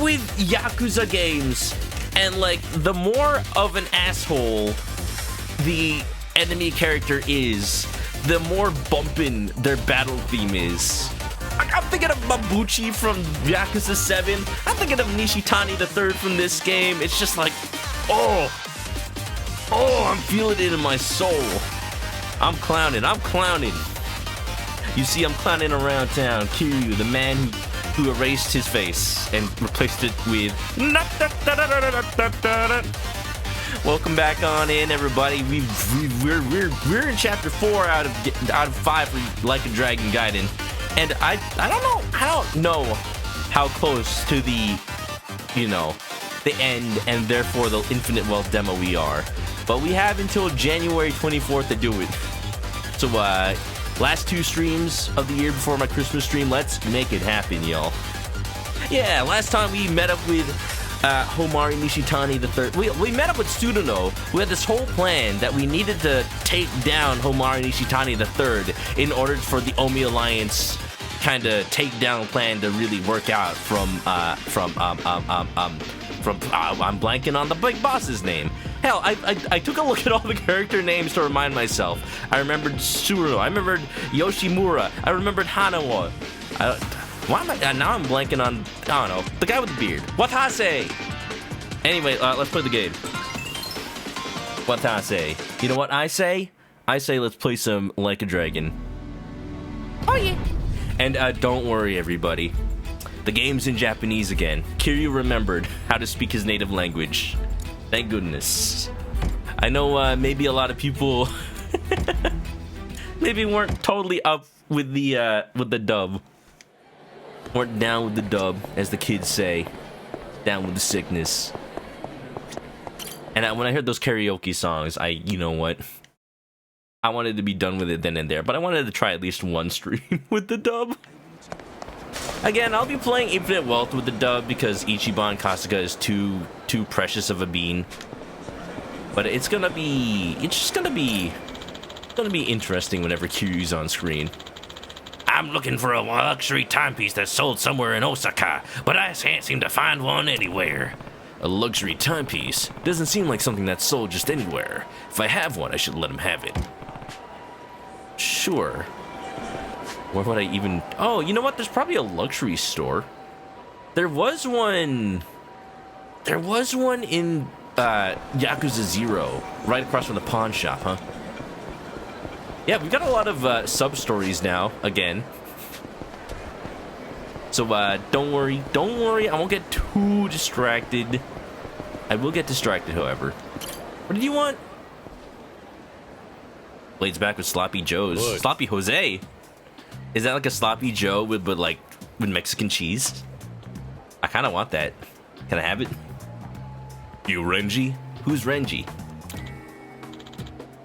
with Yakuza games, and like the more of an asshole the enemy character is, the more bumpin' their battle theme is. I'm thinking of Mabuchi from Yakuza 7. I'm thinking of Nishitani the Third from this game. It's just like, oh, I'm feeling it in my soul. I'm clowning. You see, I'm clowning around town. Kiryu, the man who erased his face and replaced it with. Welcome back on in, everybody. We're in chapter 4 out of 5 for Like a Dragon Gaiden, and I don't know how close to the end and therefore the Infinite Wealth demo we are, but we have until January 24th to do it. So last 2 streams of the year before my Christmas stream, let's make it happen, y'all. Yeah, last time we met up with Homari Nishitani the Third. We met up with Tsuruno. We had this whole plan that we needed to take down Homari Nishitani the Third in order for the Omi Alliance kind of takedown plan to really work out from I'm blanking on the big boss's name. Hell, I took a look at all the character names to remind myself. I remembered Tsuruno. I remembered Yoshimura. I remembered Hanawa. Now I'm blanking on, I don't know, the guy with the beard. Watase! Anyway, let's play the game. Watase. You know what I say? I say let's play some Like a Dragon. Oh yeah. And don't worry, everybody. The game's in Japanese again. Kiryu remembered how to speak his native language. Thank goodness. I know maybe a lot of people maybe weren't totally up with the dub. Weren't down with the dub, as the kids say. Down with the sickness. And when I heard those karaoke songs, you know what? I wanted to be done with it then and there, but I wanted to try at least one stream with the dub. Again, I'll be playing Infinite Wealth with the dub because Ichiban Kasuga is too precious of a bean. But it's just gonna be interesting whenever Kiryu's on screen. I'm looking for a luxury timepiece that's sold somewhere in Osaka, but I can't seem to find one anywhere. A luxury timepiece doesn't seem like something that's sold just anywhere. If I have one, I should let him have it. Sure. Where would I even... Oh, you know what? There's probably a luxury store. There was one in Yakuza 0, right across from the pawn shop, huh? Yeah, we've got a lot of sub-stories now, again. So, don't worry, I won't get too distracted. I will get distracted, however. What did you want? Blades back with Sloppy Joe's. Look. Sloppy Jose? Is that like a Sloppy Joe with Mexican cheese? I kind of want that. Can I have it? You Renji? Who's Renji?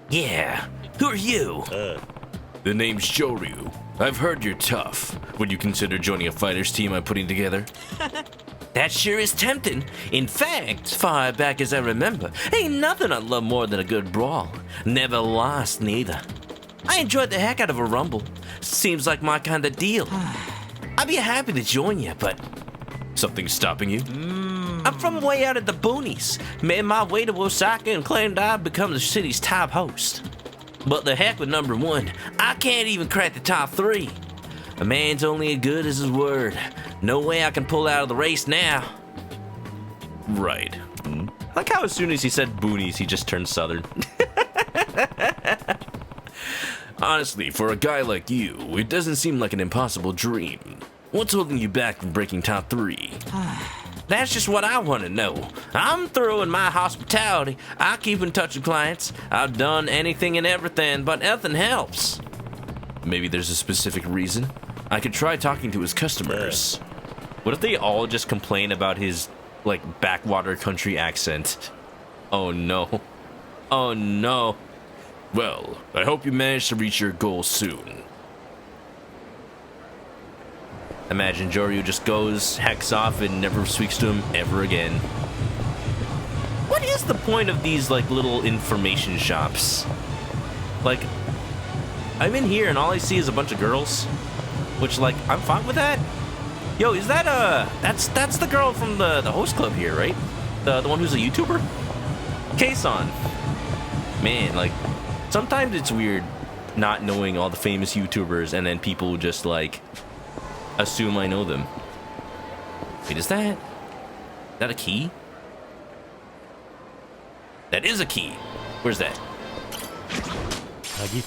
Yeah. Who are you? The name's Joryu. I've heard you're tough. Would you consider joining a fighter's team I'm putting together? That sure is tempting. In fact, far back as I remember, ain't nothing I love more than a good brawl. Never lost, neither. I enjoyed the heck out of a rumble. Seems like my kind of deal. I'd be happy to join you, but... Something's stopping you? I'm from way out of the boonies. Made my way to Osaka and claimed I'd become the city's top host. But the heck with number 1. I can't even crack the top 3. A man's only as good as his word. No way I can pull out of the race now. Right. I like how as soon as he said boonies, he just turned southern. Honestly, for a guy like you, it doesn't seem like an impossible dream. What's holding you back from breaking top 3? That's just what I want to know. I'm through in my hospitality. I keep in touch with clients. I've done anything and everything, but nothing helps. Maybe there's a specific reason. I could try talking to his customers. What if they all just complain about his, backwater country accent? Oh no. Oh no. Well, I hope you manage to reach your goal soon. Imagine Joryu just goes, hacks off, and never speaks to him ever again. What is the point of these, little information shops? I'm in here and all I see is a bunch of girls. Which, I'm fine with that. Yo, is that that's the girl from the host club here, right? The one who's a YouTuber? Kason. Man, like sometimes it's weird not knowing all the famous YouTubers and then people just like assume I know them. Wait, is that a key? That is a key. Where's that?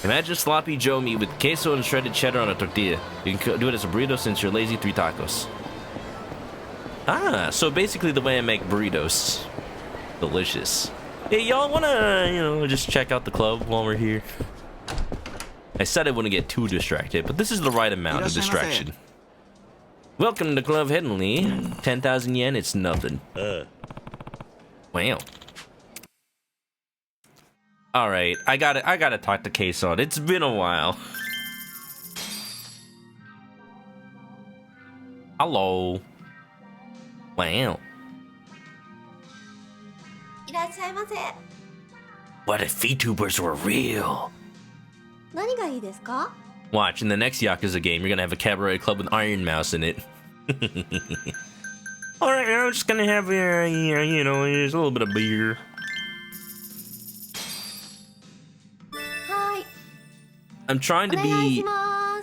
Imagine sloppy Joe meat with queso and shredded cheddar on a tortilla. You can do it as a burrito since you're lazy. 3 tacos. Ah, so basically the way I make burritos. Delicious. Hey, y'all wanna, you know, just check out the club while we're here? I said I wouldn't get too distracted, but this is the right amount of distraction. Welcome to Club Heavenly. 10,000 yen, it's nothing. Wow. Alright, I gotta talk to Kason. It's been a while. Hello. Wow. What if VTubers were real? Watch, in the next Yakuza game, you're gonna have a cabaret club with Iron Mouse in it. Alright, I'm just gonna have, you know, just a little bit of beer. I'm trying to be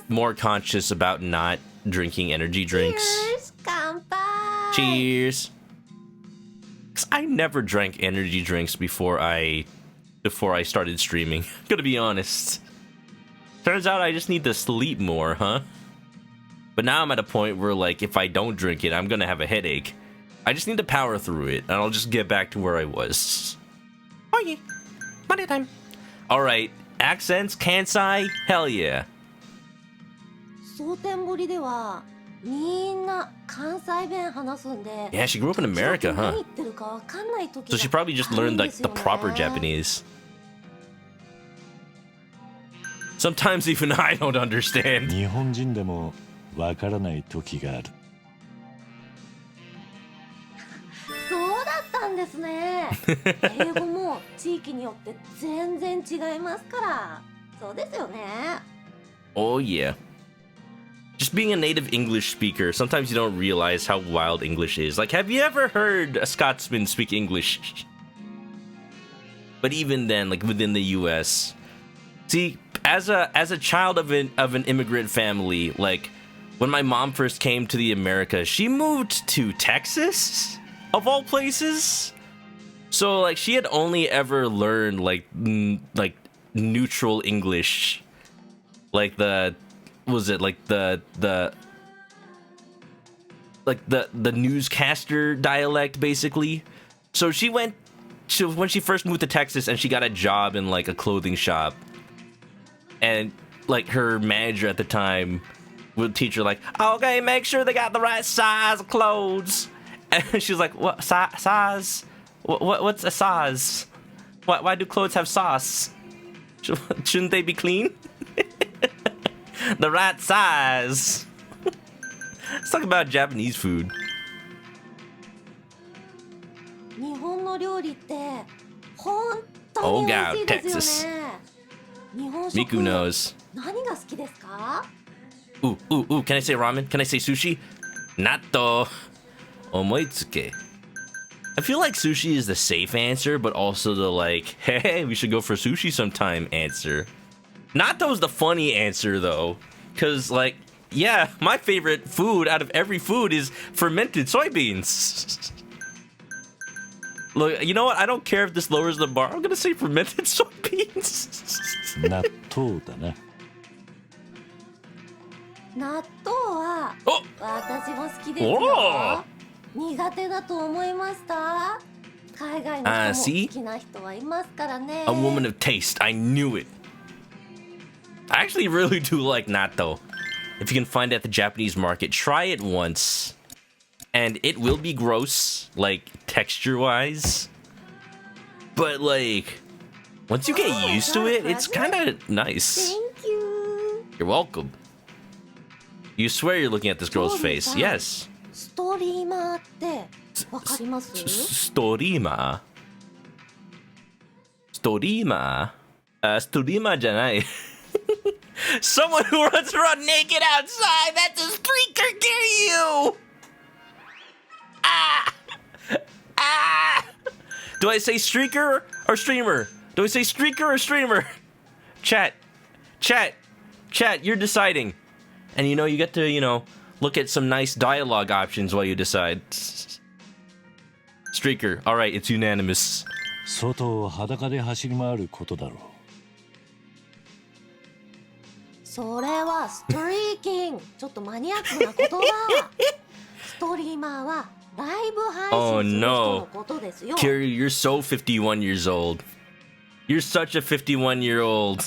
more conscious about not drinking energy drinks. Cheers! Kanpai! Cheers! 'Cause I never drank energy drinks before I started streaming. Gonna be honest. Turns out I just need to sleep more, huh? But now I'm at a point where, like, if I don't drink it, I'm gonna have a headache. I just need to power through it, and I'll just get back to where I was. Oh yeah, Monday time. All right, accents, Kansai, hell yeah. Yeah, she grew up in America, huh? So she probably just learned, like, the proper Japanese. Sometimes even I don't understand. Oh yeah. Just being a native English speaker, sometimes you don't realize how wild English is. Like, have you ever heard a Scotsman speak English? But even then, like within the US, see, as a child of an immigrant family, like when my mom first came to the Americas, she moved to Texas, of all places. So like she had only ever learned like neutral English, like the newscaster dialect, basically. So when she first moved to Texas and she got a job in like a clothing shop, and like her manager at the time would teach her like, okay, make sure they got the right size of clothes. And she's like, what size? What's a size? Why do clothes have sauce? Shouldn't they be clean? The right size. Let's talk about Japanese food. Oh god, Texas. Miku knows. Ooh, can I say ramen? Can I say sushi? Natto. Omoitsuke. I feel like sushi is the safe answer, but also the like, hey, we should go for sushi sometime answer. Natto's the funny answer though, because like, yeah, my favorite food out of every food is fermented soybeans. Look, you know what? I don't care if this lowers the bar. I'm gonna say fermented soybeans. Natto da ne. See? A woman of taste. I knew it. I actually really do like natto. If you can find it at the Japanese market, try it once. And it will be gross, like, texture-wise. But, like, once you get used to it, it's kind of nice. Thank you. You're welcome. You swear you're looking at this girl's face. Yes. Storima. Storima じゃない. Someone who runs around naked outside. That's a streaker, Kiryu. Do I say streaker or streamer? Do I say streaker or streamer? Chat, you're deciding. And you know, you get to, you know, look at some nice dialogue options while you decide. Streaker. All right, it's unanimous. 外を裸で走り回ることだろう。それはストリーキング。ちょっとマニアックな言葉。ストリーマーはライブ配信する人のことですよ。Kiryu, you're so 51 years old. You're such a 51-year-old.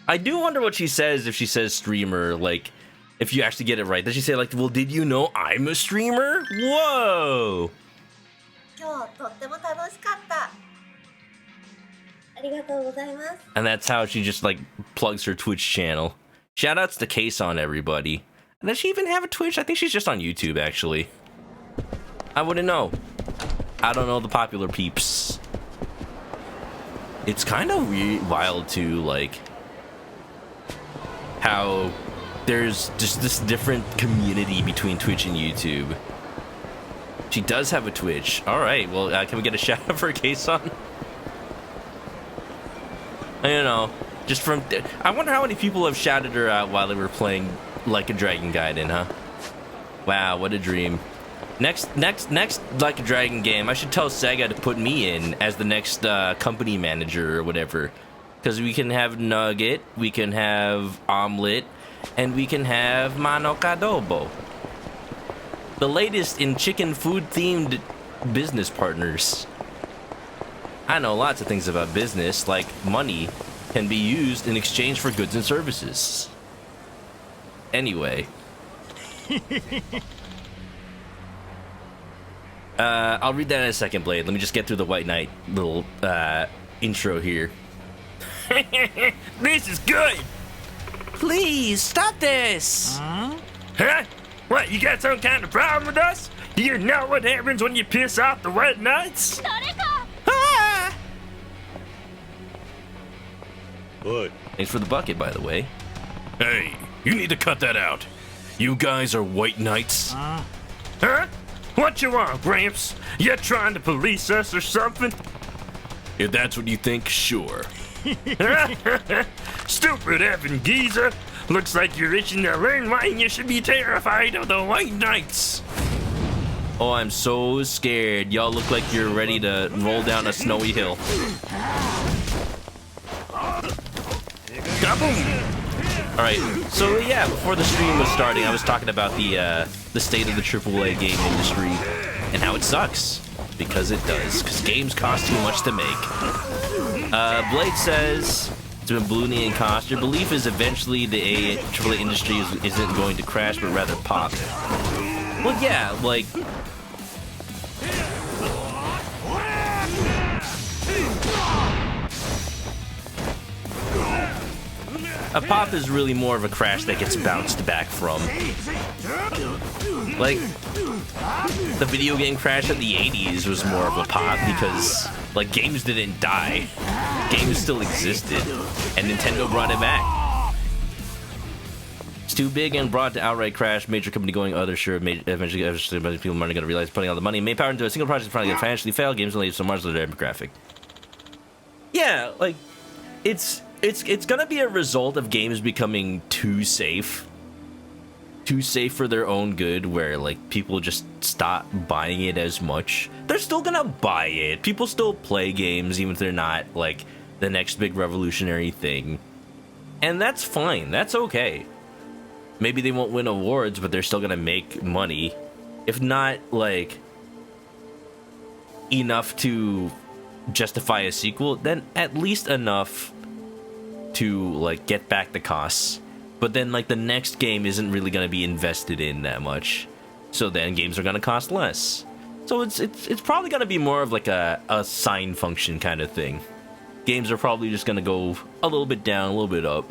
I do wonder what she says if she says streamer, like, if you actually get it right. Does she say, like, well, did you know I'm a streamer? Whoa! 今日とっても楽しかった。ありがとうございます。 And that's how she just, like, plugs her Twitch channel. Shoutouts to Kason, everybody. Does she even have a Twitch? I think she's just on YouTube, actually. I wouldn't know. I don't know the popular peeps. It's kind of wild, too, like, how there's just this different community between Twitch and YouTube. She does have a Twitch. All right, well, can we get a shout out for Kason? I don't know. Just from... I wonder how many people have shouted her out while they were playing Like a Dragon Gaiden, huh? Wow, what a dream. Next Like a Dragon game, I should tell Sega to put me in as the next company manager or whatever. Because we can have Nugget, we can have Omelet, and we can have ManokAdobo. The latest in chicken food-themed business partners. I know lots of things about business, like money can be used in exchange for goods and services. Anyway. I'll read that in a second, Blade. Let me just get through the White Knight little intro here. This is good! Please, stop this! Huh? What, you got some kind of problem with us? Do you know what happens when you piss off the White Knights? Ah! What? Thanks for the bucket, by the way. Hey, you need to cut that out. You guys are White Knights? Huh? What you want, Gramps? You trying to police us or something? If that's what you think, sure. Stupid effing geezer. Looks like you're itching to learn why you should be terrified of the White Knights. Oh, I'm so scared. Y'all look like you're ready to roll down a snowy hill. Kaboom! Alright, so yeah, before the stream was starting, I was talking about the state of the AAA game industry and how it sucks. Because it does. Because games cost too much to make. Blade says it's been ballooning in cost. Your belief is eventually the AAA industry isn't going to crash, but rather pop. Well, yeah, like... A pop is really more of a crash that gets bounced back from. Like, the video game crash of the 80s was more of a pop because, like, games didn't die. Games still existed, and Nintendo brought it back. It's too big and broad to outright crash. Major company going other, sure, eventually people are going to realize putting all the money and main power into a single project is probably going to financially fail. Games only have so much of their demographic. Yeah, like, it's gonna be a result of games becoming too safe for their own good, where like people just stop buying it as much. They're still gonna buy it. People still play games even if they're not like the next big revolutionary thing, and that's fine. That's okay. Maybe they won't win awards, but they're still gonna make money, if not like enough to justify a sequel, then at least enough to like get back the costs. But then like the next game isn't really going to be invested in that much, so then games are going to cost less. So it's probably going to be more of like a sine function kind of thing. Games are probably just going to go a little bit down, a little bit up.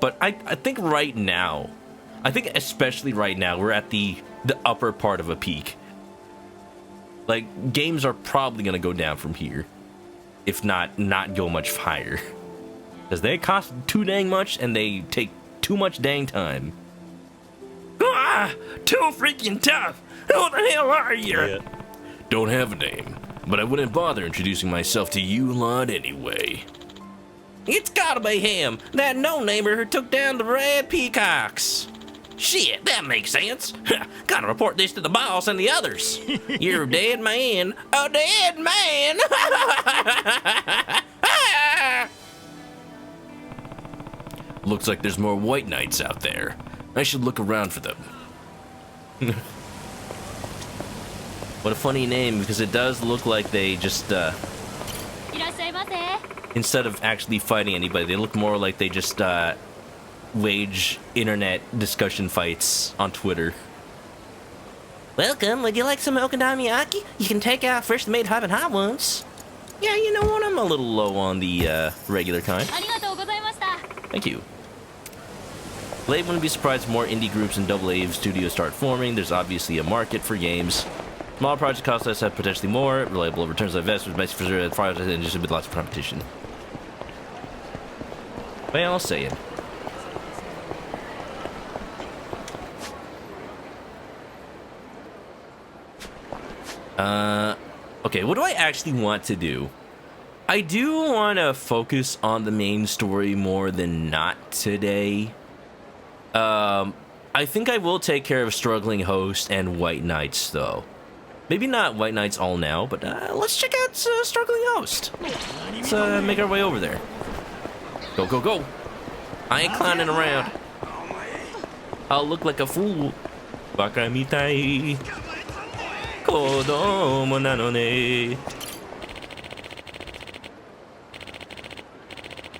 But I think right now, especially right now, we're at the upper part of a peak. Like, games are probably going to go down from here, if not go much higher. Because they cost too dang much, and they take too much dang time. Ah! Too freaking tough! Who the hell are you? Yeah. Don't have a name. but I wouldn't bother introducing myself to you lot anyway. It's gotta be him, that no-namer who took down the red peacocks. Shit, that makes sense. Gotta report this to the boss and the others. You're a dead man. A dead man! Looks like there's more white knights out there. I should look around for them. What a funny name, because it does look like they just, instead of actually fighting anybody, they look more like they just, wage internet discussion fights on Twitter. Welcome, would you like some okonomiyaki? You can take out freshly made hot and hot ones. Yeah, you know what, I'm a little low on the, regular kind. Thank you. Blade wouldn't be surprised if more indie groups and AA studios start forming. There's obviously a market for games. Small projects cost less, have potentially more. Reliable returns on investment, basic for projects, and just with lots of competition. Well, I'll say it. Okay, what do I actually want to do? I do want to focus on the main story more than not today. I think I will take care of Struggling Host and White Knights, though. Maybe not White Knights all now, but let's check out Struggling Host. Let's make our way over there. Go, go, go. I ain't clowning around. I'll look like a fool. Baka mitai. Kodomo nano ne.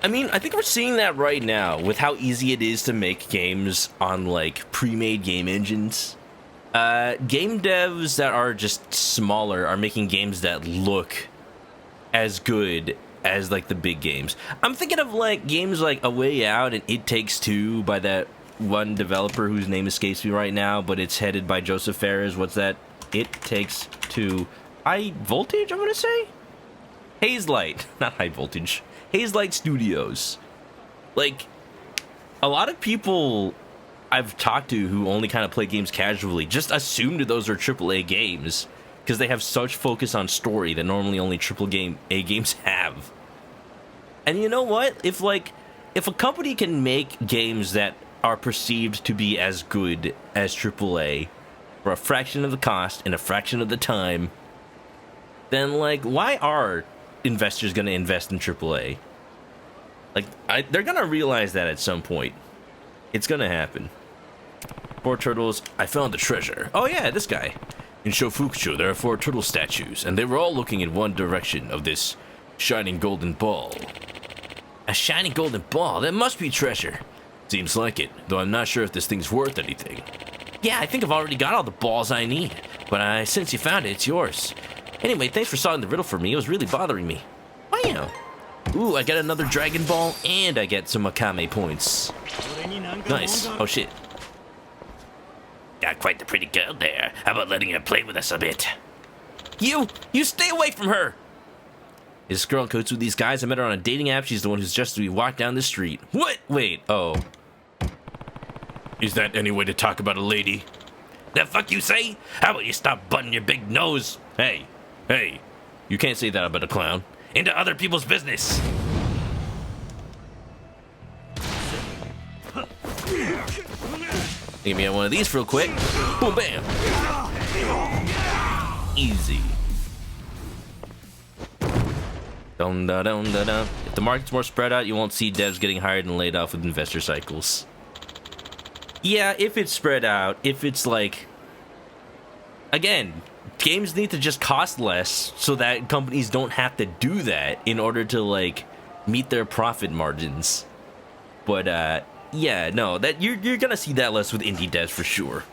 I mean, I think we're seeing that right now with how easy it is to make games on, like, pre-made game engines. Game devs that are just smaller are making games that look as good as, like, the big games. I'm thinking of, like, games like A Way Out and It Takes Two by that one developer whose name escapes me right now, but it's headed by Joseph Fares. What's that? It Takes Two. High Voltage, I'm gonna say? Hazelight, not High Voltage. Hazelight Studios. Like, a lot of people I've talked to who only kind of play games casually just assumed those are AAA games because they have such focus on story that normally only AAA games have. And you know what? If a company can make games that are perceived to be as good as AAA for a fraction of the cost and a fraction of the time, then, like, why are investors going to invest in AAA? Like, they're going to realize that at some point. It's going to happen. Four turtles, I found the treasure. Oh yeah, this guy. In Shofukucho, there are 4 turtle statues, and they were all looking in one direction of this shining golden ball. A shining golden ball? That must be treasure. Seems like it, though I'm not sure if this thing's worth anything. Yeah, I think I've already got all the balls I need, but since you found it, it's yours. Anyway, thanks for solving the riddle for me. It was really bothering me. Wow. Ooh, I get another Dragon Ball, and I get some Akame points. Nice. Oh, shit. Got quite the pretty girl there. How about letting her play with us a bit? You stay away from her! This girl codes with these guys. I met her on a dating app. She's the one who's just to be walked down the street. What? Wait, oh. Is that any way to talk about a lady? The fuck you say? How about you stop butting your big nose? Hey, you can't say that about a clown. Into other people's business. Give me one of these real quick. Boom, bam. Easy. Dun, da, dun, da, dun. If the market's more spread out, you won't see devs getting hired and laid off with investor cycles. Yeah, if it's spread out, if it's like... Again, games need to just cost less so that companies don't have to do that in order to, like, meet their profit margins. But, yeah, no, that you're gonna see that less with indie devs for sure.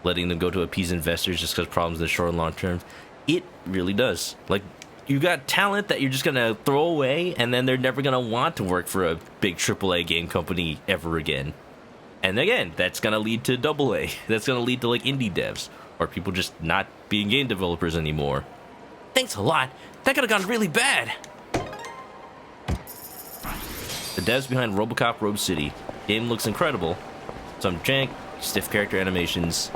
Letting them go to appease investors just because problems in the short and long term. It really does. Like, you got talent that you're just gonna throw away, and then they're never gonna want to work for a big AAA game company ever again. And again, that's gonna lead to AA. That's gonna lead to, like, indie devs. Or people just not being game developers anymore. Thanks a lot. That could have gone really bad. The devs behind RoboCop Rogue City. Game looks incredible. Some jank, stiff character animations.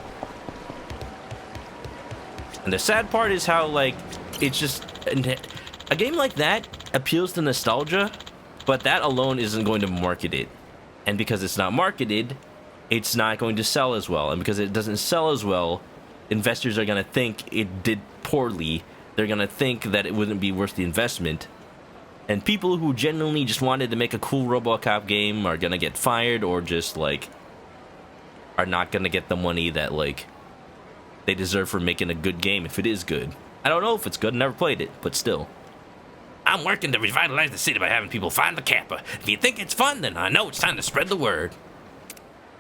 And the sad part is how, like, it's just a game like that appeals to nostalgia, but that alone isn't going to market it. And because it's not marketed, it's not going to sell as well. And because it doesn't sell as well, investors are going to think it did poorly. They're going to think that it wouldn't be worth the investment. And people who genuinely just wanted to make a cool RoboCop game are going to get fired, or just, like, are not going to get the money that, like, they deserve for making a good game if it is good. I don't know if it's good. Never played it, but still. I'm working to revitalize the city by having people find the Kappa. If you think it's fun, then I know it's time to spread the word.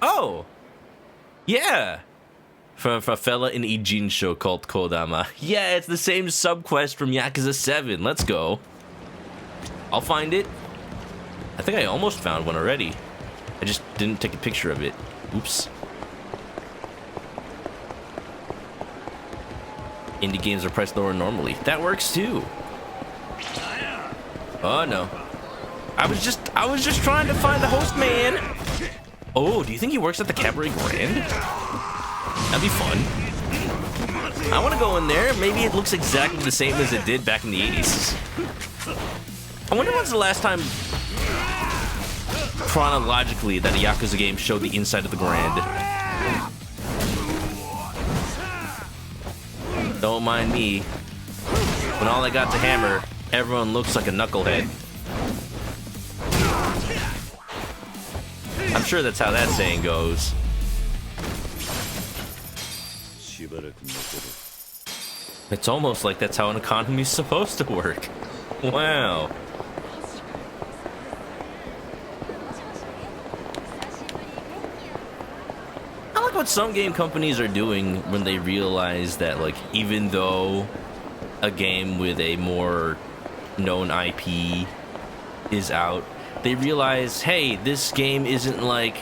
Oh. Yeah. From a fella in Ijin show called Kodama. Yeah, it's the same subquest from Yakuza 7. Let's go. I'll find it. I think I almost found one already. I just didn't take a picture of it. Oops. Indie games are priced lower normally. That works too. Oh no. I was just trying to find the host man. Oh, do you think he works at the Cabaret Grand? That'd be fun. I want to go in there. Maybe it looks exactly the same as it did back in the 80s. I wonder when's the last time chronologically that a Yakuza game showed the inside of the Grand. Don't mind me. When all I got to hammer, everyone looks like a knucklehead. I'm sure that's how that saying goes. It's almost like that's how an economy's supposed to work. Wow. I like what some game companies are doing when they realize that, like, even though a game with a more known IP is out, they realize, hey, this game isn't like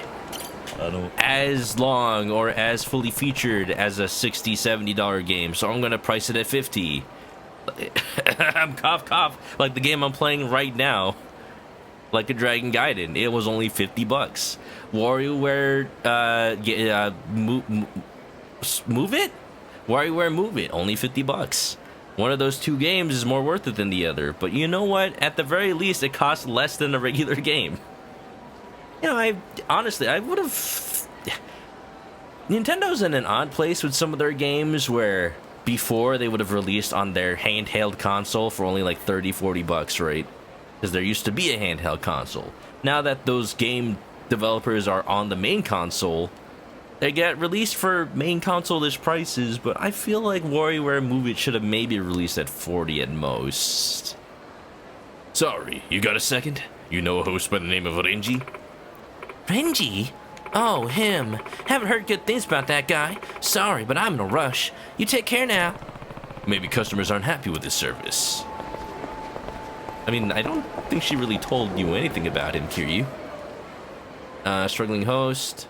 as long or as fully featured as a $60, $70 game, so I'm gonna price it at $50. I'm cough cough, like the game I'm playing right now, Like a Dragon Gaiden, it was only $50. WarioWare, Move It? WarioWare Move It, only $50. One of those two games is more worth it than the other, but you know what? At the very least, it costs less than a regular game. You know, I would have... Nintendo's in an odd place with some of their games where before they would have released on their handheld console for only like $30-40, right? Because there used to be a handheld console. Now that those game developers are on the main console, they get released for main console-ish prices, but I feel like WarioWare Move It should have maybe released at $40 at most. Sorry, you got a second? You know a host by the name of Renji? Renji? Oh, him. Haven't heard good things about that guy. Sorry, but I'm in a rush. You take care now. Maybe customers aren't happy with his service. I mean, I don't think she really told you anything about him, Kiryu. Struggling host.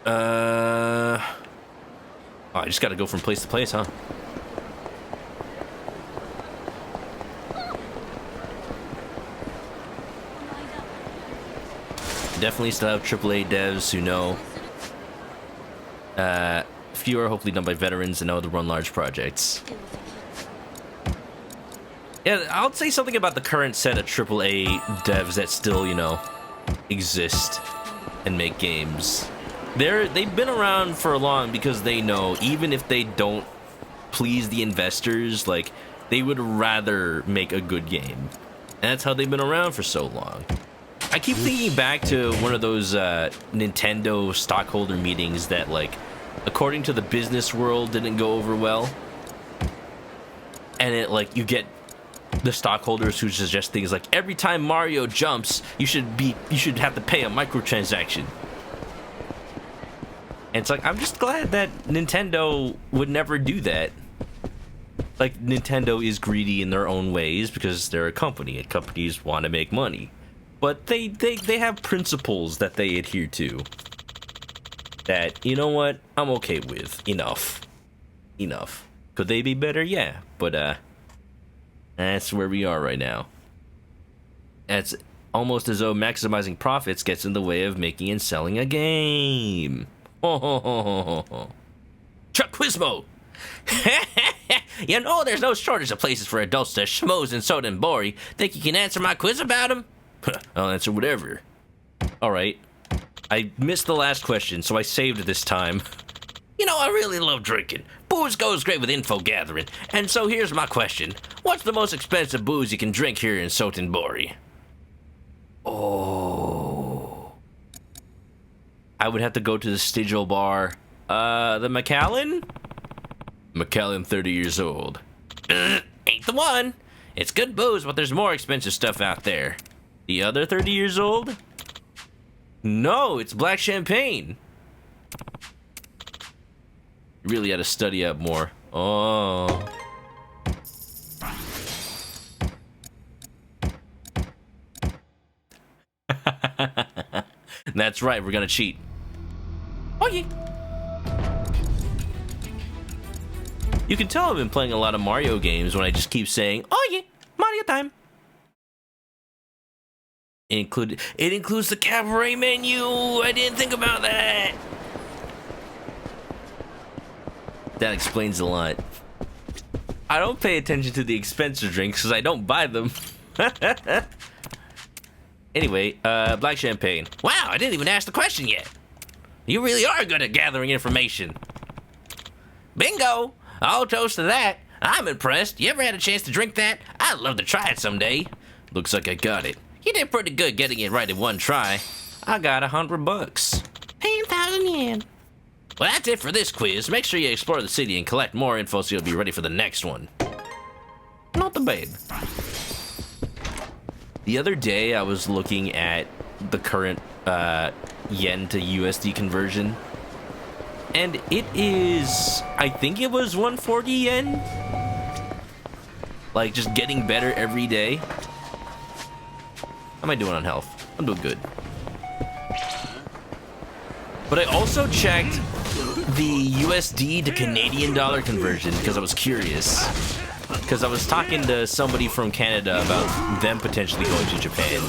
Oh, I just gotta go from place to place, huh? Definitely still have AAA devs who know. Few are hopefully done by veterans and know how to run large projects. Yeah, I'll say something about the current set of AAA devs that still, you know, exist and make games. They've been around for long because they know even if they don't please the investors, like, they would rather make a good game. And that's how they've been around for so long. I keep thinking back to one of those Nintendo stockholder meetings that, like, according to the business world, didn't go over well. And it, like, you get the stockholders who suggest things like, every time Mario jumps, you should have to pay a microtransaction. And it's like, I'm just glad that Nintendo would never do that. Like, Nintendo is greedy in their own ways because they're a company, and companies want to make money. But they have principles that they adhere to. That, you know what, I'm okay with. Enough. Could they be better? Yeah, but that's where we are right now. It's almost as though maximizing profits gets in the way of making and selling a game. Chuck Quizmo! You know, there's no shortage of places for adults to schmooze and soda and bori. Think you can answer my quiz about them? I'll answer whatever. Alright. I missed the last question, so I saved it this time. You know, I really love drinking. Booze goes great with info gathering. And so here's my question. What's the most expensive booze you can drink here in Sotenbori? Oh. I would have to go to the Stigil bar. The Macallan? Macallan, 30 years old. Ain't the one. It's good booze, but there's more expensive stuff out there. The other 30 years old? No, it's black champagne. Really had to study up more. Oh. That's right, we're gonna cheat. Oh yeah. You can tell I've been playing a lot of Mario games when I just keep saying, oh yeah, Mario time. It includes the cabaret menu. I didn't think about that. That explains a lot. I don't pay attention to the expensive drinks because I don't buy them. Anyway, black champagne. Wow, I didn't even ask the question yet. You really are good at gathering information. Bingo! I'll toast to that. I'm impressed. You ever had a chance to drink that? I'd love to try it someday. Looks like I got it. You did pretty good getting it right in one try. I got $100. 10,000 yen. Well, that's it for this quiz. Make sure you explore the city and collect more info so you'll be ready for the next one. Not the bad. The other day, I was looking at the current yen to USD conversion. And it is, I think it was 140 yen. Like, just getting better every day. How am I doing on health? I'm doing good. But I also checked the USD to Canadian dollar conversion because I was curious. Because I was talking to somebody from Canada about them potentially going to Japan.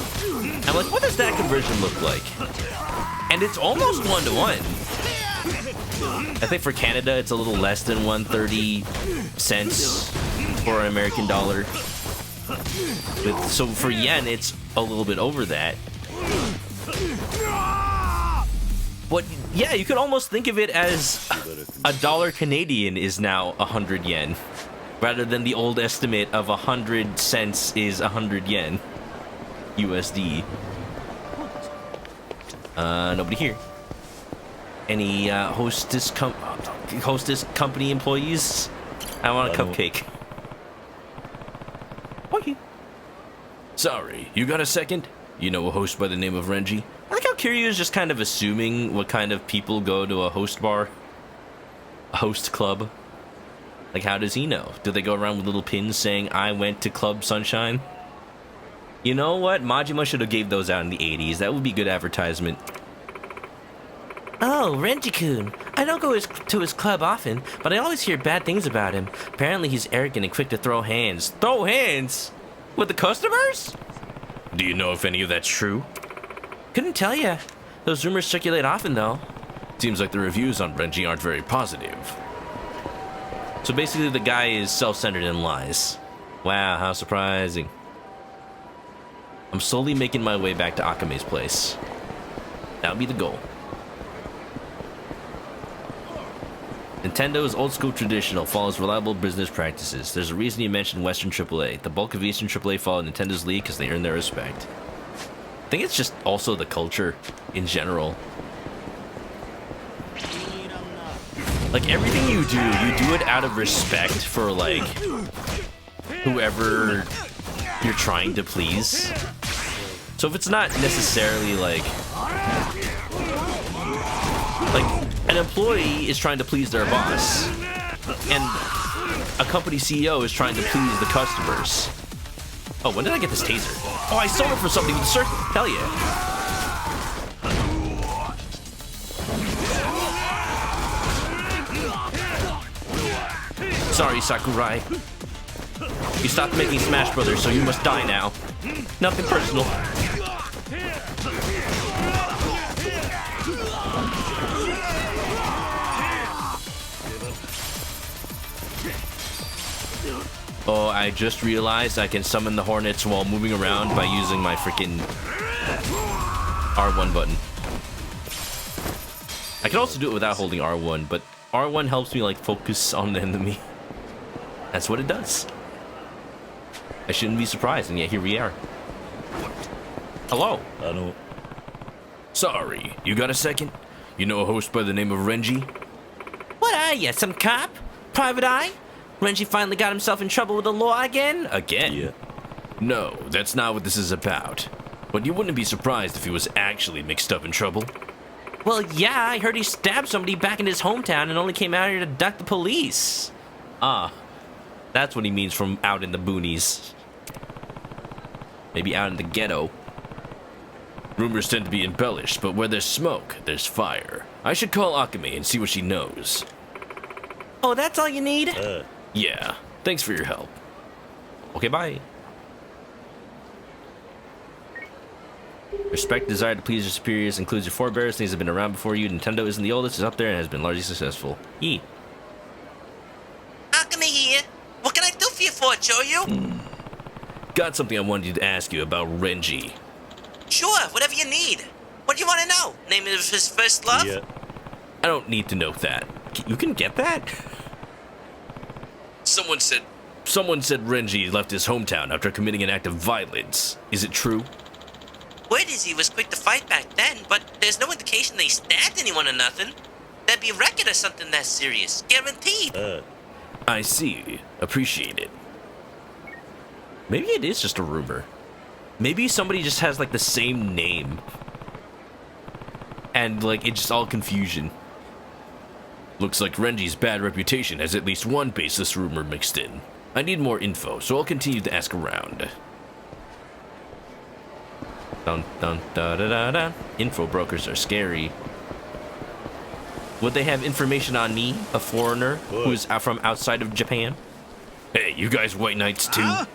I'm like, what does that conversion look like? And it's almost 1-to-1. I think for Canada, it's a little less than 130 cents for an American dollar. So for yen, it's a little bit over that. But yeah, you could almost think of it as $1 Canadian is now 100 yen. Rather than the old estimate of 100 cents is 100 yen. USD. Nobody here. Any hostess company employees? I want a cupcake. Okay. Sorry, you got a second? You know a host by the name of Renji? I like how Kiryu is just kind of assuming what kind of people go to a host bar. A host club. Like, how does he know? Do they go around with little pins saying, I went to Club Sunshine? You know what? Majima should have gave those out in the 80s. That would be good advertisement. Oh, Renji-kun. I don't go to his club often, but I always hear bad things about him. Apparently he's arrogant and quick to throw hands. Throw hands? With the customers? Do you know if any of that's true? Couldn't tell ya. Those rumors circulate often, though. Seems like the reviews on Renji aren't very positive. So basically the guy is self-centered and lies. Wow, how surprising. I'm slowly making my way back to Akame's place. That would be the goal. Nintendo is old school traditional, follows reliable business practices. There's a reason you mentioned Western AAA. The bulk of Eastern AAA follow Nintendo's lead because they earn their respect. I think it's just also the culture in general. Like, everything you do it out of respect for, like, whoever you're trying to please. So if it's not necessarily, like, an employee is trying to please their boss, and a company CEO is trying to please the customers. Oh, when did I get this taser? Oh, I sold it for something with a circle. Hell yeah. Sorry, Sakurai. You stopped making Smash Brothers, so you must die now. Nothing personal. Oh, I just realized I can summon the hornets while moving around by using my freaking R1 button. I can also do it without holding R1, but R1 helps me like focus on the enemy. That's what it does. I shouldn't be surprised, and yet here we are. Hello. Hello. Sorry, you got a second? You know a host by the name of Renji? What are you, some cop? Private eye? Renji finally got himself in trouble with the law again? Again? Yeah. No, that's not what this is about. But you wouldn't be surprised if he was actually mixed up in trouble. Well, yeah, I heard he stabbed somebody back in his hometown and only came out here to duck the police. Ah, that's what he means from out in the boonies. Maybe out in the ghetto. Rumors tend to be embellished, but where there's smoke, there's fire. I should call Akame and see what she knows. Oh, that's all you need? Yeah, thanks for your help. Okay, bye. Respect, desire to please your superiors includes your forebears. Things have been around before you. Nintendo isn't the oldest, it's up there, and has been largely successful. Yee. Akame here. What can I do for you for, Kiryu? Got something I wanted to ask you about Renji. Sure, whatever you need. What do you want to know? Name of his first love? Yeah. I don't need to know that. You can get that? Someone said Renji left his hometown after committing an act of violence. Is it true? Word is he was quick to fight back then, but there's no indication they stabbed anyone or nothing. There'd be a record or something that serious. Guaranteed. I see. Appreciate it. Maybe it is just a rumor. Maybe somebody just has like the same name. And like it's just all confusion. Looks like Renji's bad reputation has at least one baseless rumor mixed in. I need more info, so I'll continue to ask around. Dun dun da da da da. Info brokers are scary. Would they have information on me, a foreigner who's from outside of Japan? Hey, you guys white knights too?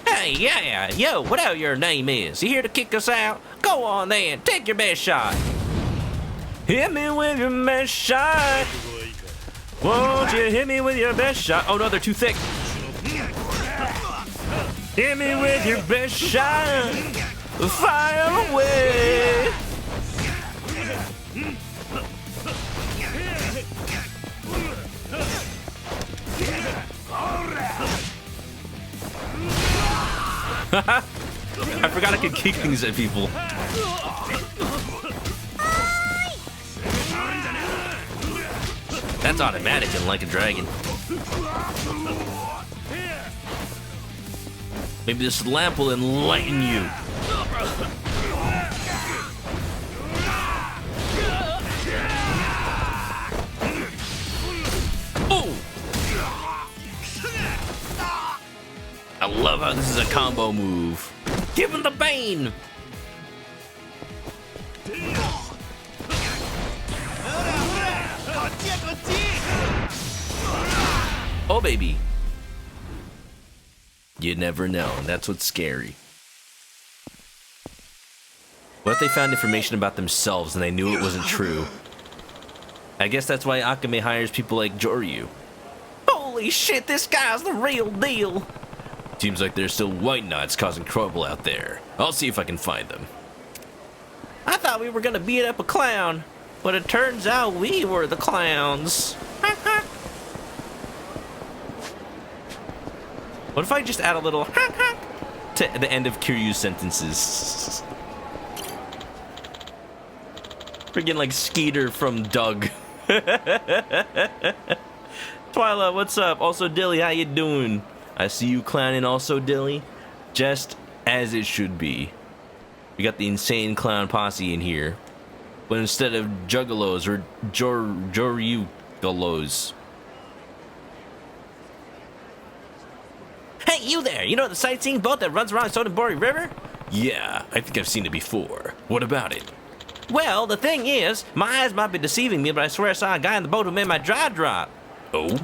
Hey, yeah, yo, whatever your name is, you here to kick us out? Go on then, take your best shot. Hit me with your best shot. Won't you hit me with your best shot? Oh no, they're too thick. Hit me with your best shot. Fire away. I forgot I could kick things at people. That's automatic and like a dragon. Maybe this lamp will enlighten you. Oh! I love how this is a combo move. Give him the Bane! Oh, baby. You never know, and that's what's scary. What if they found information about themselves and they knew it wasn't true? I guess that's why Akame hires people like Kiryu. Holy shit, this guy's the real deal! Seems like there's still white knights causing trouble out there. I'll see if I can find them. I thought we were gonna beat up a clown, but it turns out we were the clowns. What if I just add a little to the end of Kiryu's sentences? Friggin' like Skeeter from Doug. Twyla, what's up? Also, Dilly, how you doing? I see you clowning also, Dilly. Just as it should be. We got the insane clown posse in here. But instead of juggalos, or joryugalos. Hey, you there! You know the sightseeing boat that runs around Sotenbori River? Yeah, I think I've seen it before. What about it? Well, the thing is, my eyes might be deceiving me, but I swear I saw a guy in the boat who made my jaw drop. Oh?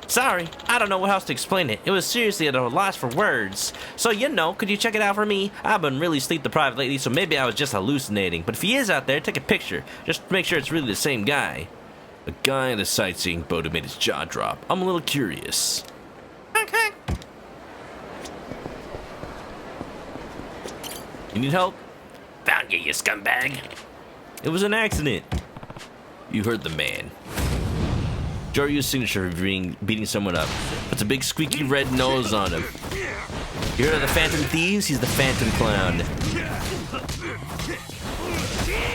Sorry, I don't know what else to explain it. It was seriously at a loss for words. So, you know, could you check it out for me? I've been really sleep deprived lately, so maybe I was just hallucinating. But if he is out there, take a picture. Just to make sure it's really the same guy. A guy in a sightseeing boat who made his jaw drop. I'm a little curious. Okay. You need help? Found you, you scumbag. It was an accident. You heard the man. Joryu's signature for beating someone up. Puts a big squeaky red nose on him. You heard of the Phantom Thieves? He's the Phantom Clown.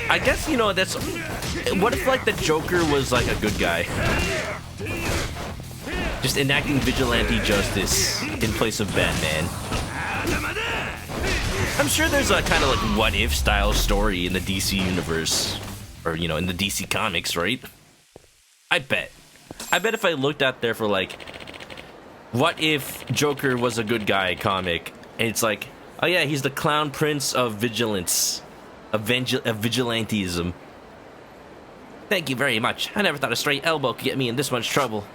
I guess, you know, that's... What if, like, the Joker was, like, a good guy? Just enacting vigilante justice in place of Batman. I'm sure there's a kind of, like, what-if style story in the DC universe. Or, you know, in the DC comics, right? I bet if I looked out there for, like, what if Joker was a good guy comic, and it's like, oh yeah, he's the clown prince of vigilance, of vigilantism. Thank you very much. I never thought a straight elbow could get me in this much trouble.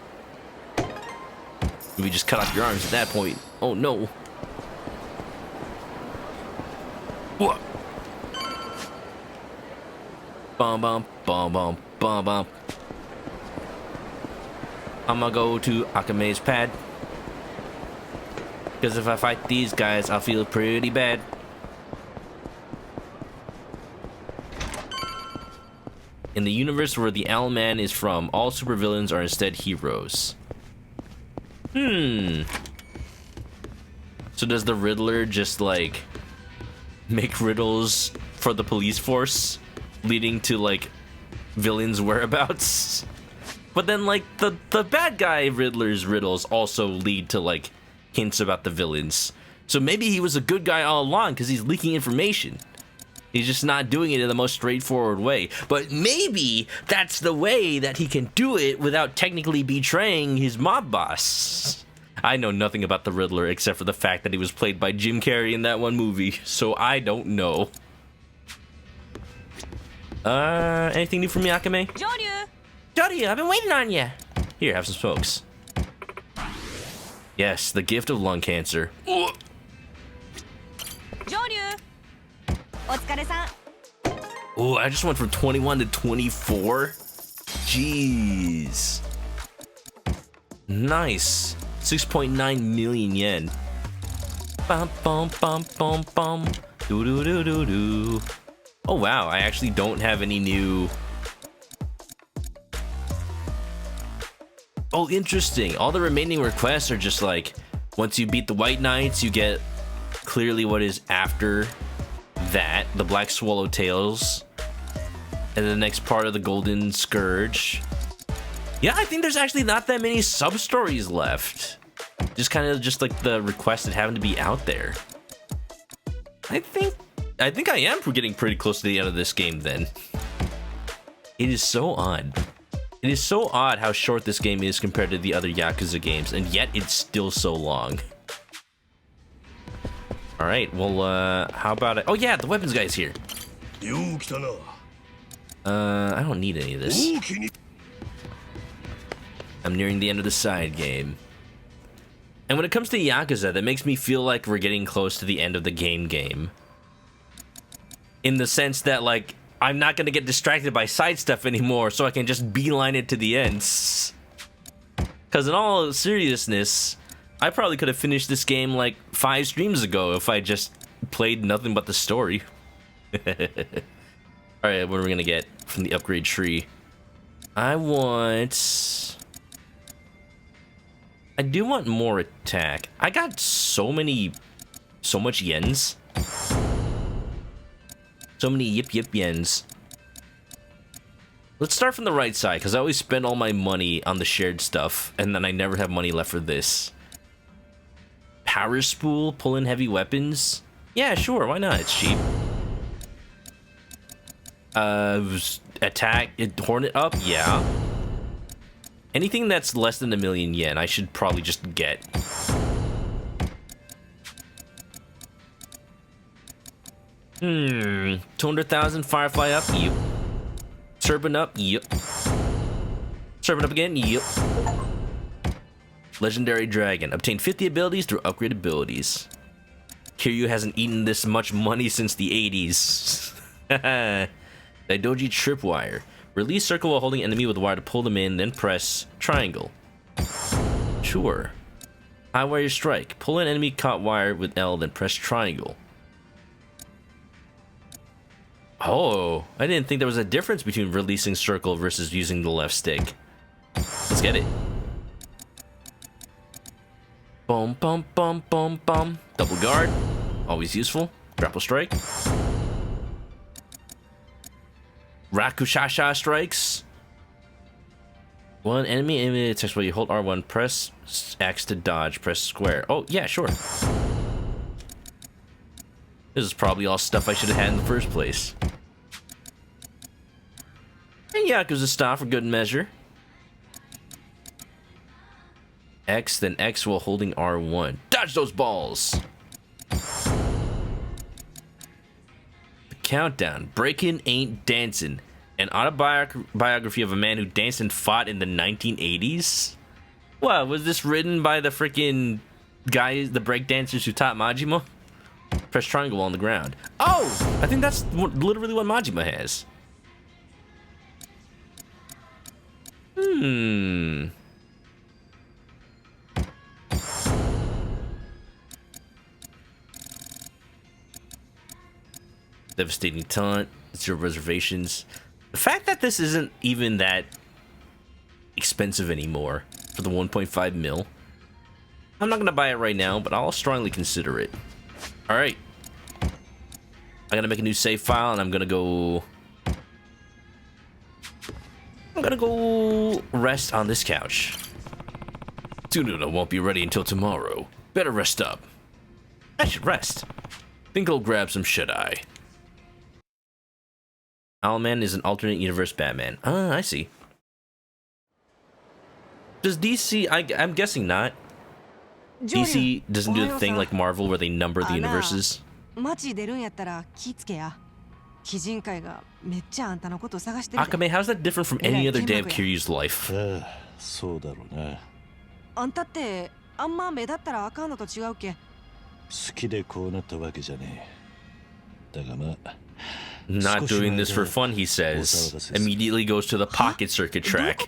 We just cut off your arms at that point. Oh no. What? Bum bum bum bum bum bum. I'ma go to Akame's pad. Because if I fight these guys, I'll feel pretty bad. In the universe where the Owl Man is from, all supervillains are instead heroes. So does the Riddler just, like, make riddles for the police force, leading to, like, villains' whereabouts? But then, like, the bad guy Riddler's riddles also lead to, like, hints about the villains. So maybe he was a good guy all along because he's leaking information. He's just not doing it in the most straightforward way. But maybe that's the way that he can do it without technically betraying his mob boss. I know nothing about the Riddler except for the fact that he was played by Jim Carrey in that one movie, so I don't know. Anything new from me, Akame? Joryu, I've been waiting on you. Here, have some smokes. Yes, the gift of lung cancer. Oh, I just went from 21 to 24. Jeez. Nice. 6.9 million yen. Bum bum bum bum bum. Do do do do do. Oh wow, I actually don't have any new. Oh, interesting. All the remaining requests are just like, once you beat the White Knights, you get clearly what is after that, the Black Swallowtails, and the next part of the Golden Scourge. Yeah, I think there's actually not that many sub-stories left. Just kind of just like the requests that happen to be out there. I think I am getting pretty close to the end of this game then. It is so odd. It is so odd how short this game is compared to the other Yakuza games, and yet it's still so long. Alright, well, how about it? Oh yeah, the weapons guy's here. I don't need any of this. I'm nearing the end of the side game. And when it comes to Yakuza, that makes me feel like we're getting close to the end of the game. In the sense that, like, I'm not gonna get distracted by side stuff anymore, so I can just beeline it to the ends. Because in all seriousness, I probably could have finished this game like 5 streams ago if I just played nothing but the story. Alright, what are we gonna get from the upgrade tree? I do want more attack. I got so much yens. So many yip yens. Let's start from the right side, because I always spend all my money on the shared stuff, and then I never have money left for this. Power spool, pull in heavy weapons? Yeah, sure, why not? It's cheap. Attack, hornet up? Yeah. Anything that's less than 1 million yen, I should probably just get. Hmm, 200,000 Firefly up, yep. Serpent up, yep. Serpent up again, yep. Legendary Dragon, obtain 50 abilities through upgrade abilities. Kiryu hasn't eaten this much money since the 80s. Daidoji Tripwire, Release circle while holding enemy with wire to pull them in, then press triangle. Sure. High wire strike. Pull an enemy caught wire with L, then press triangle. Oh, I didn't think there was a difference between releasing circle versus using the left stick. Let's get it. Boom, boom, boom, boom, boom. Double guard. Always useful. Grapple strike. Rakushasha strikes. One enemy attacks while you hold R1. Press X to dodge. Press square. Oh, yeah, sure. This is probably all stuff I should have had in the first place. And Yakuza style for good measure. X, then X while holding R1. Dodge those balls! The countdown. Breakin' Ain't Dancin'. An autobiography of a man who danced and fought in the 1980s? What, was this written by the freaking guys, the breakdancers who taught Majima? Press triangle on the ground. Oh! I think that's literally what Majima has. Devastating taunt. Zero reservations. The fact that this isn't even that expensive anymore for the 1.5 mil. I'm not gonna buy it right now, but I'll strongly consider it. Alright. I'm gonna make a new save file and I'm gonna go rest on this couch. Tsunoda won't be ready until tomorrow. Better rest up. I should rest. Think I'll grab some shut-eye. Owlman is an alternate universe Batman. Ah, I see. Does DC... I'm guessing not. DC doesn't do the thing like Marvel where they number the universes. Akame, how's that different from any other day of Kiryu's life? Not doing this for fun, he says. Immediately goes to the pocket circuit track.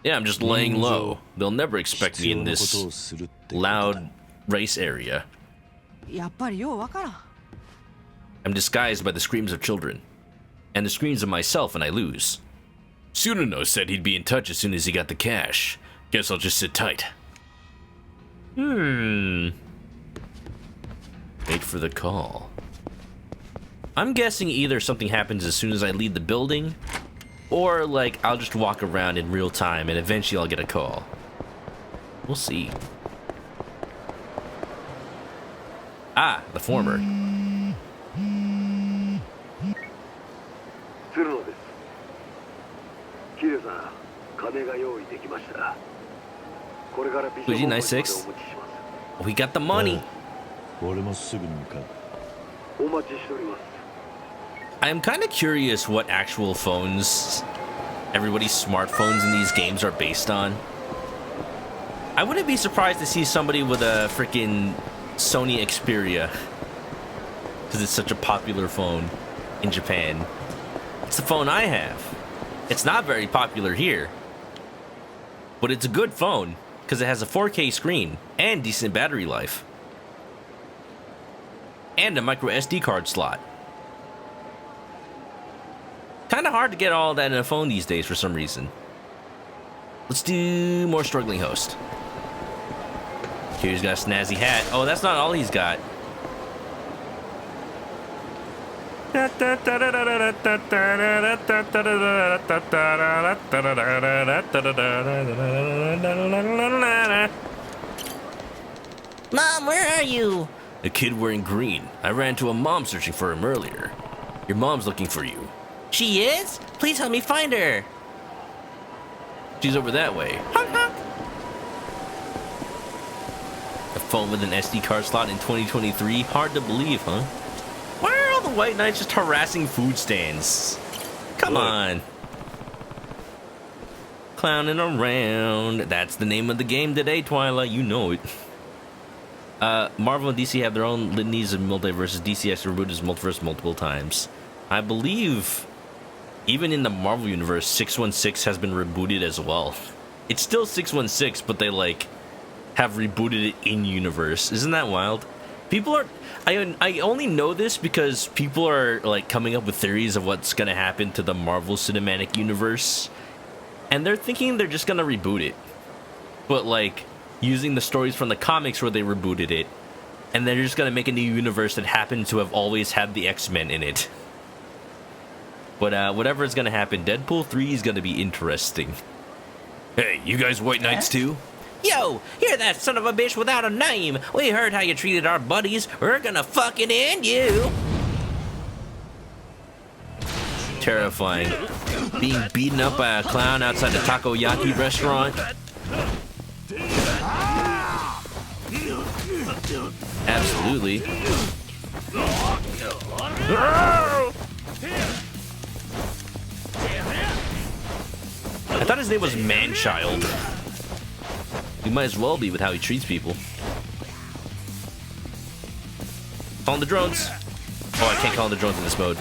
Yeah, I'm just laying low. They'll never expect me in this loud race area. I'm disguised by the screams of children. And the screams of myself when I lose. Tsunoda said he'd be in touch as soon as he got the cash. Guess I'll just sit tight. Wait for the call. I'm guessing either something happens as soon as I leave the building, or like I'll just walk around in real time and eventually I'll get a call. We'll see. Ah, the former. Luigi, nice six. We got the money. I'm kind of curious what actual phones everybody's smartphones in these games are based on. I wouldn't be surprised to see somebody with a freaking Sony Xperia, because it's such a popular phone in Japan. It's the phone I have. It's not very popular here, but it's a good phone because it has a 4K screen and decent battery life and a micro SD card slot. Kind of hard to get all that in a phone these days for some reason. Let's do more struggling host. Kiryu's got a snazzy hat. Oh, that's not all he's got. Mom, where are you? A kid wearing green. I ran to a mom searching for him earlier. Your mom's looking for you. She is? Please help me find her. She's over that way. Honk, honk. A phone with an SD card slot in 2023? Hard to believe, huh? Why are all the white knights just harassing food stands? Come on. Clowning around. That's the name of the game today, Twilight. You know it. Marvel and DC have their own litanies of multiverses. DC has rebooted his multiverse multiple times. I believe even in the Marvel universe, 616 has been rebooted as well. It's still 616, but they like have rebooted it in universe. Isn't that wild? People are. I only know this because people are like coming up with theories of what's gonna happen to the Marvel Cinematic Universe, and they're thinking they're just gonna reboot it, but like using the stories from the comics where they rebooted it, and they're just gonna make a new universe that happens to have always had the X-Men in it. But whatever is gonna happen, Deadpool 3 is gonna be interesting. Hey, you guys White Knights too? Yo, you're that son of a bitch without a name. We heard how you treated our buddies. We're gonna fucking end you. Terrifying. Being beaten up by a clown outside the takoyaki restaurant. Absolutely. I thought his name was Manchild. He might as well be with how he treats people. Calling the drones. Oh, I can't call the drones in this mode.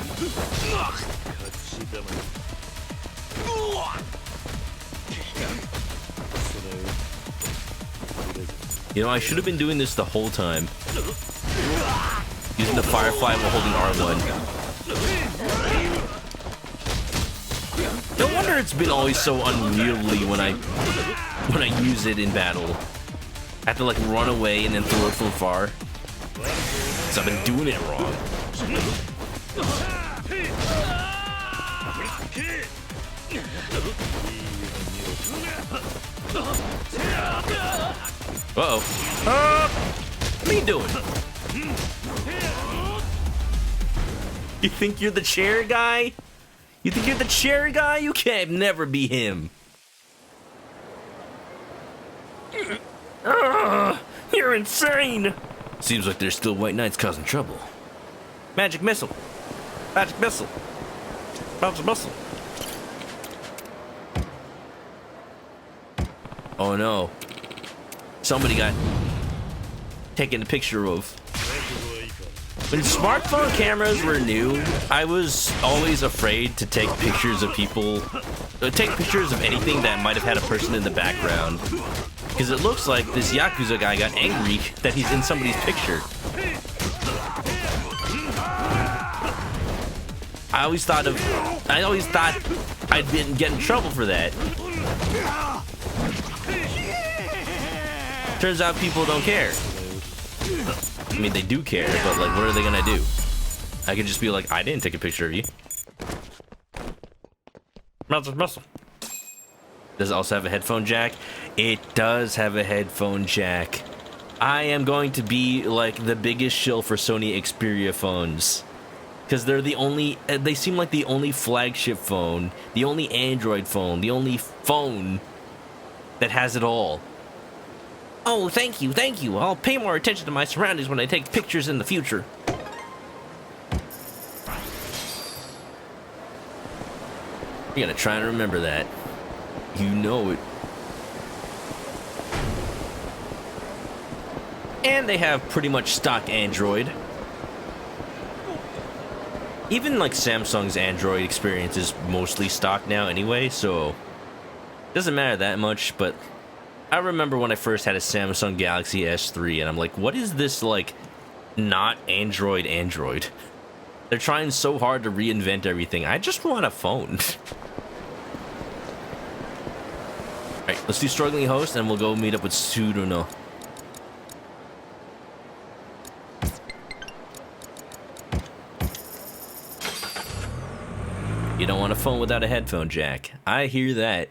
You know, I should have been doing this the whole time. Using the Firefly while holding R1. No wonder it's been always so unwieldy when I use it in battle. I have to like run away and then throw it from far. So I've been doing it wrong. Uh-oh. What are you doing? You think you're the chair guy? You think you're the chair guy? You can't never be him. You're insane! Seems like there's still White Knights causing trouble. Magic missile. Magic missile. Magic missile. Oh no. Somebody got taken a picture of. When smartphone cameras were new, I was always afraid to take pictures of people, take pictures of anything that might have had a person in the background. Because it looks like this Yakuza guy got angry that he's in somebody's picture. I always thought I'd get in trouble for that. Turns out people don't care. I mean, they do care, but like, what are they gonna do? I could just be like, I didn't take a picture of you. Muscle. Does it also have a headphone jack? It does have a headphone jack. I am going to be like the biggest shill for Sony Xperia phones. Because they're the only, they seem like the only flagship phone, the only Android phone, the only phone that has it all. Oh, thank you. I'll pay more attention to my surroundings when I take pictures in the future. You gotta try and remember that. You know it. And they have pretty much stock Android. Even like Samsung's Android experience is mostly stock now anyway, so it doesn't matter that much, but I remember when I first had a Samsung Galaxy S3 and I'm like, what is this like not Android? They're trying so hard to reinvent everything. I just want a phone. Alright, let's do Struggling Host and we'll go meet up with Tsuruno. You don't want a phone without a headphone jack. I hear that.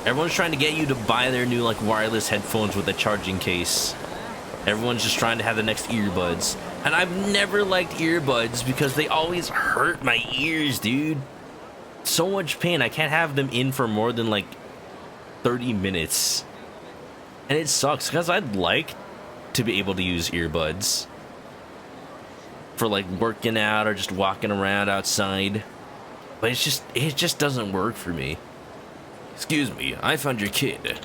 Everyone's trying to get you to buy their new like wireless headphones with a charging case. Everyone's just trying to have the next earbuds. And I've never liked earbuds because they always hurt my ears, dude. So much pain. I can't have them in for more than like 30 minutes. And it sucks because I'd like to be able to use earbuds for like working out or just walking around outside. But it just doesn't work for me. Excuse me, I found your kid.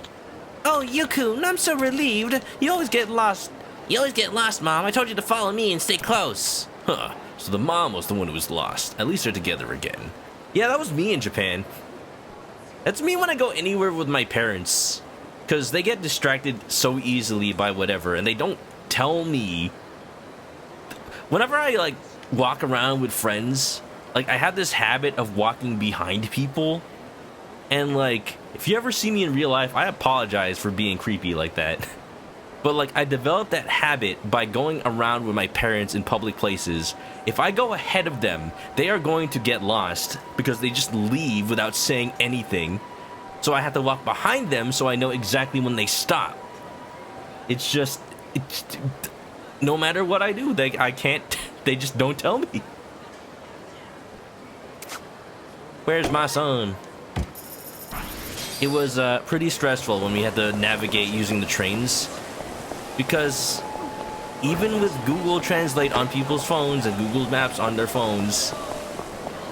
Oh, Yukun, I'm so relieved. You always get lost. You always get lost, Mom. I told you to follow me and stay close. Huh, So the mom was the one who was lost. At least they're together again. Yeah, that was me in Japan. That's me when I go anywhere with my parents. Because they get distracted so easily by whatever, and they don't tell me. Whenever I, like, walk around with friends, like, I have this habit of walking behind people. And, like, if you ever see me in real life, I apologize for being creepy like that. But, like, I developed that habit by going around with my parents in public places. If I go ahead of them, they are going to get lost because they just leave without saying anything. So I have to walk behind them so I know exactly when they stop. It's just... no matter what I do, I can't... They just don't tell me. Where's my son? It was pretty stressful when we had to navigate using the trains. Because even with Google Translate on people's phones and Google Maps on their phones,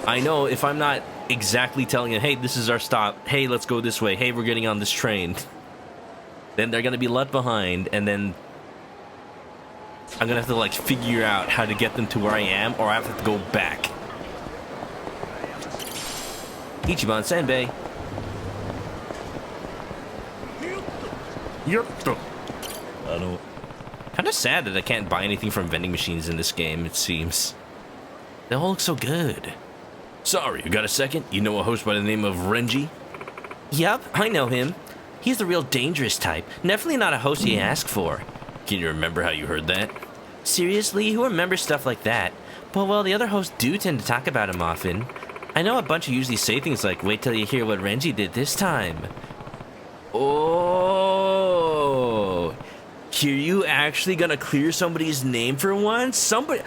I know if I'm not exactly telling them, hey, this is our stop, hey, let's go this way, hey, we're getting on this train, then they're going to be left behind, and then I'm going to have to, like, figure out how to get them to where I am, or I have to go back. Ichiban Senbei. Kind of sad that I can't buy anything from vending machines in this game, it seems. They all look so good. Sorry, you got a second? You know a host by the name of Renji? Yup, I know him. He's the real dangerous type. Definitely not a host you ask for. Can you remember how you heard that? Seriously, who remembers stuff like that? Well, the other hosts do tend to talk about him often. I know a bunch usually say things like, wait till you hear what Renji did this time. Oh, Kiryu actually gonna clear somebody's name for once? Somebody...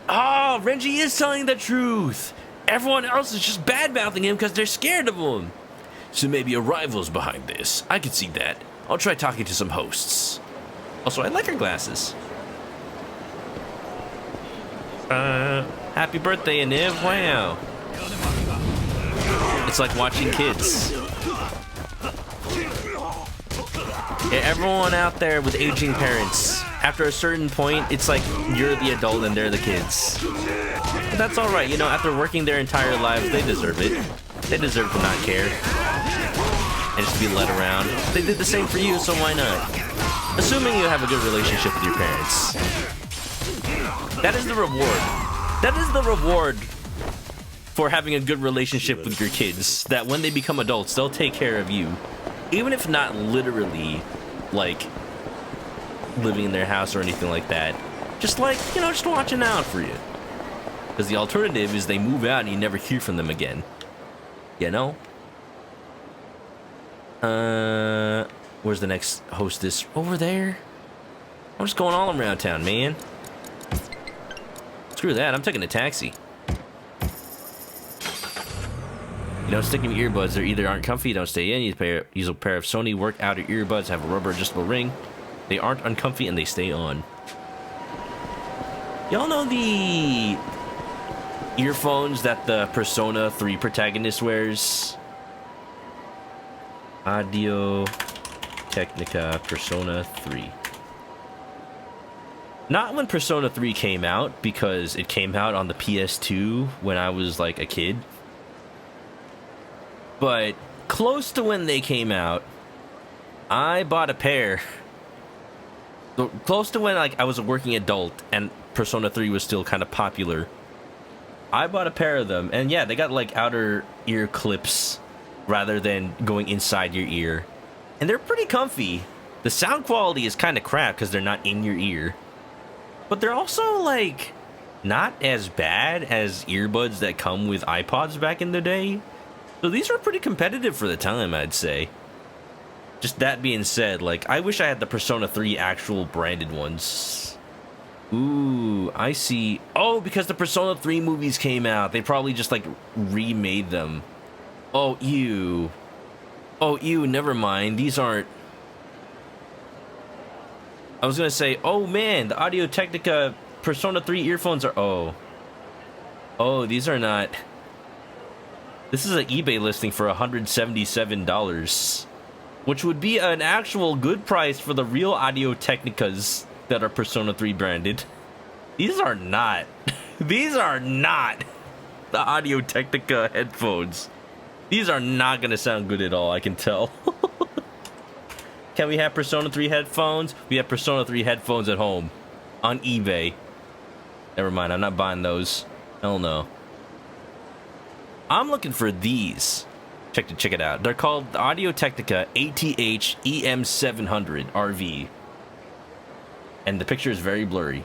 Oh, Renji is telling the truth. Everyone else is just bad-mouthing him because they're scared of him. So maybe a rival's behind this. I can see that. I'll try talking to some hosts. Also, I like her glasses. Happy birthday, Aniv. Wow. It's like watching kids. Yeah, everyone out there with aging parents, after a certain point, it's like you're the adult and they're the kids. But that's alright, you know, after working their entire lives, they deserve it. They deserve to not care. And just be led around. They did the same for you, so why not? Assuming you have a good relationship with your parents. That is the reward. That is the reward for having a good relationship with your kids. That when they become adults, they'll take care of you. Even if not literally, like, living in their house or anything like that. Just like, you know, just watching out for you. Because the alternative is they move out and you never hear from them again. You know? Where's the next hostess? Over there? I'm just going all around town, man. Screw that, I'm taking a taxi. You don't stick in your earbuds, they either aren't comfy, don't stay in, use a pair of Sony work-outer earbuds, have a rubber adjustable ring. They aren't uncomfy and they stay on. Y'all know the earphones that the Persona 3 protagonist wears? Audio Technica Persona 3. Not when Persona 3 came out, because it came out on the PS2 when I was like a kid. But close to when they came out, I bought a pair. Close to when like I was a working adult and Persona 3 was still kind of popular. I bought a pair of them, and yeah, they got like outer ear clips rather than going inside your ear. And they're pretty comfy. The sound quality is kind of crap because they're not in your ear. But they're also like not as bad as earbuds that come with iPods back in the day. So these were pretty competitive for the time, I'd say. Just that being said, like, I wish I had the Persona 3 actual branded ones. Ooh, I see. Oh, because the Persona 3 movies came out. They probably just, like, remade them. Oh, ew. Oh, ew, never mind. These aren't... I was gonna say, oh man, the Audio Technica Persona 3 earphones are... Oh. Oh, these are not... This is an eBay listing for $177. Which would be an actual good price for the real Audio Technicas that are Persona 3 branded. These are not. These are not the Audio Technica headphones. These are not gonna sound good at all, I can tell. Can we have Persona 3 headphones? We have Persona 3 headphones at home. On eBay. Never mind, I'm not buying those. Hell no. I'm looking for these. Check it out. They're called Audio Technica ATH EM700 RV. And the picture is very blurry.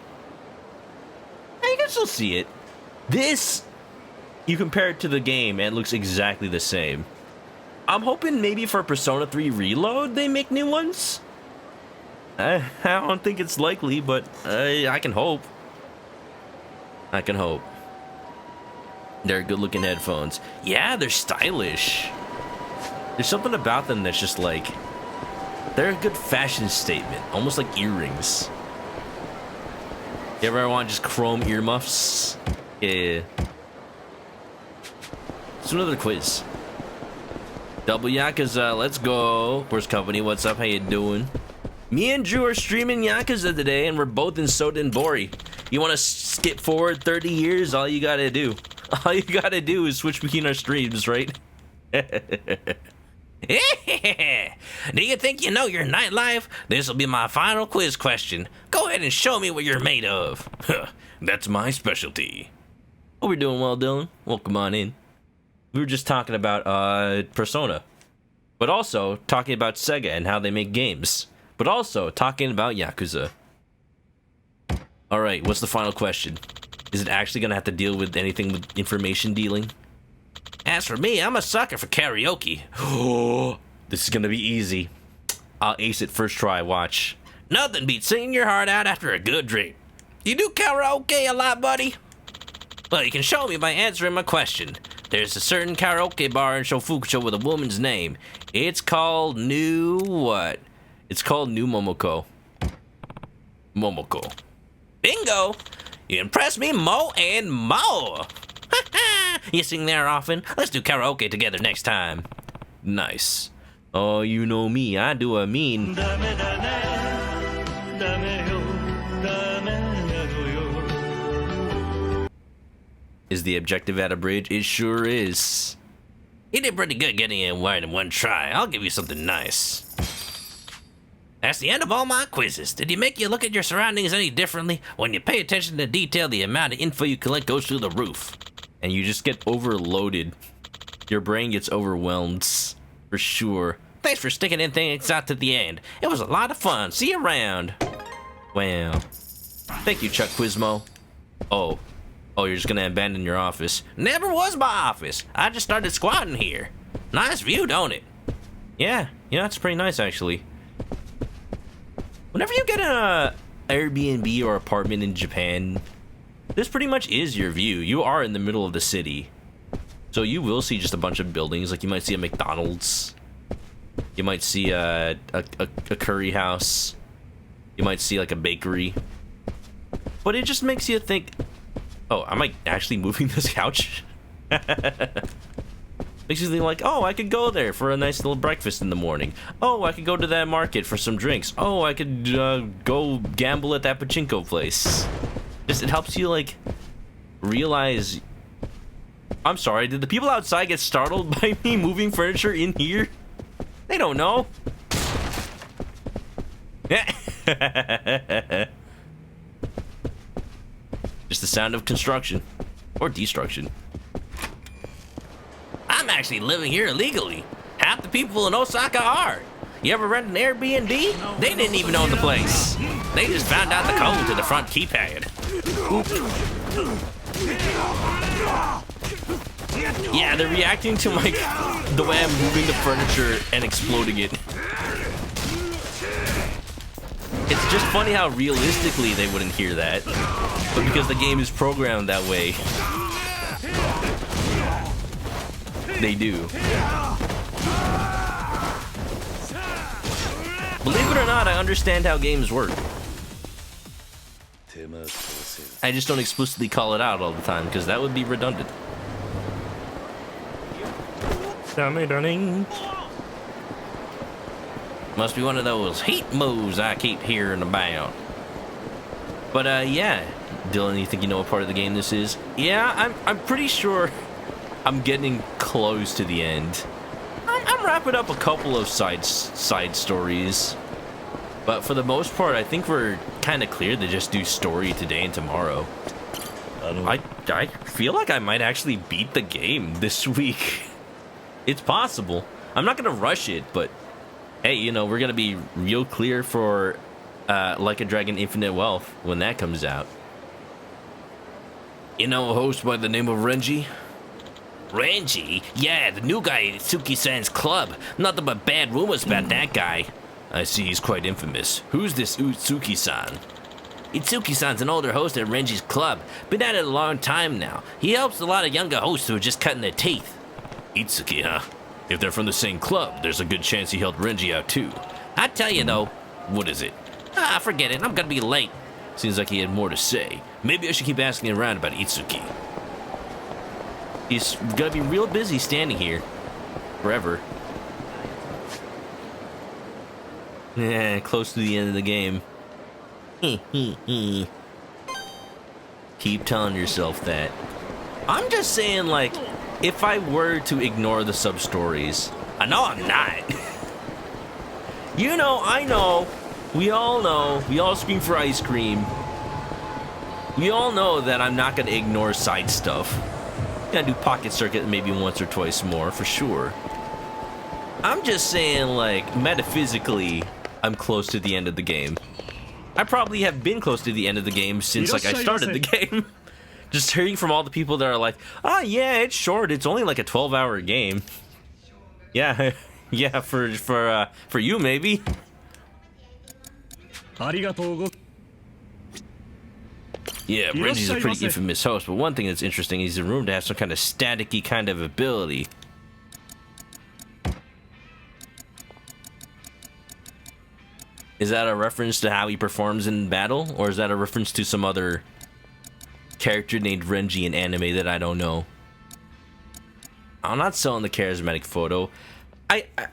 You can still see it. This, you compare it to the game and it looks exactly the same. I'm hoping maybe for Persona 3 Reload they make new ones. I don't think it's likely, but I can hope. I can hope. They're good looking headphones. Yeah, they're stylish. There's something about them that's just like, they're a good fashion statement, almost like earrings. You ever want just chrome earmuffs? Yeah. It's another quiz. Double Yakuza, let's go. Horse Company, what's up? How you doing? Me and Drew are streaming Yakuza today, and we're both in Soden Bori. You want to skip forward 30 years? All you gotta do is switch between our streams, right? Do you think you know your nightlife? This will be my final quiz question. Go ahead and show me what you're made of. That's my specialty. Hope you're doing well, Dylan. Welcome on in. We were just talking about Persona, but also talking about Sega and how they make games, but also talking about Yakuza. All right, what's the final question? Is it actually gonna have to deal with anything with information dealing? As for me, I'm a sucker for karaoke. Oh, this is gonna be easy. I'll ace it first try, watch. Nothing beats singing your heart out after a good drink. You do karaoke a lot, buddy? Well, you can show me by answering my question. There's a certain karaoke bar in Shofukucho with a woman's name. It's called New what? It's called New Momoko. Momoko. Bingo! You impress me more and more. You sing there often? Let's do karaoke together next time. Nice. Oh, you know me, I do a mean. Is the objective at a bridge? It sure is. You did pretty good getting it right in one try. I'll give you something nice. That's the end of all my quizzes. Did you make you look at your surroundings any differently? When you pay attention to detail, the amount of info you collect goes through the roof. And you just get overloaded. Your brain gets overwhelmed. For sure. Thanks for sticking in things out to the end. It was a lot of fun. See you around. Wow. Thank you, Chuck Quizmo. Oh, you're just gonna abandon your office? Never was my office. I just started squatting here. Nice view, don't it? Yeah, it's pretty nice, actually. Whenever you get an Airbnb or apartment in Japan, this pretty much is your view. You are in the middle of the city. So you will see just a bunch of buildings. Like, you might see a McDonald's. You might see a curry house. You might see, like, a bakery. But it just makes you think, oh, am I actually moving this couch? Makes you think like, oh, I could go there for a nice little breakfast in the morning. Oh, I could go to that market for some drinks. Oh, I could go gamble at that pachinko place. Just, it helps you, like, realize... I'm sorry, did the people outside get startled by me moving furniture in here? They don't know. Just the sound of construction. Or destruction. I'm actually living here illegally. Half the people in Osaka are. You ever rent an Airbnb? They didn't even own the place. They just found out the code to the front keypad. Yeah, they're reacting to like the way I'm moving the furniture and exploding it. It's just funny how realistically they wouldn't hear that. But because the game is programmed that way, they do. Believe it or not, I understand how games work. I just don't explicitly call it out all the time, because that would be redundant. Must be one of those heat moves I keep hearing about. But yeah, Dylan, you think you know what part of the game this is? Yeah, I'm pretty sure I'm getting close to the end. I'm wrapping up a couple of side stories. But for the most part, I think we're kind of clear to just do story today and tomorrow. I feel like I might actually beat the game this week. It's possible. I'm not going to rush it, but hey, you know, we're going to be real clear for Like a Dragon Infinite Wealth when that comes out. You know a host by the name of Renji? Renji? Yeah, the new guy at Tsuki-san's club. Nothing but bad rumors about that guy. I see he's quite infamous. Who's this Utsuki-san? Itsuki-san's an older host at Renji's club. Been at it a long time now. He helps a lot of younger hosts who are just cutting their teeth. Itsuki, huh? If they're from the same club, there's a good chance he helped Renji out too. I tell you though. What is it? Forget it. I'm gonna be late. Seems like he had more to say. Maybe I should keep asking around about Itsuki. He's gonna be real busy standing here. Forever. Yeah, close to the end of the game. Keep telling yourself that. I'm just saying, like, if I were to ignore the sub-stories, I know I'm not. you know, I know, we all scream for ice cream. We all know that I'm not gonna ignore side stuff. Gonna do Pocket Circuit maybe once or twice more, for sure. I'm just saying, like, metaphysically, I'm close to the end of the game. I probably have been close to the end of the game since, like, I started the game. Just hearing from all the people that are like, oh, yeah, it's short. It's only like a 12-hour game. Yeah, yeah, for you, maybe. Yeah, Renji's a pretty infamous host, but one thing that's interesting, he's rumored to have some kind of staticky kind of ability. Is that a reference to how he performs in battle, or is that a reference to some other character named Renji in anime that I don't know? I'm not selling the charismatic photo.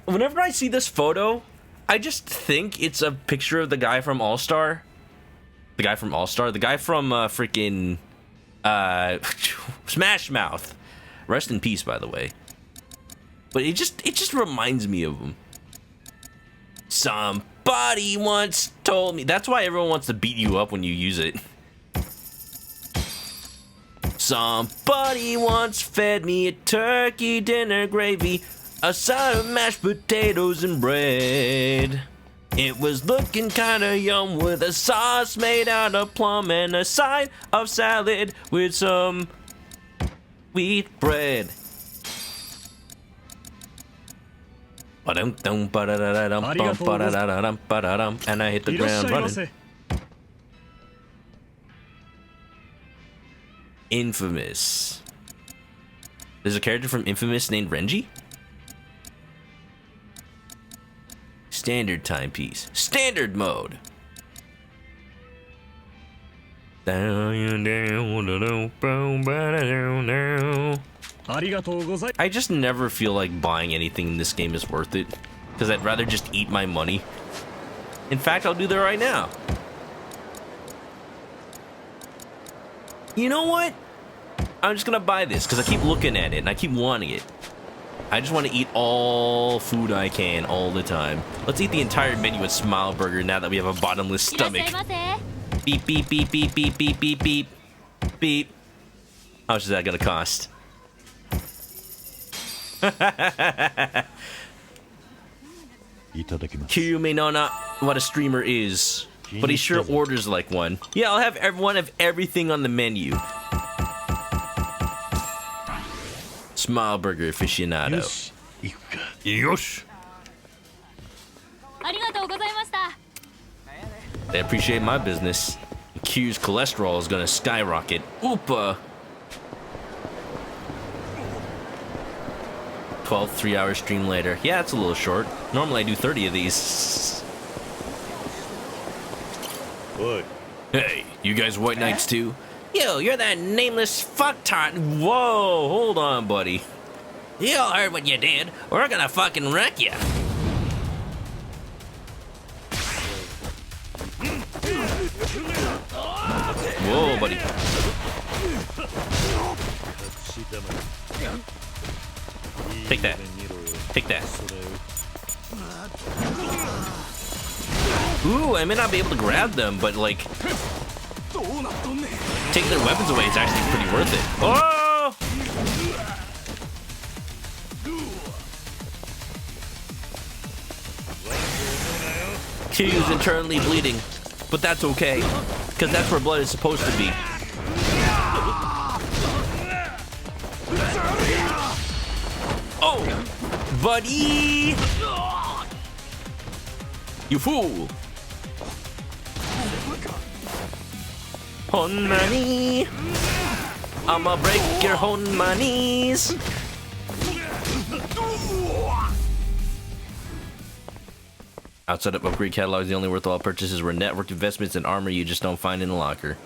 Whenever I see this photo, I just think it's a picture of the guy from All-Star. The guy from All-Star? The guy from freaking Smash Mouth. Rest in peace, by the way. But it just reminds me of him. Somebody once told me. That's why everyone wants to beat you up when you use it. Somebody once fed me a turkey dinner gravy, a side of mashed potatoes and bread. It was looking kinda yum with a sauce made out of plum and a side of salad with some wheat bread. And I hit the ground running. Infamous. There's a character from Infamous named Renji? Standard timepiece. Standard mode. I just never feel like buying anything in this game is worth it, because I'd rather just eat my money. In fact, I'll do that right now. You know what? I'm just gonna buy this, because I keep looking at it, and I keep wanting it. I just want to eat all food I can, all the time. Let's eat the entire menu at Smile Burger now that we have a bottomless stomach. Beep, beep, beep, beep, beep, beep, beep, beep. Beep. How much is that gonna cost? Kiryu may know not what a streamer is, but he sure orders like one. Yeah, I'll have everyone have everything on the menu. Smile Burger aficionado. Yosh. They appreciate my business. Q's cholesterol is gonna skyrocket. Oopa. 12 3-hour stream later. Yeah, it's a little short. Normally I do 30 of these. What? Hey, you guys white knights too? Yo, you're that nameless fucktard. Whoa, hold on, buddy. You all heard what you did. We're gonna fucking wreck you. Whoa, buddy. Take that. Take that. Ooh, I may not be able to grab them, but like taking their weapons away is actually pretty worth it. Oh! Kiryu's internally bleeding, but that's okay, because that's where blood is supposed to be. Oh, buddy! You fool! Honmani! I'ma break your honmanis! Outside of upgrade catalogs, the only worthwhile purchases were network investments and armor you just don't find in the locker.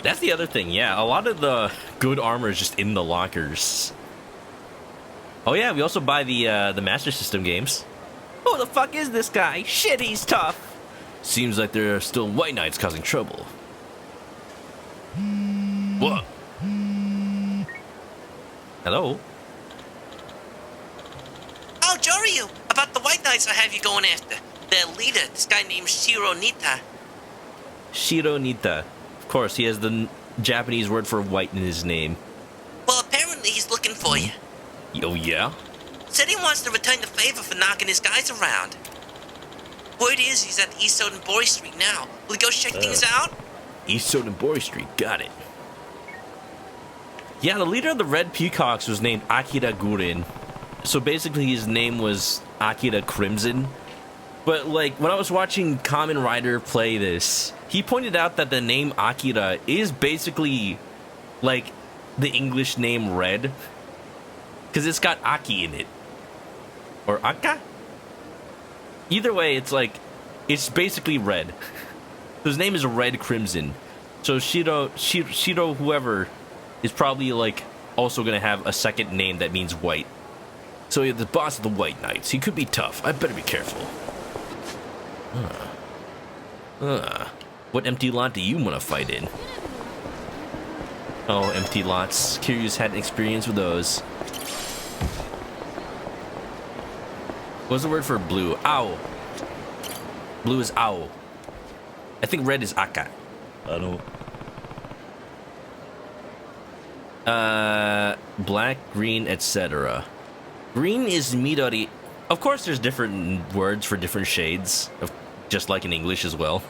That's the other thing, yeah. A lot of the good armor is just in the lockers. Oh yeah, we also buy the Master System games. Who the fuck is this guy? Shit, he's tough. Seems like there are still White Knights causing trouble. What? Hello? Oh, Joryu! About the White Knights I have you going after. Their leader, this guy named Shiro Nita. Shiro Nita. Of course, he has the Japanese word for white in his name. Well, apparently he's looking for you. Oh, yeah? Said he wants to return the favor for knocking his guys around. Word is he's at East Road and Boy Street now. Will you go check things out? East Road and Boy Street, got it. Yeah, the leader of the Red Peacocks was named Akira Gurin. So basically his name was Akira Crimson. But like, when I was watching Kamen Rider play this, he pointed out that the name Akira is basically like the English name Red. Because it's got Aki in it. Or Akka? Either way, it's like, it's basically red. His name is Red Crimson. So Shiro whoever is probably like also gonna have a second name that means white. So yeah, the boss of the White Knights. He could be tough. I better be careful. What empty lot do you want to fight in? Oh, empty lots. Kiryu's had experience with those. What's the word for blue? Ow. Blue is owl. I think red is akka. Black, green, etc. Green is midori. Of course, there's different words for different shades, just like in English as well.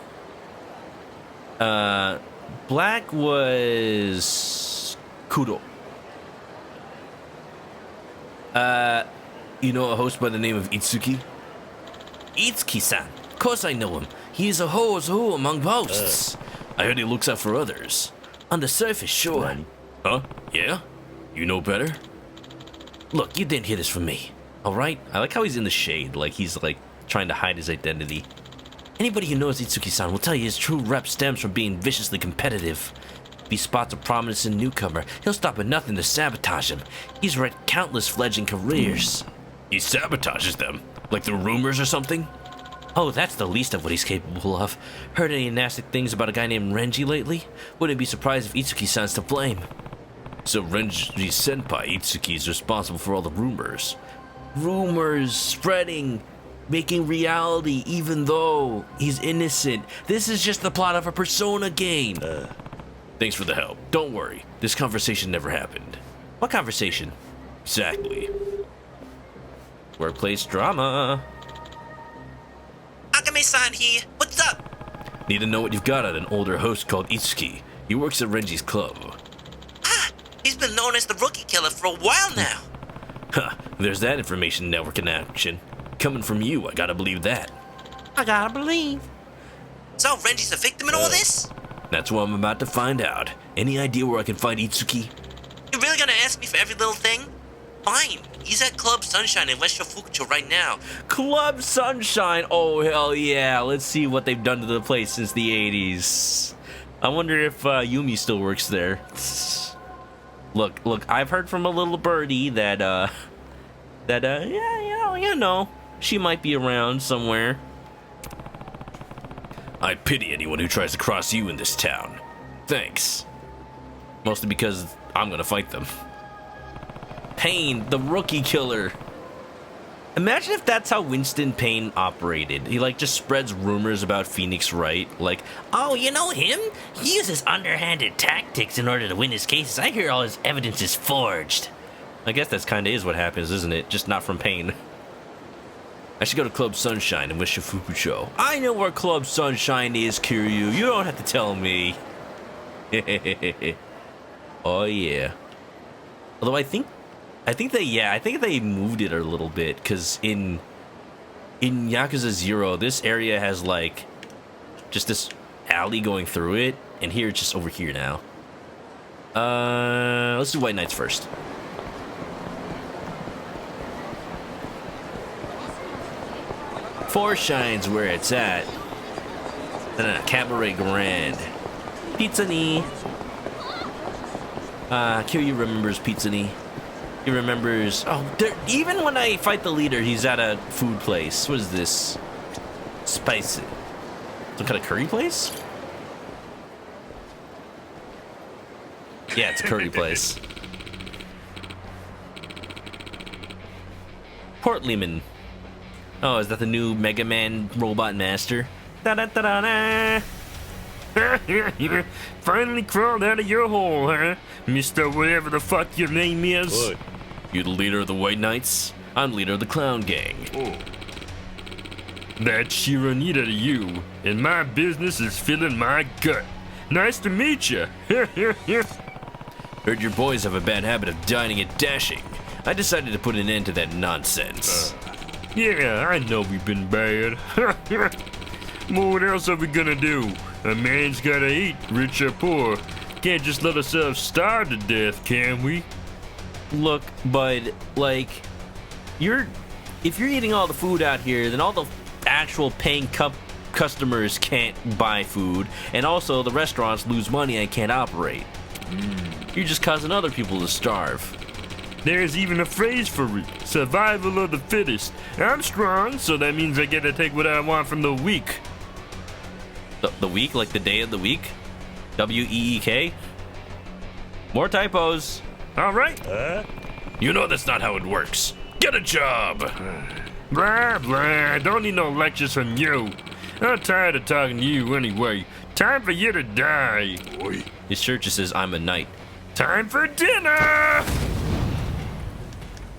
Black was kuro. You know a host by the name of Itsuki? Itsuki-san. Of course I know him. He is a who's who among hosts. I heard he looks out for others. On the surface, sure. Huh? Yeah? You know better? Look, you didn't hear this from me. Alright? I like how he's in the shade, like he's like trying to hide his identity. Anybody who knows Itsuki-san will tell you his true rep stems from being viciously competitive. If he spots a prominent newcomer, he'll stop at nothing to sabotage him. He's wrecked countless fledgling careers. He sabotages them? Like the rumors or something? Oh, that's the least of what he's capable of. Heard any nasty things about a guy named Renji lately? Wouldn't be surprised if Itsuki-san's to blame. So Renji's senpai Itsuki is responsible for all the rumors. Rumors spreading, making reality even though he's innocent. This is just the plot of a Persona game. Thanks for the help. Don't worry, this conversation never happened. What conversation? Exactly. Workplace drama. Akame-san here. What's up? Need to know what you've got on an older host called Itsuki. He works at Renji's club. Ah, he's been known as the rookie killer for a while now. Huh, there's that information network in action. Coming from you, I gotta believe that. I gotta believe. So Renji's a victim in all this? That's what I'm about to find out. Any idea where I can find Itsuki? You really gonna ask me for every little thing? Fine. He's at Club Sunshine in West Shofukucho right now. Club Sunshine? Oh, hell yeah. Let's see what they've done to the place since the 80s. I wonder if Yumi still works there. Look, I've heard from a little birdie that, yeah, you know, she might be around somewhere. I pity anyone who tries to cross you in this town. Thanks. Mostly because I'm gonna fight them. Payne, the rookie killer. Imagine if that's how Winston Payne operated. He like just spreads rumors about Phoenix Wright. Like, Oh, you know him? He uses underhanded tactics in order to win his cases. I hear all his evidence is forged. I guess that's kind of is what happens, isn't it? Just not from Payne. I should go to Club Sunshine and wish you Fukucho. I know where Club Sunshine is, Kiryu. You don't have to tell me. Oh yeah. Although I think they moved it a little bit, because in Yakuza 0, this area has like just this alley going through it, and here it's just over here now. Let's do White Knights first. Four Shines where it's at. Cabaret Grand. Pizza-ni. Kiryu remembers Pizza-ni. He remembers... Oh, even when I fight the leader, he's at a food place. What is this? Spicy. Some kind of curry place? Yeah, it's a curry place. Port Lehman. Oh, is that the new Mega Man Robot Master? Da-da-da-da-da! Finally crawled out of your hole, huh? Mr. Whatever the fuck your name is. What? You the leader of the White Knights? I'm leader of the Clown Gang. Oh. That's Shiranita to you, and my business is filling my gut. Nice to meet you. Heard your boys have a bad habit of dining and dashing. I decided to put an end to that nonsense. Yeah, I know we've been bad. Well, what else are we gonna do? A man's gotta eat, rich or poor. Can't just let ourselves starve to death, can we? Look, bud, like, if you're eating all the food out here, then all the actual paying customers can't buy food, and also the restaurants lose money and can't operate. You're just causing other people to starve. There's even a phrase for it. Survival of the fittest. I'm strong, so that means I get to take what I want from the weak. The week, like the day of the week? W-E-E-K? More typos. All right. You know that's not how it works. Get a job! Blah, blah. Don't need no lectures from you. I'm tired of talking to you anyway. Time for you to die. His shirt just says, I'm a knight. Time for dinner!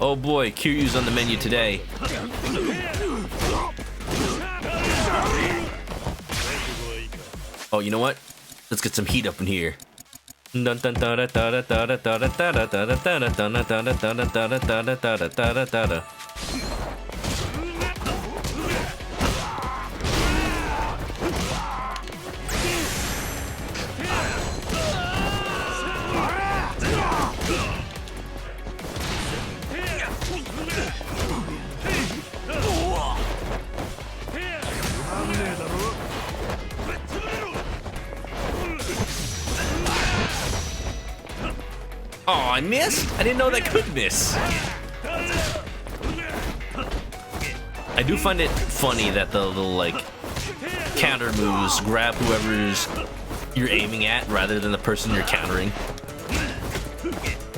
Oh boy, Kiryu's on the menu today. Oh, you know what? Let's get some heat up in here. Oh, I missed? I didn't know that could miss. I do find it funny that the little, like, counter moves grab whoever's you're aiming at rather than the person you're countering.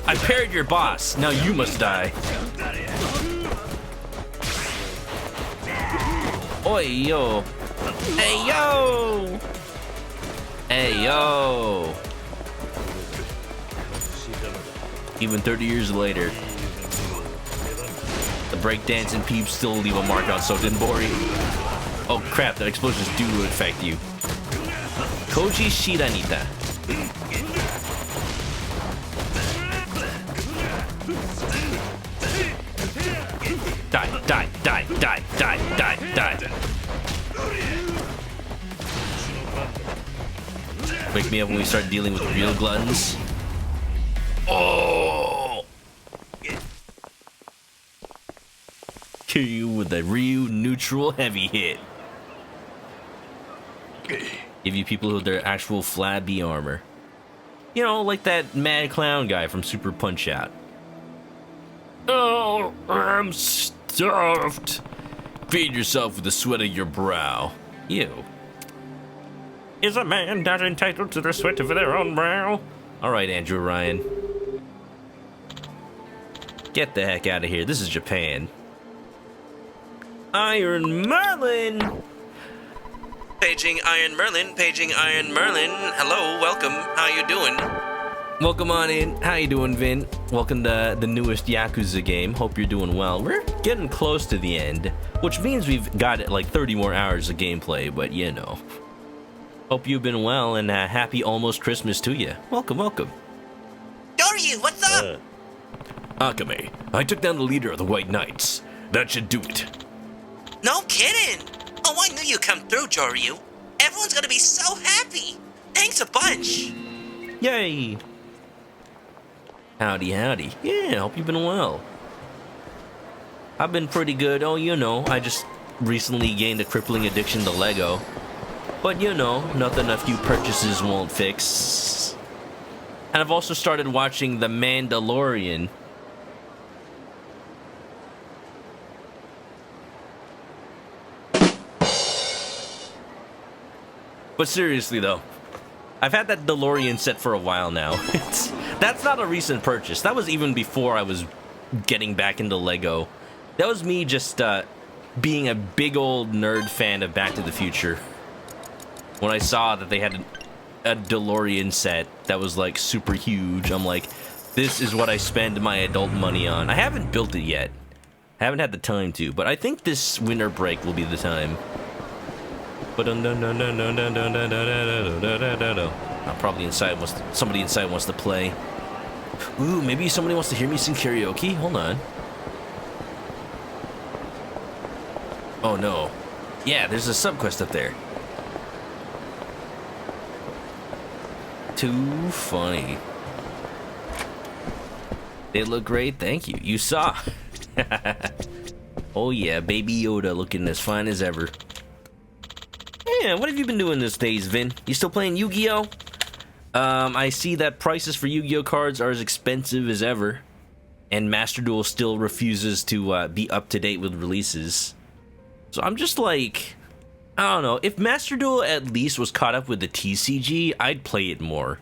I parried your boss. Now you must die. Oi, yo. Hey, yo. Hey, yo. Even 30 years later, the breakdancing peeps still leave a mark on Sotenbori. Oh crap, that explosions do affect you. Koji Shiranita. Die, die, die, die, die, die, die. Wake me up when we start dealing with real gluttons. Oh! Kiryu with a Ryu neutral heavy hit. Give you people with their actual flat B armor. You know, like that mad clown guy from Super Punch Out. Oh, I'm stuffed. Feed yourself with the sweat of your brow. Ew. is a man not entitled to the sweat of their own brow. All right, Andrew Ryan. Get the heck out of here. This is Japan. Iron Merlin! Paging Iron Merlin, paging Iron Merlin. Hello, welcome. How you doing? Welcome on in. How you doing, Vin? Welcome to the newest Yakuza game. Hope you're doing well. We're getting close to the end, which means we've got like 30 more hours of gameplay, but you know. Hope you've been well, and happy almost Christmas to you. Welcome, welcome. Doryu, what's up? Akame, I took down the leader of the White Knights. That should do it. No kidding. Oh, I knew you'd come through, Doryu. Everyone's gonna be so happy. Thanks a bunch. Yay! Howdy, howdy. Yeah, hope you've been well. I've been pretty good. Oh, you know, I just recently gained a crippling addiction to Lego. But you know, nothing a few purchases won't fix. And I've also started watching The Mandalorian. But seriously though, I've had that DeLorean set for a while now. That's not a recent purchase. That was even before I was getting back into Lego. That was me just being a big old nerd fan of Back to the Future. When I saw that they had a DeLorean set that was like super huge, I'm like, this is what I spend my adult money on. I haven't built it yet. I haven't had the time to, but I think this winter break will be the time. Probably somebody inside wants to play. Ooh, maybe somebody wants to hear me sing karaoke. Hold on. Oh no. Yeah, there's a subquest up there. Too funny. They look great, thank you. You saw. Oh yeah, Baby Yoda looking as fine as ever. Yeah, what have you been doing these days, Vin? You still playing Yu-Gi-Oh? I see that prices for Yu-Gi-Oh cards are as expensive as ever, and Master Duel still refuses to be up to date with releases. So I'm just like, I don't know. If Master Duel at least was caught up with the TCG, I'd play it more.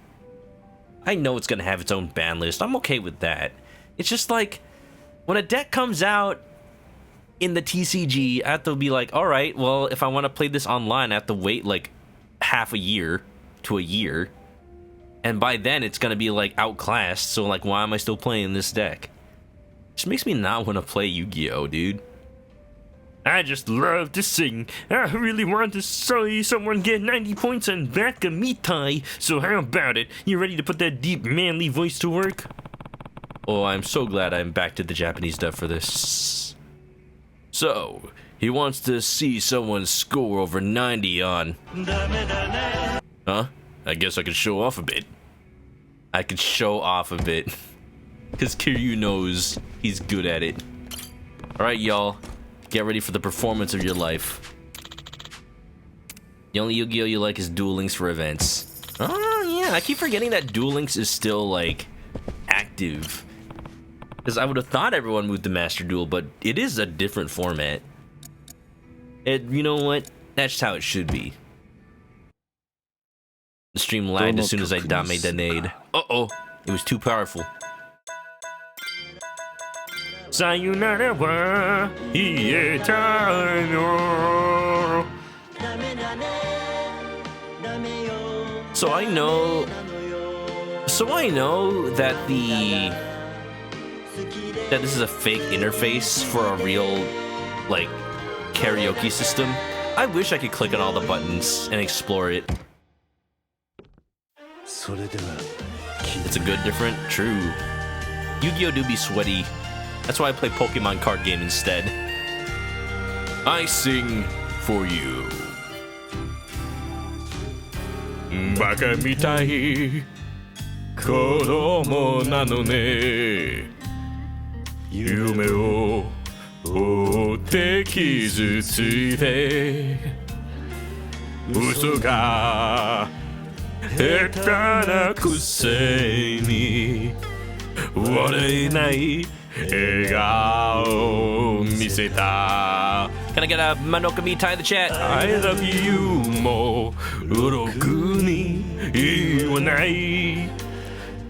I know it's gonna have its own ban list. I'm okay with that. It's just like, when a deck comes out in the TCG, I have to be like, all right, well, if I want to play this online, I have to wait like half a year to a year. And by then, it's going to be like outclassed. So like, why am I still playing this deck? Just makes me not want to play Yu-Gi-Oh, dude. I just love to sing. I really want to see someone get 90 points on Bakamitai. So how about it? You ready to put that deep, manly voice to work? Oh, I'm so glad I'm back to the Japanese dub for this. So, he wants to see someone score over 90 on... Huh? I guess I could show off a bit. I could show off a bit. Because Kiryu knows he's good at it. Alright, y'all. Get ready for the performance of your life. The only Yu-Gi-Oh you like is Duel Links for events. Oh, yeah. I keep forgetting that Duel Links is still, like, active. Because I would have thought everyone moved to Master Duel, but it is a different format. You know what? That's how it should be. The stream lagged as soon as I dame the nade. Uh-oh. It was too powerful. Sayonara wa ieta no. So I know that this is a fake interface for a real, like, karaoke system. I wish I could click on all the buttons and explore it. It's a good different? True. Yu-Gi-Oh! Do be sweaty. That's why I play Pokemon card game instead. I sing for you. Baka mitai kodomo nano ne. Yume o otte kizu tsuite. Uso ga heta na kusei ni warai nai 笑顔を見せた Can I get a Manoka tie in the chat? I love you more. ろくに言わない。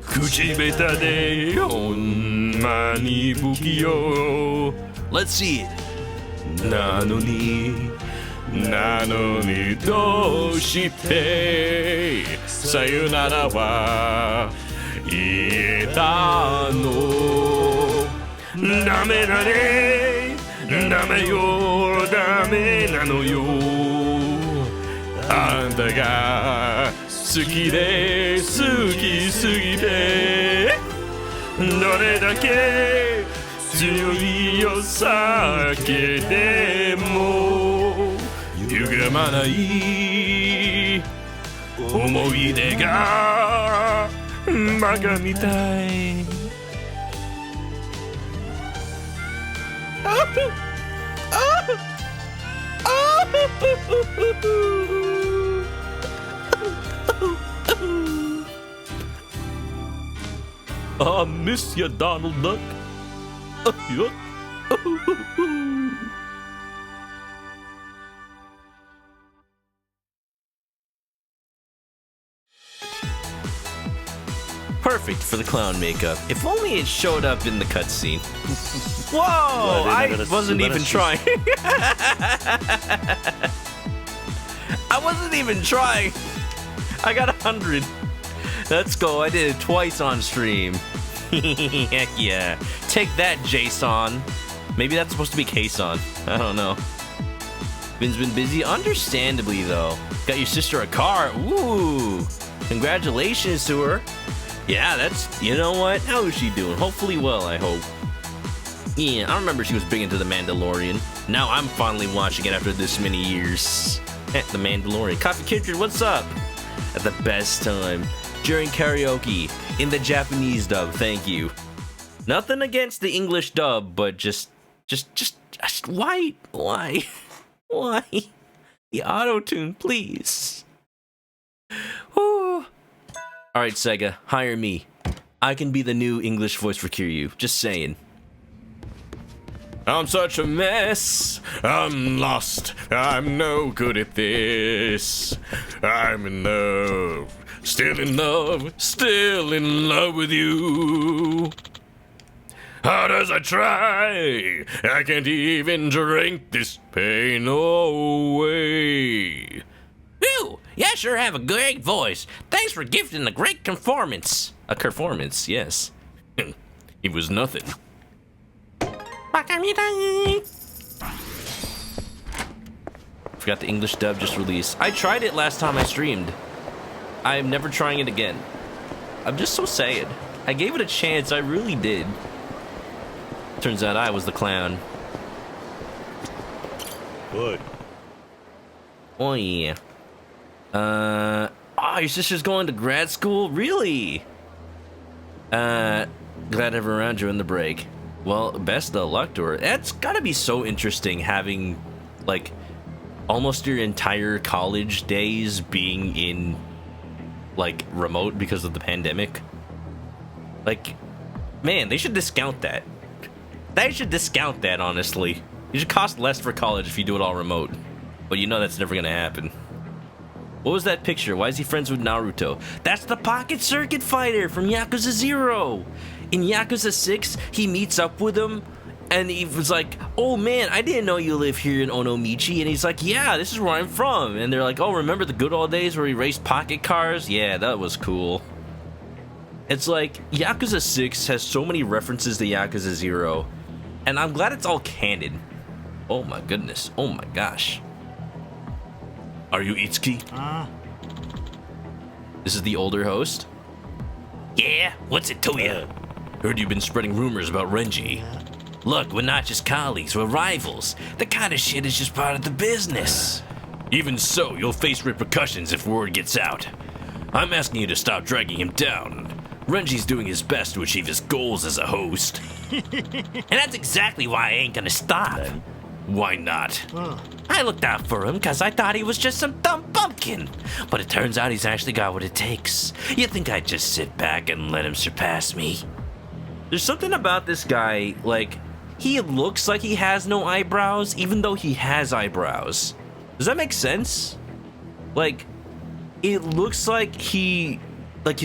口下手でほんまに不器用。 Let's see it. なのにどうしてさよならは言えたの。ダメだね、ダメよ、ダメなのよ。あんたが好きで好きすぎて、どれだけ強いよ酒でも歪まない思い出がバカみたい。I miss you, Donald Duck. Perfect for the clown makeup. If only it showed up in the cutscene. Whoa! I wasn't even trying. I wasn't even trying. I got 100. Let's go. I did it twice on stream. Heck yeah. Take that, Jason. Maybe that's supposed to be Kason. I don't know. Vin's been busy. Understandably, though. Got your sister a car. Ooh. Congratulations to her. Yeah, that's... You know what? How is she doing? Hopefully well, I hope. Yeah, I remember she was big into The Mandalorian. Now I'm finally watching it after this many years. The Mandalorian. Coffee Kindred, what's up? At the best time. During karaoke. In the Japanese dub, thank you. Nothing against the English dub, but just why? Why? The auto-tune, please. Whew. Alright, Sega, hire me. I can be the new English voice for Kiryu. Just saying. I'm such a mess. I'm lost. I'm no good at this. I'm in love. Still in love. Still in love with you. Hard as I try, I can't even drink this pain away. Ooh, yeah, sure have a great voice. Thanks for gifting a great conformance. A performance, yes. It was nothing. Forgot the English dub just released. I tried it last time I streamed. I'm never trying it again. I'm just so sad. I gave it a chance, I really did. Turns out I was the clown. What? Oh yeah. Oh, your sister's going to grad school? Really? Glad to have her around during the break. Well, best of luck to her. That's gotta be so interesting having, like, almost your entire college days being in, like, remote because of the pandemic. Like, man, they should discount that. They should discount that, honestly. It should cost less for college if you do it all remote. But you know that's never gonna happen. What was that picture? Why is he friends with Naruto? That's the Pocket Circuit Fighter from Yakuza 0! In Yakuza 6, he meets up with him, and he was like, oh man, I didn't know you live here in Onomichi. And he's like, yeah, this is where I'm from. And they're like, oh, remember the good old days where we raced pocket cars? Yeah, that was cool. It's like, Yakuza 6 has so many references to Yakuza 0, and I'm glad it's all canon. Oh my goodness. Oh my gosh. Are you Itsuki? This is the older host. Yeah, what's it to you? Heard you've been spreading rumors about Renji. Look, we're not just colleagues, we're rivals. That kind of shit is just part of the business. Even so, you'll face repercussions if word gets out. I'm asking you to stop dragging him down. Renji's doing his best to achieve his goals as a host. And that's exactly why I ain't gonna stop. Why not? I looked out for him because I thought he was just some dumb bumpkin. But it turns out he's actually got what it takes. You think I'd just sit back and let him surpass me? There's something about this guy, like, he looks like he has no eyebrows, even though he has eyebrows. Does that make sense? Like, it looks like his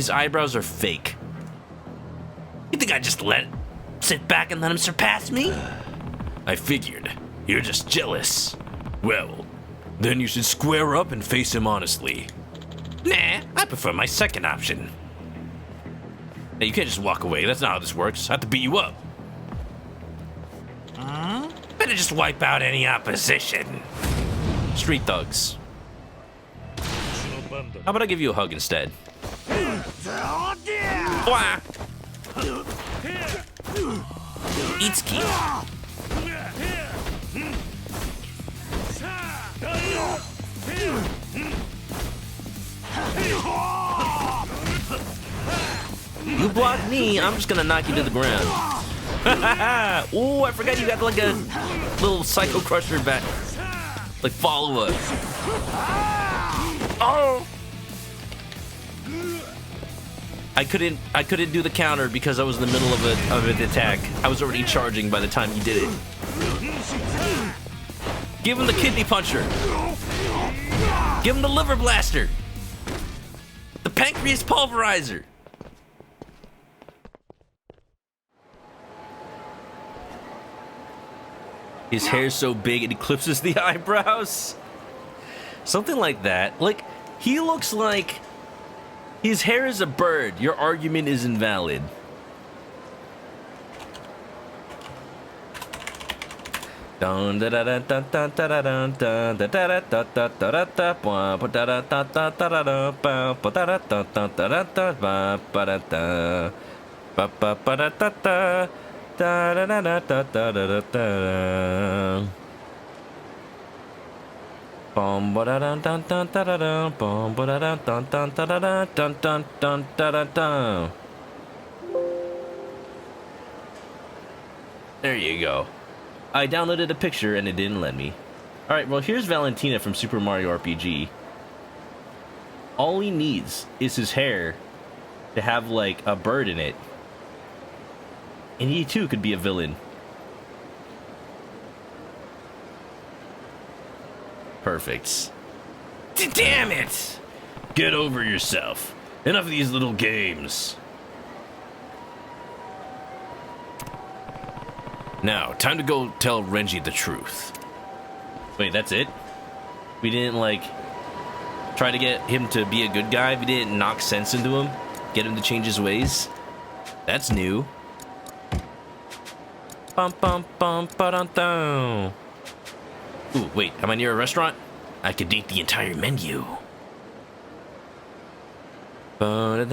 eyebrows are fake. You think I just sit back and let him surpass me? I figured. You're just jealous. Well, then you should square up and face him honestly. Nah, I prefer my second option. Hey, you can't just walk away. That's not how this works. I have to beat you up. Better just wipe out any opposition. Street thugs. How about I give you a hug instead? Wah. Itsuki. You block me, I'm just gonna knock you to the ground. Ooh, I forgot you got like a little Psycho Crusher back. Like follow-up. Oh! I couldn't do the counter because I was in the middle of an attack. I was already charging by the time he did it. Give him the kidney puncher. Give him the liver blaster. The pancreas pulverizer. His hair's so big it eclipses the eyebrows. Something like that. Like, he looks like his hair is a bird. Your argument is invalid. There you go. I downloaded a picture and it didn't let me. Alright, well here's Valentina from Super Mario RPG. All he needs is his hair to have like a bird in it. And he too could be a villain. Perfect. Damn it! Get over yourself. Enough of these little games. Now, time to go tell Renji the truth. Wait, that's it? We didn't like try to get him to be a good guy? We didn't knock sense into him? Get him to change his ways? That's new. Bum bum bum ba-dum dum. Ooh, wait, am I near a restaurant? I could eat the entire menu. There's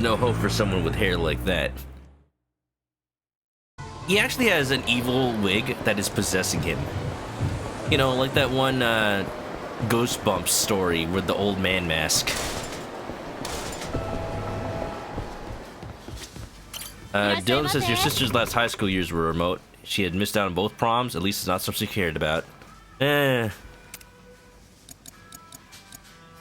no hope for someone with hair like that. He actually has an evil wig that is possessing him. You know, like that one Goosebumps story with the old man mask. Dylan says your sister's last high school years were remote. She had missed out on both proms. At least it's not something she cared about. Did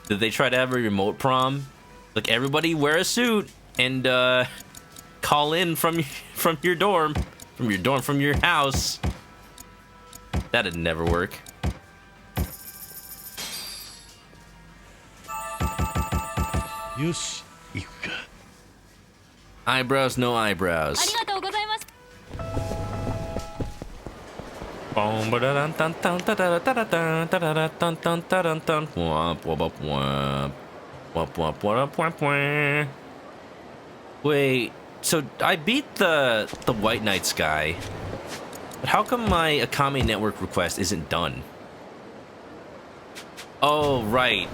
they try to have a remote prom? Like everybody wear a suit and call in from your dorm, from your house. That'd never work. Yoshi, iku ka. Eyebrows, no eyebrows. Wait, so I beat the White Knights guy, but how come my Akame Network request isn't done? Oh, right.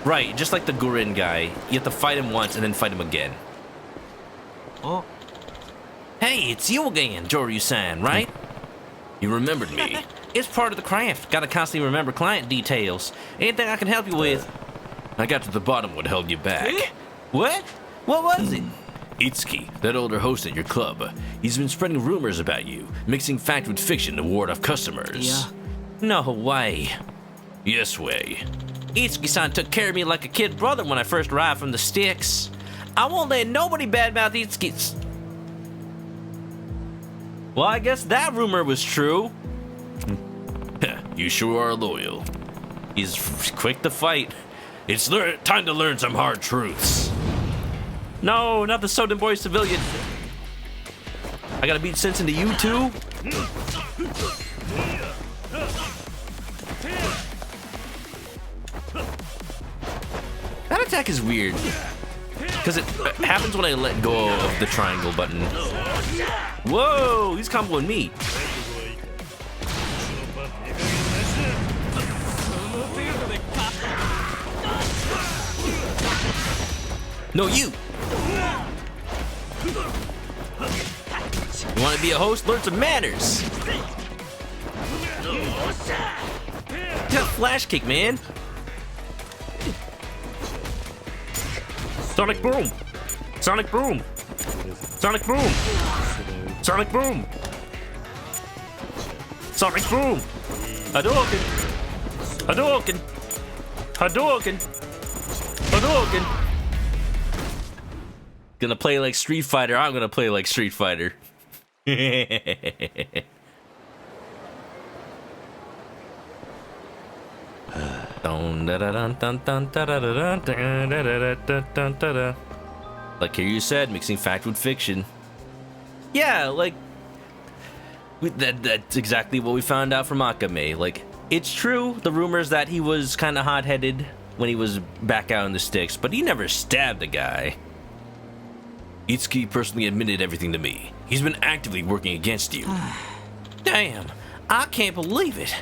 Right, just like the Gurin guy, you have to fight him once and then fight him again. Oh. Hey, it's you again, Joryu-san, right? You remembered me. It's part of the craft. Gotta constantly remember client details. Anything I can help you with? I got to the bottom of what held you back. What? What was it? Itsuki, that older host at your club. He's been spreading rumors about you, mixing fact with fiction to ward off customers. Yeah. No way. Yes way. Itsuki-san took care of me like a kid brother when I first arrived from the sticks. I won't let nobody badmouth Itsuki. Well, I guess that rumor was true. You sure are loyal. He's quick to fight. It's time to learn some hard truths. No, not the Soden Boy civilian. I gotta beat sense into you too? That attack is weird. Because it happens when I let go of the triangle button. Whoa, he's comboing me. No, you! You want to be a host? Learn some manners! You got a flash kick, man! Sonic boom! Sonic boom! Sonic boom! Sonic boom! Sonic boom! Hadouken! Hadouken! Hadouken! Hadouken! Gonna play like Street Fighter. I'm gonna play like Street Fighter. Like Kiryu said, mixing fact with fiction. Yeah, like that's exactly what we found out from Akame. Like, it's true, the rumors that he was kind of hot-headed when he was back out in the sticks, but he never stabbed a guy. Itsuki personally admitted everything to me. He's been actively working against you. Damn, I can't believe it.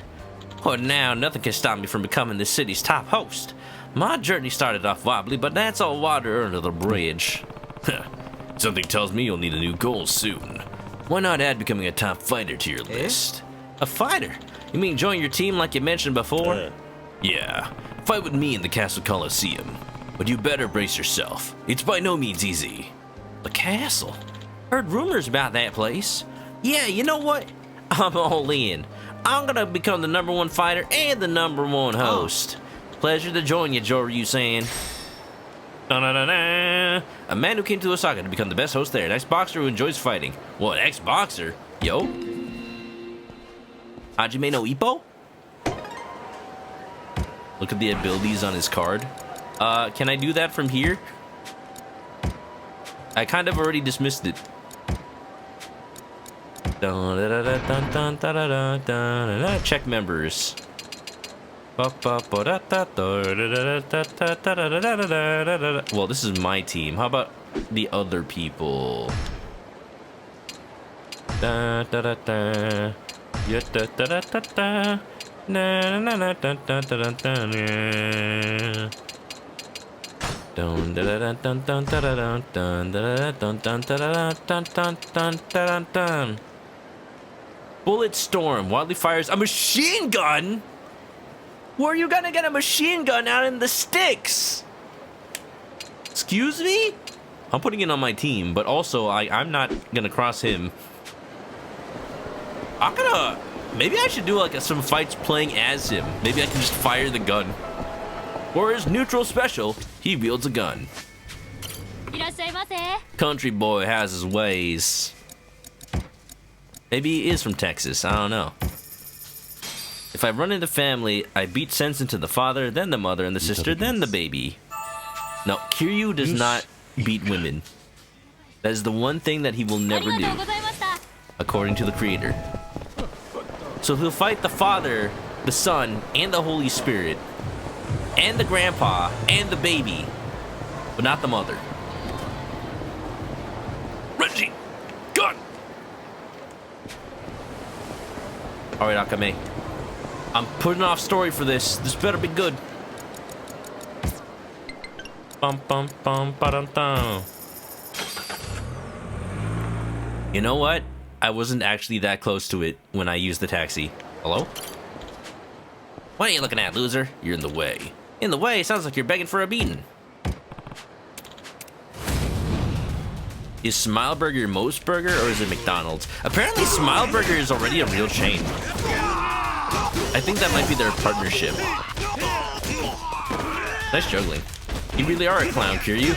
Well, now nothing can stop me from becoming the city's top host. My journey started off wobbly, but that's all water under the bridge. Something tells me you'll need a new goal soon. Why not add becoming a top fighter to your list? A fighter? You mean join your team like you mentioned before? Yeah, fight with me in the Castle Coliseum. But you better brace yourself. It's by no means easy. The castle? Heard rumors about that place. Yeah, you know what? I'm all in. I'm gonna become the #1 fighter and the #1 host. Pleasure to join you, Joryu-san. A man who came to Osaka to become the best host there. An ex-boxer who enjoys fighting. What, ex-boxer? Yo? Hajime no Ippo? Look at the abilities on his card. Can I do that from here? I kind of already dismissed it. Check members. Well, this is my team. How about the other people? Bullet Storm wildly fires a machine gun. Where are you gonna get a machine gun out in the sticks? Excuse me? I'm putting it on my team, but also I'm not gonna cross him. Maybe I should do like some fights playing as him. Maybe I can just fire the gun. For his neutral special, he wields a gun. Country boy has his ways. Maybe he is from Texas, I don't know. If I run into family, I beat sense into the father, then the mother, and the sister, then the baby. No, Kiryu does not beat women. That is the one thing that he will never do, according to the creator. So he'll fight the Father, the Son, and the Holy Spirit, and the Grandpa, and the baby, but not the mother. Reggie, gun! Alright, Akame. I'm putting off story for this. This better be good. Bum bum bum ba-dum dum. You know what? I wasn't actually that close to it when I used the taxi. Hello? What are you looking at, loser? You're in the way. In the way? Sounds like you're begging for a beating. Is Smile Burger Most Burger or is it McDonald's? Apparently Smile Burger is already a real chain. I think that might be their partnership. Nice juggling. You really are a clown, Kiryu.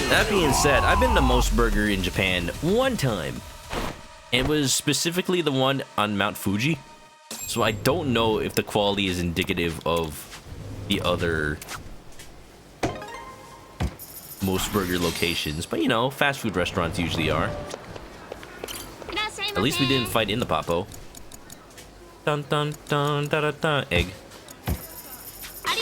That being said, I've been to Most Burger in Japan one time. It was specifically the one on Mount Fuji. So I don't know if the quality is indicative of the other Most Burger locations. But you know, fast food restaurants usually are. At least we didn't fight in the Papo. Dun dun dun da da da. Egg. I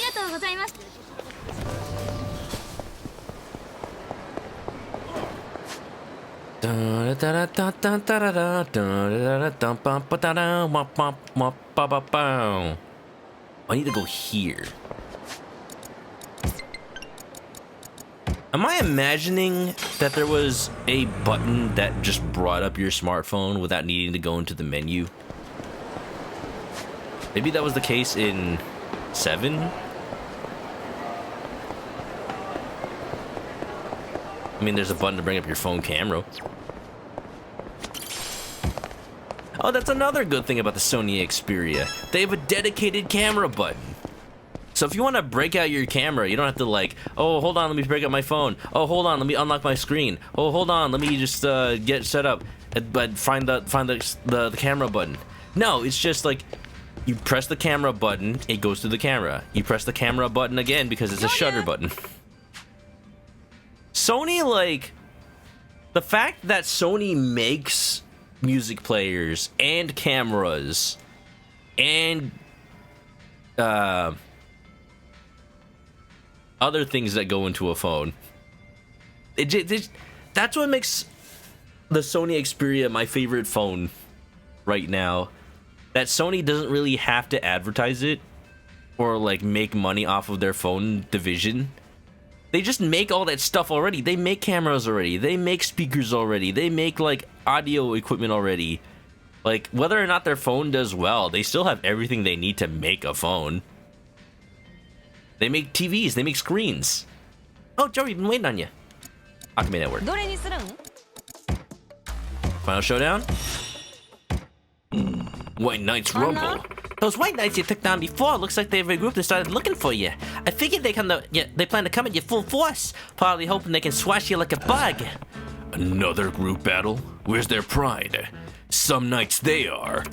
need to go here. Am I imagining that there was a button that just brought up your smartphone without needing to go into the menu? Maybe that was the case in 7? I mean, there's a button to bring up your phone camera. Oh, that's another good thing about the Sony Xperia. They have a dedicated camera button. So if you want to break out your camera, you don't have to like, oh, hold on, let me break out my phone. Oh, hold on, let me unlock my screen. Oh, hold on, let me just get set up. But find the camera button. No, it's just like, you press the camera button, it goes to the camera. You press the camera button again because it's a shutter button. Sony, like, the fact that Sony makes music players and cameras and other things that go into a phone, that's what makes the Sony Xperia my favorite phone right now. That Sony doesn't really have to advertise it or like make money off of their phone division. They just make all that stuff already. They make cameras already. They make speakers already. They make like audio equipment already. Like whether or not their phone does well, they still have everything they need to make a phone. They make TVs. They make screens. Oh, Joey, been waiting on you. Akame Network. Final showdown. White Knights Rumble. Those White Knights you took down before looks like they've regrouped and started looking for you. I figured they plan to come at you full force, probably hoping they can swash you like a bug. Another group battle? Where's their pride? Some knights they are.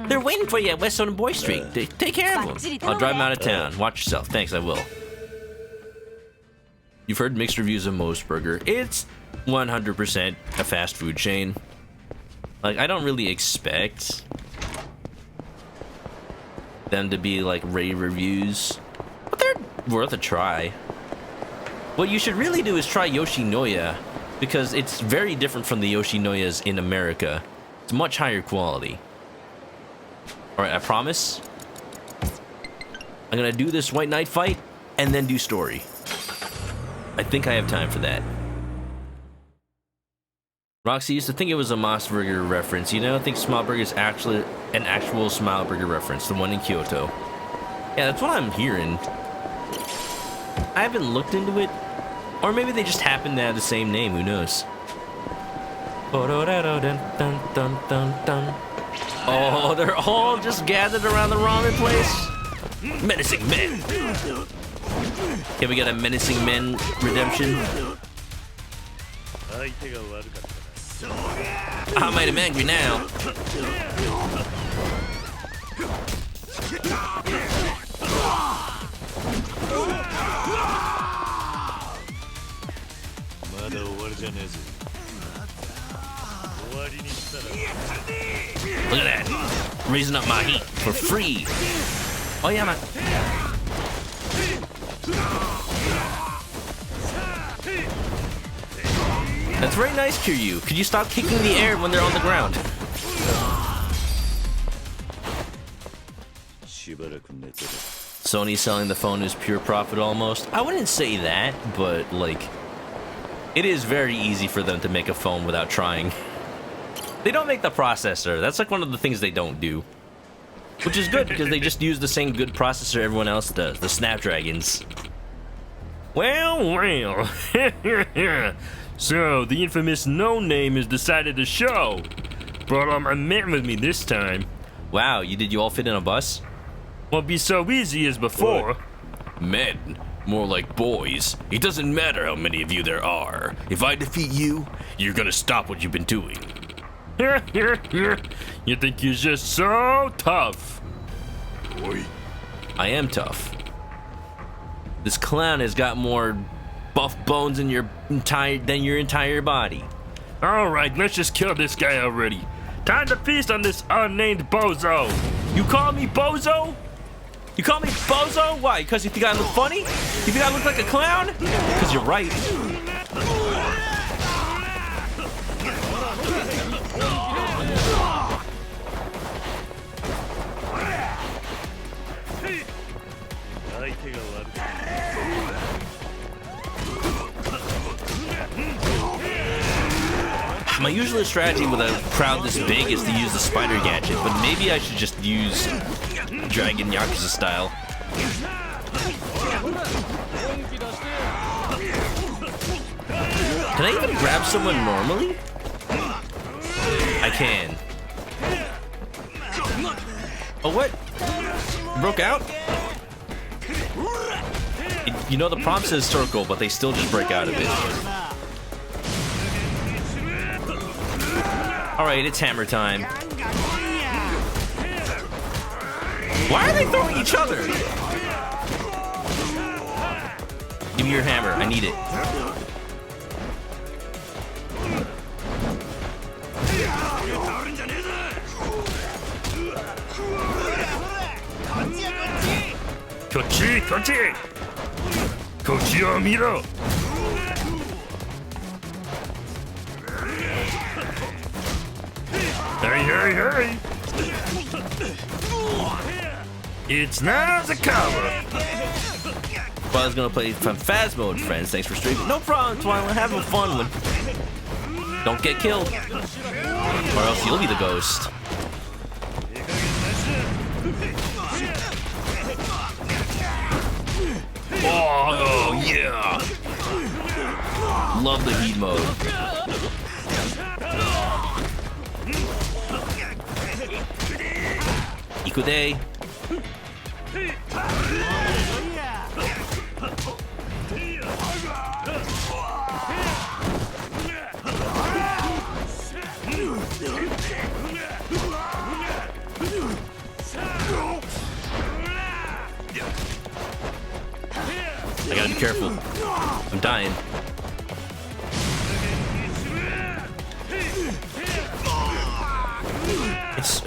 They're waiting for you at West and Boy Street. Take care of them. I'll drive them out of town. Watch yourself. Thanks, I will. You've heard mixed reviews of Most Burger. It's 100% a fast food chain. Like, I don't really expect them to be like rave reviews, but they're worth a try. What you should really do is try Yoshinoya, because it's very different from the Yoshinoyas in America. It's much higher quality. Alright, I promise I'm gonna do this White Knight fight and then do story. I think I have time for that. Roxy used to think it was a Moss Burger reference. You know, I think Smile Burger is actually an actual Smile Burger reference, the one in Kyoto. Yeah, that's what I'm hearing. I haven't looked into it. Or maybe they just happen to have the same name, who knows? Oh, they're all just gathered around the ramen place? Menacing men. Can we get a menacing men redemption? I made him angry now. Look at that. Raising up my heat for free. Oh yeah, man. That's very nice, Kiryu. Could you stop kicking the air when they're on the ground? Sony selling the phone is pure profit almost. I wouldn't say that, but like, it is very easy for them to make a phone without trying. They don't make the processor. That's like one of the things they don't do. Which is good, because they just use the same good processor everyone else does, the Snapdragons. Well. So, the infamous No Name has decided to show. Brought all my men with me this time. Wow, you all fit in a bus? Won't be so easy as before. Men, more like boys. It doesn't matter how many of you there are. If I defeat you, you're gonna stop what you've been doing. You think you're just so tough. I am tough. This clown has got more buff bones in your entire body. Alright, let's just kill this guy already. Time to feast on this unnamed bozo. You call me bozo? You call me bozo? Why? Because you think I look funny? You think I look like a clown? Because you're right. My usual strategy with a crowd this big is to use the spider gadget, but maybe I should just use Dragon Yakuza style. Can I even grab someone normally? I can. Oh, what? Broke out? You know the prompt says circle, but they still just break out of it. Alright, it's hammer time. Why are they throwing each other? Give me your hammer, I need it. Kochiを見ろ. Hey. It's Nazakawa. Well, I was gonna play Phasma mode, friends. Thanks for streaming. No problem, Twilight. Have a fun one. Don't get killed, or else you'll be the ghost. Oh yeah! Love the heat mode. Ikude. I gotta be careful. I'm dying.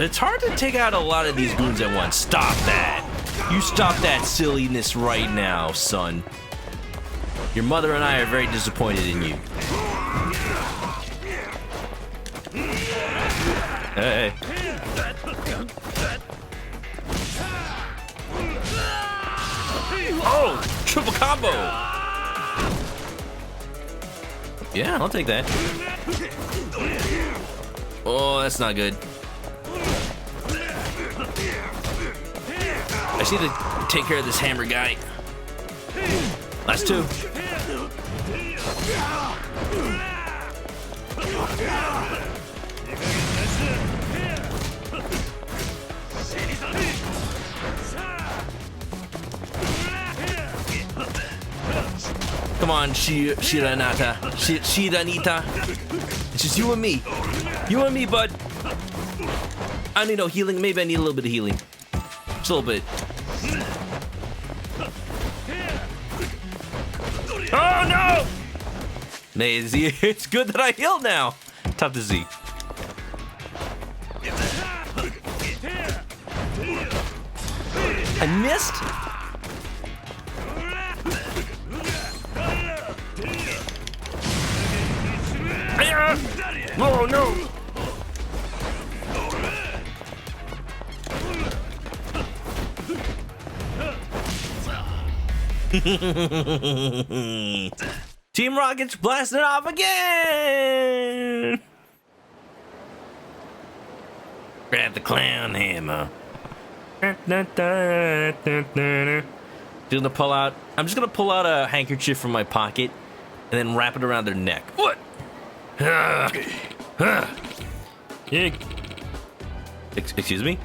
It's hard to take out a lot of these goons at once. Stop that. You stop that silliness right now, son. Your mother and I are very disappointed in you. Hey. Oh, triple combo. Yeah, I'll take that. Oh, that's not good. I just need to take care of this hammer guy. Last two. Come on, Shiranata. Shiranita. It's just you and me. You and me, bud. I need no healing. Maybe I need a little bit of healing. Just a little bit. Oh no! Nay, Z, it's good that I healed now. Top to Z. I missed? Oh no! Team Rocket's blasting off again! Grab the clown hammer. I'm just gonna pull out a handkerchief from my pocket and then wrap it around their neck. What? Yeah. Excuse me?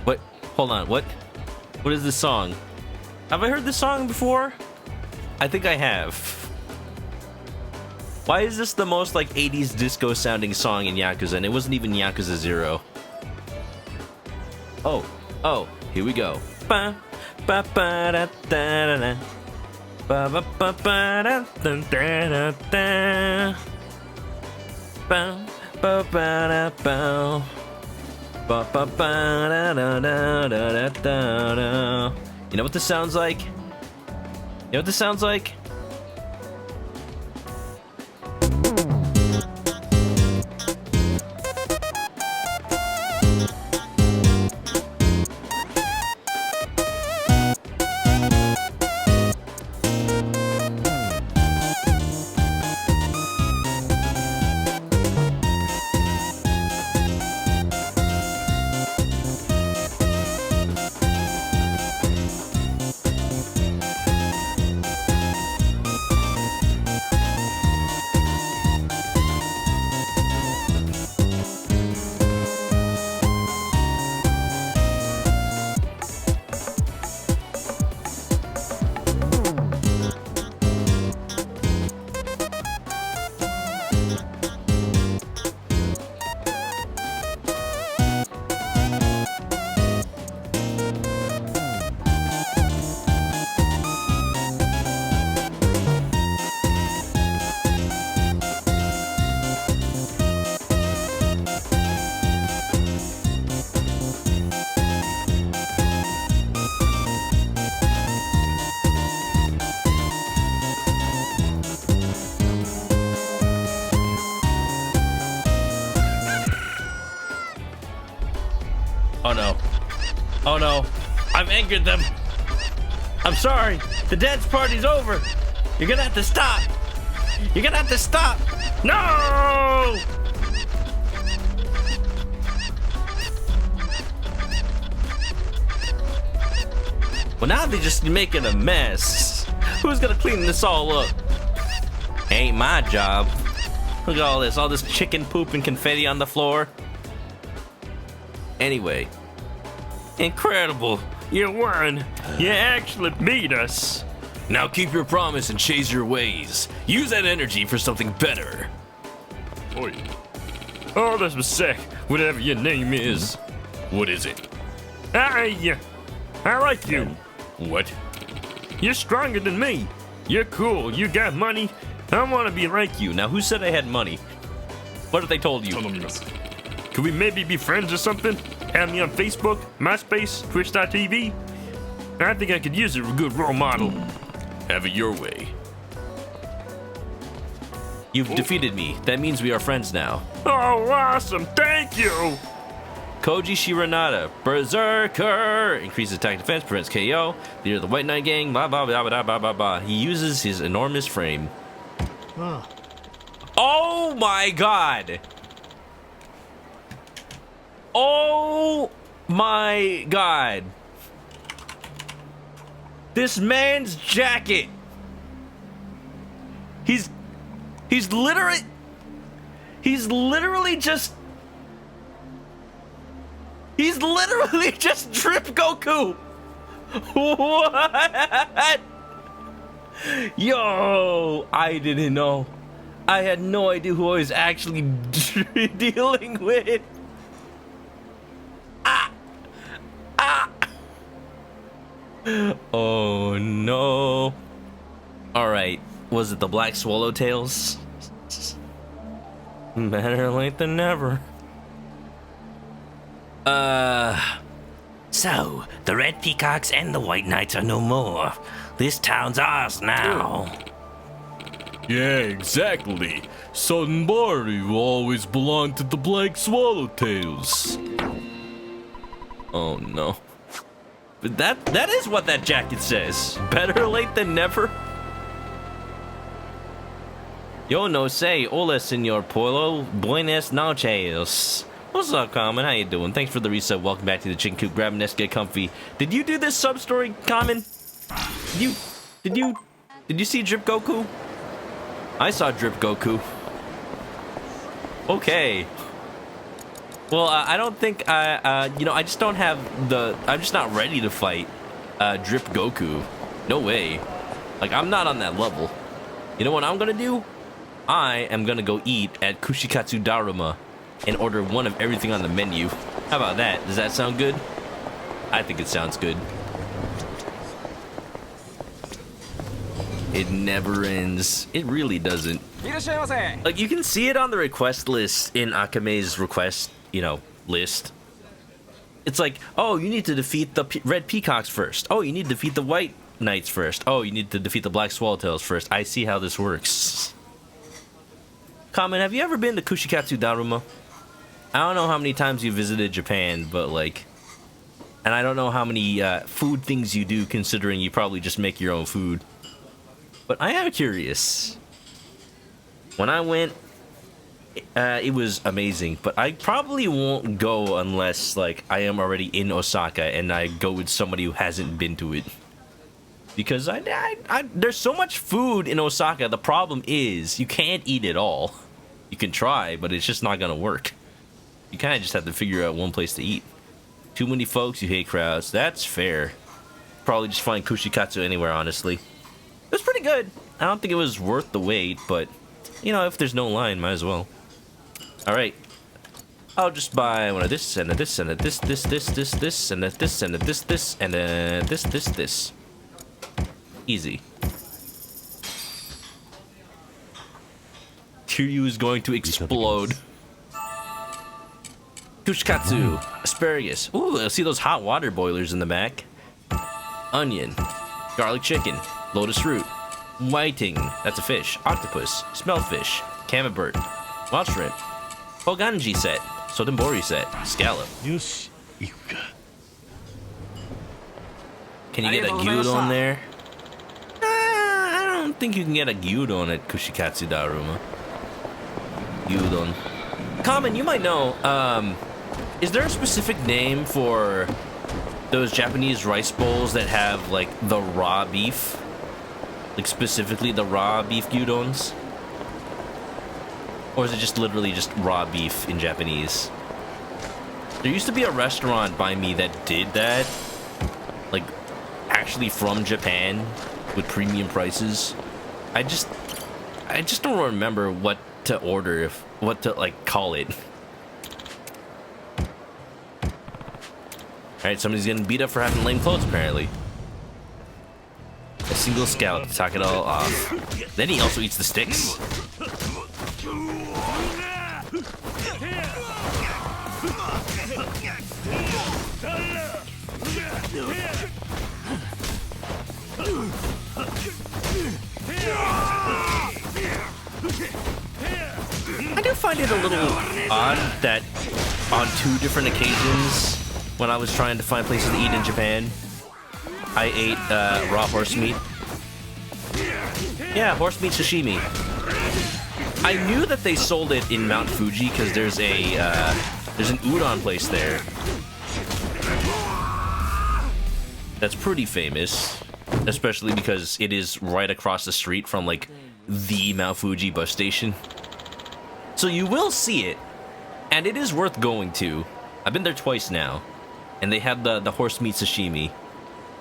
What? Hold on, what? What is this song? Have I heard this song before? I think I have. Why is this the most like 80s disco sounding song in Yakuza? And it wasn't even Yakuza 0. Oh, here we go. Ba, ba, ba, da, da, da, da. Ba, ba, ba, ba, da, da, da, da. Ba, ba, ba, da, ba. Ba, ba, ba, da, da, da, da, da, da. You know what this sounds like? You know what this sounds like? Oh no. Oh no. I've angered them. I'm sorry. The dance party's over. You're gonna have to stop. You're gonna have to stop. No! Well, now they're just making a mess. Who's gonna clean this all up? Ain't my job. Look at all this chicken poop and confetti on the floor. Anyway. Incredible. You won. You actually beat us. Now keep your promise and chase your ways. Use that energy for something better. Oi. Oh, this was sick. Whatever your name is. What is it? I like you. What? You're stronger than me. You're cool. You got money. I want to be like you. Now, who said I had money? What have they told you? Could we maybe be friends or something? Add me on Facebook, MySpace, Twitch.tv. I think I could use a good role model. Have it your way. You've defeated me. That means we are friends now. Oh, awesome. Thank you. Koji Shiranada, Berserker, increases attack defense, prevents KO, leader of the White Knight Gang, blah blah blah blah blah blah blah. He uses his enormous frame. Oh my god! Oh my god! This man's jacket! He's literally just Drip Goku! What? Yo, I didn't know. I had no idea who I was actually dealing with. Oh no. Alright, was it the Black Swallowtails? Better late than never. So, the Red Peacocks and the White Knights are no more. This town's ours now. Yeah, exactly. Sunbari will always belong to the Black Swallowtails. Oh no. But that is what that jacket says. Better late than never. Yo no sé, hola señor Polo, buenas noches. What's up, Common? How you doing? Thanks for the reset. Welcome back to the Chicken Coop. Grab a nest, get comfy. Did you do this sub story, Common? Did you see Drip Goku? I saw Drip Goku. Okay. Well, I don't think I just don't have I'm just not ready to fight Drip Goku. No way. Like, I'm not on that level. You know what I'm gonna do? I am gonna go eat at Kushikatsu Daruma and order one of everything on the menu. How about that? Does that sound good? I think it sounds good. It never ends. It really doesn't. Like, you can see it on the request list in Akame's request, list. It's like, oh, you need to defeat the red peacocks first. Oh, you need to defeat the white knights first. Oh, you need to defeat the black swallowtails first. I see how this works. Comment, have you ever been to Kushikatsu Daruma? I don't know how many times you visited Japan, but and I don't know how many food things you do, considering you probably just make your own food. But I am curious. When I went, it was amazing, but I probably won't go unless I am already in Osaka and I go with somebody who hasn't been to it. Because there's so much food in Osaka. The problem is you can't eat it all. You can try, but it's just not gonna work. You kind of just have to figure out one place to eat. Too many folks, you hate crowds. That's fair. Probably just find Kushikatsu anywhere, honestly. It was pretty good. I don't think it was worth the wait, but if there's no line, might as well. All right. I'll just buy one of this and a this and a this and a this and a this and a this. Easy. Kiryu is going to explode. Kushikatsu, asparagus. Ooh, I see those hot water boilers in the back. Onion, garlic chicken, lotus root, whiting, that's a fish, octopus, smellfish, camembert, wild shrimp, Hoganji set, sotenbori set, scallop. Can you get a gyudon there? I don't think you can get a gyudon at Kushikatsu Daruma. Gyudon. Common, you might know, is there a specific name for those Japanese rice bowls that have, the raw beef? Specifically the raw beef gyudons? Or is it just literally just raw beef in Japanese? There used to be a restaurant by me that did that. Actually from Japan with premium prices. I just don't remember what to order, what to call it. Alright, somebody's getting beat up for having lame clothes apparently. A single scout to top it all off. Then he also eats the sticks. I do find it a little odd that on 2 different occasions when I was trying to find places to eat in Japan, I ate raw horse meat. Yeah, horse meat sashimi. I knew that they sold it in Mount Fuji because there's an udon place there that's pretty famous, especially because it is right across the street from the Mount Fuji bus station. So you will see it, and it is worth going to. I've been there twice now, and they have the horse meat sashimi.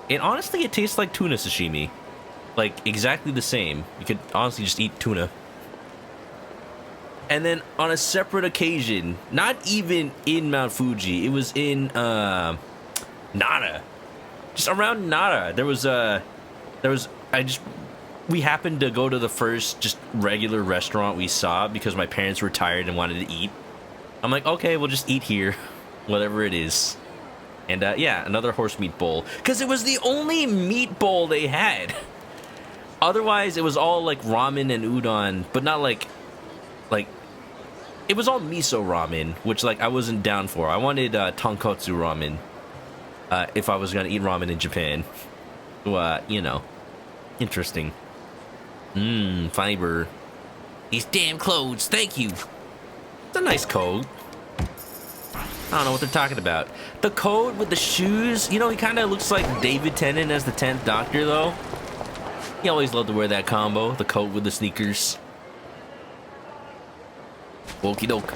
And honestly, it tastes like tuna sashimi. Exactly the same. You could honestly just eat tuna. And then on a separate occasion, not even in Mount Fuji, it was in Nara. Just around Nara, we happened to go to the first just regular restaurant we saw because my parents were tired and wanted to eat. I'm like, okay, we'll just eat here, whatever it is. And yeah, another horse meat bowl, because it was the only meat bowl they had. Otherwise, it was all ramen and udon, but not it was all miso ramen, which I wasn't down for. I wanted tonkotsu ramen if I was gonna eat ramen in Japan. So, interesting. Fiber. These damn clothes, thank you. It's a nice coat. I don't know what they're talking about. The code with the shoes, you know, he kind of looks like David Tennant as the 10th Doctor, though. He always loved to wear that combo, the coat with the sneakers. Okie doke.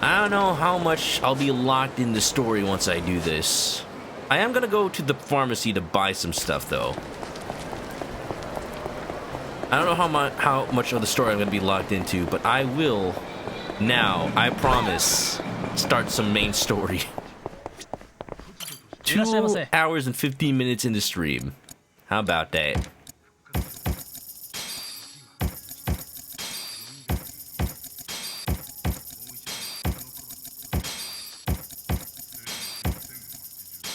I don't know how much I'll be locked in the story once I do this. I am gonna go to the pharmacy to buy some stuff, though. I don't know how much of the story I'm gonna be locked into, but I will now, I promise, start some main story. 2 hours and 15 minutes into stream. How about that?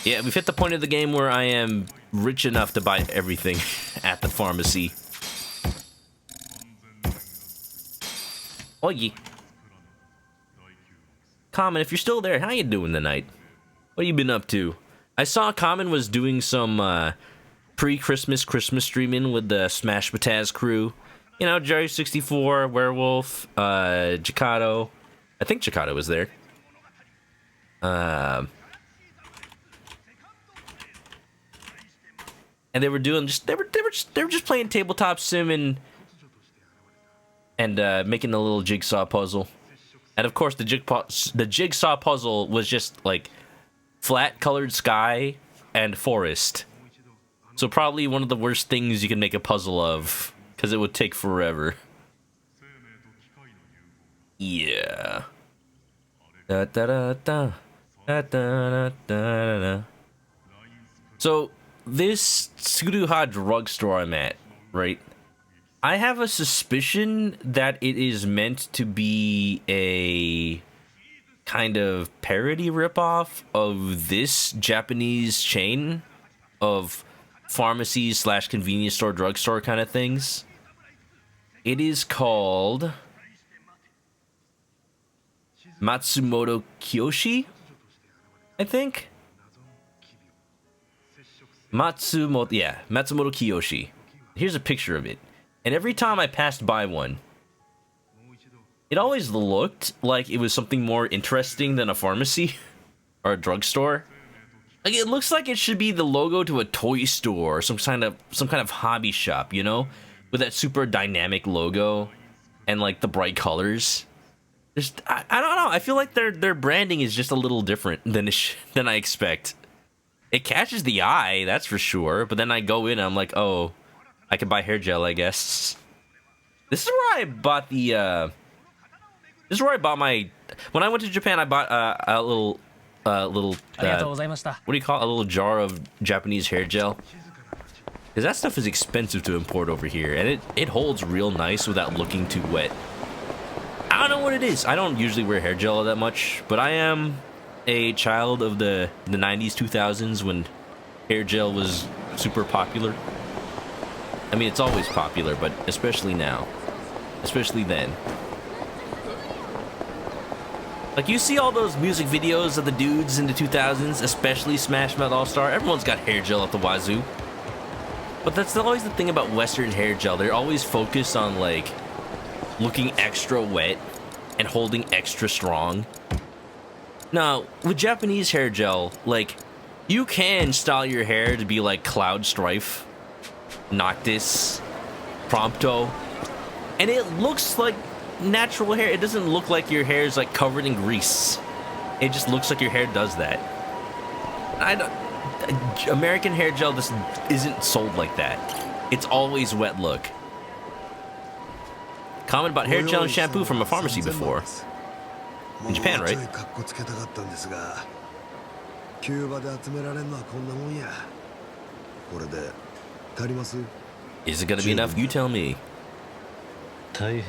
Yeah, we've hit the point of the game where I am rich enough to buy everything at the pharmacy. Oh yeah. Common, if you're still there, how you doing tonight? What you been up to? I saw Common was doing some pre-Christmas streaming with the Smash Bataz crew. You know, Jerry64, Werewolf, Jikato. I think Jikato was there. And they were doing they were just playing tabletop sim and making a little jigsaw puzzle. And of course the jigsaw puzzle was just like flat colored sky and forest. So probably one of the worst things you can make a puzzle of, because it would take forever. Yeah. Da da da da da da da da. So this Tsuruha drugstore I'm at, right? I have a suspicion that it is meant to be a kind of parody ripoff of this Japanese chain of pharmacies / convenience store, drugstore kind of things. It is called Matsumoto Kiyoshi, I think. Matsumoto Kiyoshi. Here's a picture of it. And every time I passed by one, it always looked like it was something more interesting than a pharmacy or a drugstore. Like, it looks like it should be the logo to a toy store or some kind of hobby shop, you know, with that super dynamic logo and like the bright colors. Just I don't know. I feel like their branding is just a little different than I expect. It catches the eye, that's for sure. But then I go in and I'm like, oh, I can buy hair gel, I guess. This is where I bought the. This is where I bought my. When I went to Japan, I bought a little. What do you call it? A little jar of Japanese hair gel. Because that stuff is expensive to import over here, and it holds real nice without looking too wet. I don't know what it is. I don't usually wear hair gel that much, but I am a child of the 90s, 2000s when hair gel was super popular. I mean, it's always popular, but especially now. Especially then. Like, you see all those music videos of the dudes in the 2000s, especially Smash Mouth All-Star, everyone's got hair gel at the wazoo. But that's always the thing about Western hair gel. They're always focused on, like, looking extra wet and holding extra strong. Now, with Japanese hair gel, like, you can style your hair to be like Cloud Strife, Noctis, Prompto, and it looks like natural hair. It doesn't look like your hair is like covered in grease. It just looks like your hair does that. American hair gel just isn't sold like that. It's always wet look. Comment about hair gel and shampoo from a pharmacy before. In Japan, right? Is it gonna be enough? You tell me. Why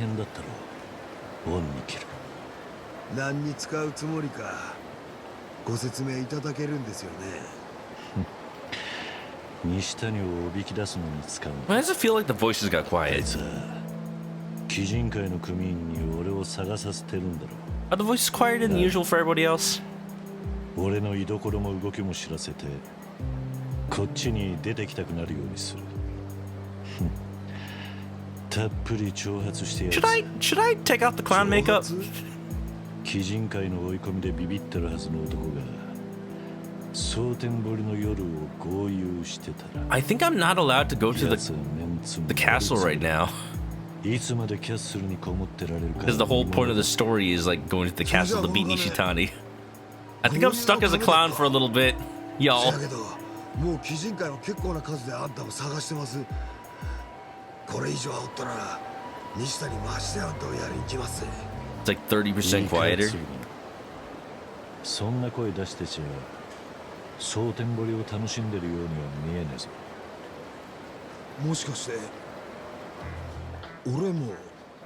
does it feel like the voices got quiet? Are the voices quieter than usual for everybody else? Should I take off the clown makeup? 鬼人界の追い込みでビビってるはずの男が蒼天堀の夜を豪遊してたら I think I'm not allowed to go to 奴はメンツも the castle right now. いつまでキャッスルにこもってられるか Because the whole point of the story is like going to the castle to beat Nishitani. I think I'm stuck as a clown for a little bit, y'all. だけどもう鬼人界は結構な数であんたを探してます。これ以上煽ったら西谷回してあんたをやりに来ます。 It's like 30% quieter. そんな声出してちゃ蒼天堀を楽しんでるようには見えねえぞ。もしかして俺も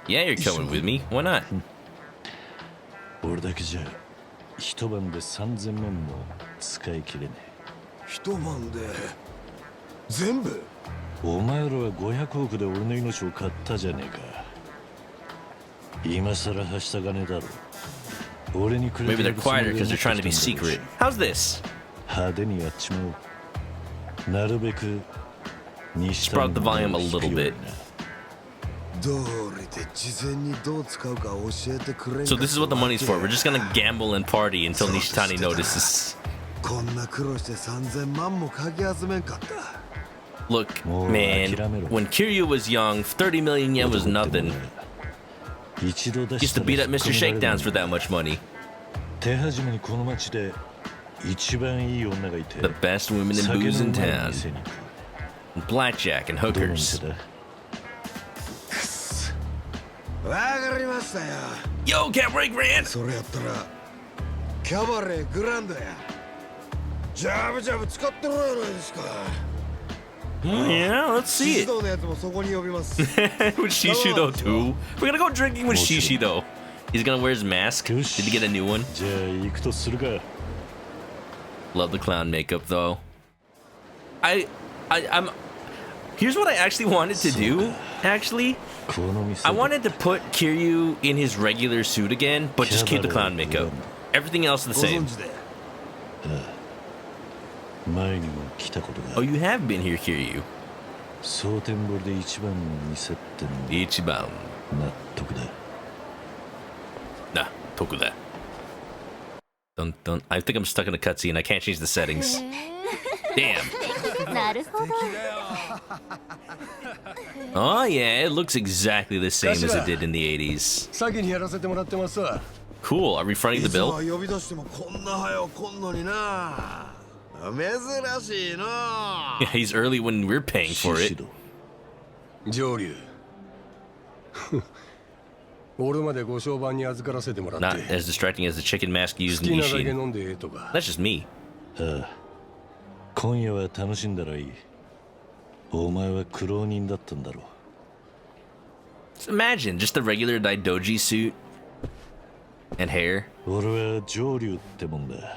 Yeah, you're coming with me. Why not? 俺だけじゃ一晩で3000面も使い切れね一晩で全部。え。お前らは500億で俺の命を買ったじゃねえか。今さらはした金だろ。俺にくれ Maybe they're quieter because they're trying to be secret. How's this? 派手にやっちまおう。なるべく Just brought the volume a little bit. どれで事前にどう使うか教えてくれんか。 So this is what the money's for. We're just gonna gamble and party until Nishitani notices. こんな苦労して3000万もかき集めんかった。 Look, man, when Kiryu was young, 30 million yen was nothing. Used to beat up Mr. Shakedowns for that much money. 手始めにこの町で一番いい女がいて The best women in booze in town. Blackjack and hookers. わかりましたよ。 Yo, Cabaret Grand! それやったらキャバレーグランドや。ジャブジャブ使ってろやないですか。 Yeah, let's see 指 it. 導のやつもそこに呼びます。 With Shishi though too. We're gonna go drinking with Shishi though. He's gonna wear his mask. Did he get a new one? じゃあ行くとするか。 Love the clown makeup though. I'm. Here's what I actually wanted to do. Actually, この店 I wanted to put Kiryu in his regular suit again, but just keep the clown makeup. Everything else the ご存 same. 知で。前にも来たことが Oh, you have been here, Kiryu. 蒼天堀で一番の店ってのも Ichiban. 納得だ。 Nah, Tokuda. Dun dun. I think I'm stuck in a cutscene. I can't change the settings. Damn. なるほど。 Oh yeah, it looks exactly the same as it did in the 80s. 先にやらせてもらってます。 Cool. Are we fronting the いつも bill? は呼び出してもこんな早く来んのにな。珍しいな。 Yeah, he's early when we're paying for シ it. ド上流俺までご商売に預からせてもらっ Not て as distracting as the chicken mask 好 used き in なだけ Ishin. 飲んでええとか That's just me. ああ今夜は楽しんだらいい。お前は苦労人だったんだろう。 Just imagine just a regular Daidoji suit and hair. 俺は上流ってもんだ。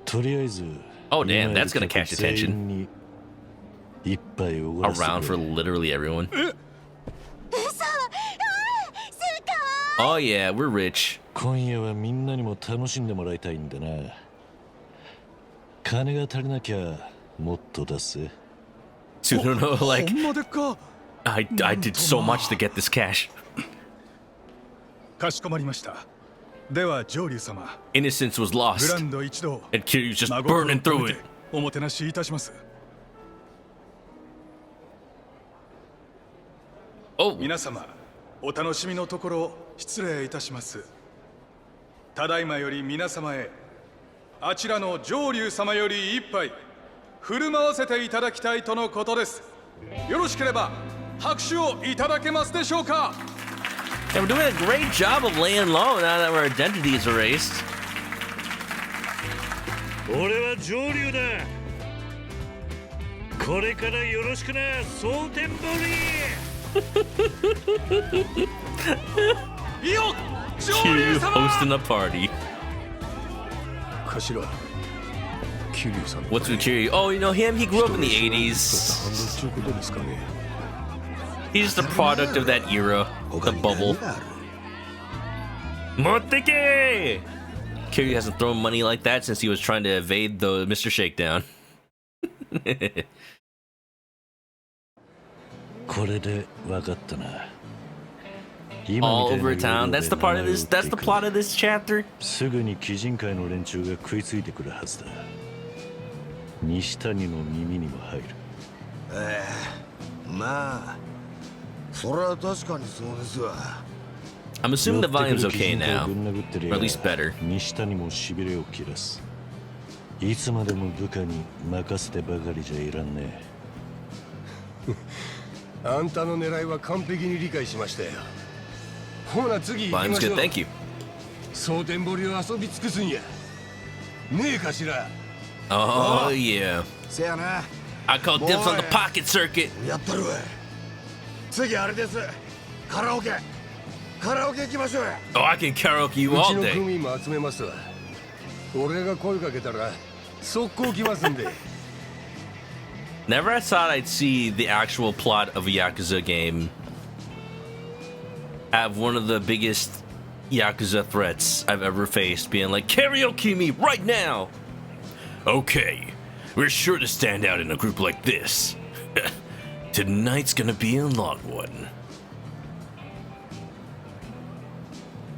とりあえず Oh, damn, 今いる that's gonna catch 客全 attention. 員に一杯おごらせて Around く for れ。 literally everyone. 嘘。Oh yeah, we're rich. 今夜はみんなにも楽しんでもらいたいんだな。金が足りなきゃもっと出せ。 Tsunono, like, ほんまでっか。 I did so much to get this cash. かしこまりました。では上流様、 Innocence was グラ lost, ンド一同 and Kiryu's just 真心を burning 込 through め it. ておもてなしいたします。 Oh, 皆様、お楽しみのところ失礼いたします。ただいまより皆様へ、あちらの上流様より一杯振る舞わせていただきたいとのことです。よろしければ拍手をいただけますでしょうか。 and we're doing a great job of laying low now that our identity is erased. 俺は上流だ。これからよろしくな、蒼天堀。いいよ、上 Kiryu 流様。 hosting a party. 頭桐生さん What's with Kiryu? Oh, you know him? He grew up in the 80s. 反応っていうことですかね。 He's the product of that era, the bubble. Moteke! Kiryu hasn't thrown money like that since he was trying to evade the Mr. Shakedown. これで分かったな。all over town. That's the part of this. That's the plot of this chapter. すぐに鬼人会の連中が食いついてくるはずだ。西谷の耳にも入る。まあそれは確かにそうですわ。 I'm assuming the volume's okay now, or at least better. 西谷もしびれを切らす。いつまでも部下に任せてばかりじゃいらんね。あんたの狙いは完璧に理解しましたよ。ほな次行き Volume's ましょ good, う。 thank you. 蒼天堀を遊び尽くすんや。ねえかしら。 Oh yeah. せやな。 I call dibs on the pocket circuit. やったるわ。次あれです。カラオケ。カラオケ行きましょうや。 Oh, I can karaoke you う all ちの day. 組も集めますわ。俺が声かけたら速攻来ますんで。 Never I thought I'd see the actual plot of a Yakuza game have one of the biggest Yakuza threats I've ever faced being like, karaoke me right now! Okay, we're sure to stand out in a group like this. Tonight's gonna be a long one.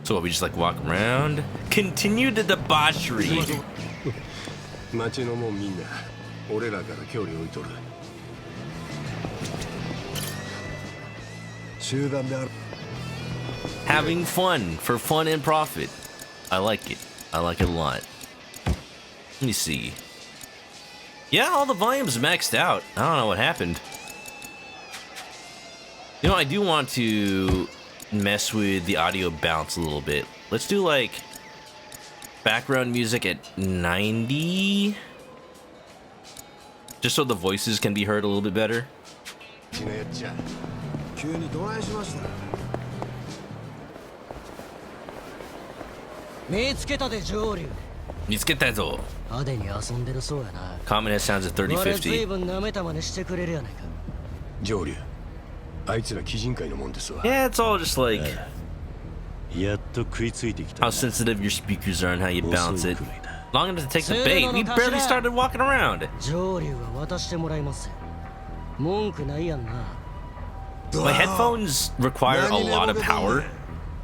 So we just like walk around? Continue the debauchery. 町のもんみんな俺らから距離置いとる。集団である。 Having fun for fun and profit. I like it. I like it a lot. Let me see. Yeah, all the volumes maxed out. I don't know what happened. You know, I do want to mess with the audio bounce a little bit. Let's do like background music at 90. Just so the voices can be heard a little bit better. 急にどないしました。見つけたで上流。見つけたぞ。派手に遊んでるそうやな。 Common has sounds at 俺随 3050. 分舐めた真似してくれるやないか。上流。あいつら鬼人会のもんですわ。 Yeah, it's all just like やっと食いついてきた how な。 sensitive your speakers are and how you bounce it. 遅いくらいだ。 Long enough to take the bait. We barely started walking around. 上流は渡してもらいます。文句ないやんな。 My headphones require a lot of power,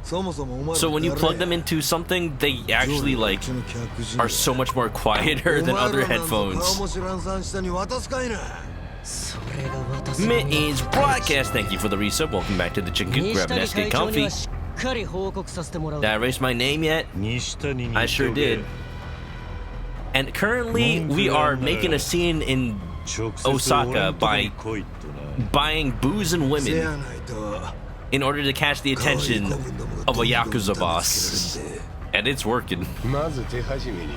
そもそもお前ら so when you plug them into something, they actually like are so much more quieter than other 顔 headphones. も知らんさん下に渡すかいな。それが渡すもの。 Mittens Broadcast, thank you for the resub. Welcome back to the Chicken Coop. 西 Grab 谷 an 会 SK 長に comfy. はしっかり報告させてもらう。 Did I erase my name yet? 西谷に I sure did. And currently, we are making a scene in Osaka by buying booze and せ women やないと in order to catch the attention of a Yakuza boss. And it's working. まず手始めに。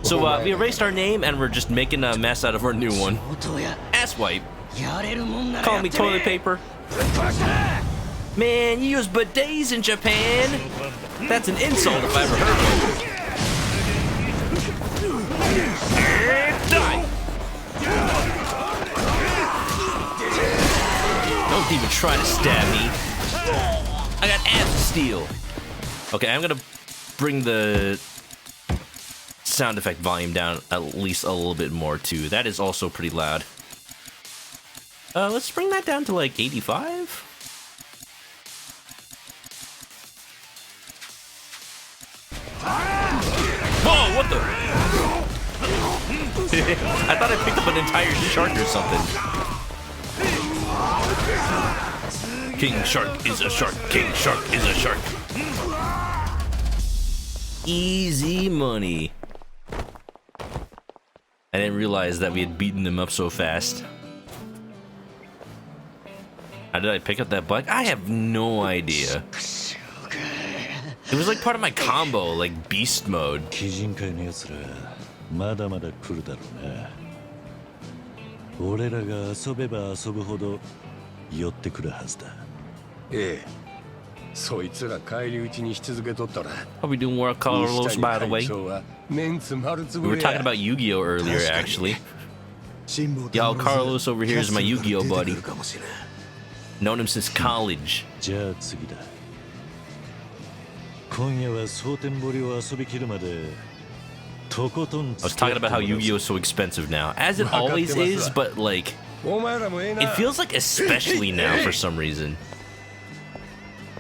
So we erased our name and we're just making a mess out of our new one. 音や Asswipe. やれるもんなら Call やっ me てみ toilet paper. Man, you use bidets in Japan? That's an insult if I ever heard one. Die! Don't even try to stab me. I got abs of steel. Okay, I'm gonna bring the sound effect volume down at least a little bit more too. That is also pretty loud. Let's bring that down to like 85. Whoa, what the? I thought I picked up an entire shark or something. King Shark is a shark. King Shark is a shark. Easy money. I didn't realize that we had beaten them up so fast. How did I pick up that bike? I have no idea. It was like part of my combo, like beast mode. 鬼人会のやつらまだまだ来るだろうな。俺らが遊べば遊ぶほど寄ってくるはずだ。ええ。そいつら返り討ちにし続けとったら。 How we doing, World Carlos, by the way? 西谷会長はメンツ丸つ We ぶ were れ talking や。 about Yu-Gi-Oh earlier, actually. 辛抱 Y'all, Carlos over here is my Yu-Gi-Oh 出てく buddy. るかもしれん。 Known him since college. じゃあ次だ。今夜は蒼天堀を遊びきるまでとことん I was talking about how Yu-Gi-Oh is so expensive now, as it always is, but like, お前らもええな。 it feels like especially now for some reason.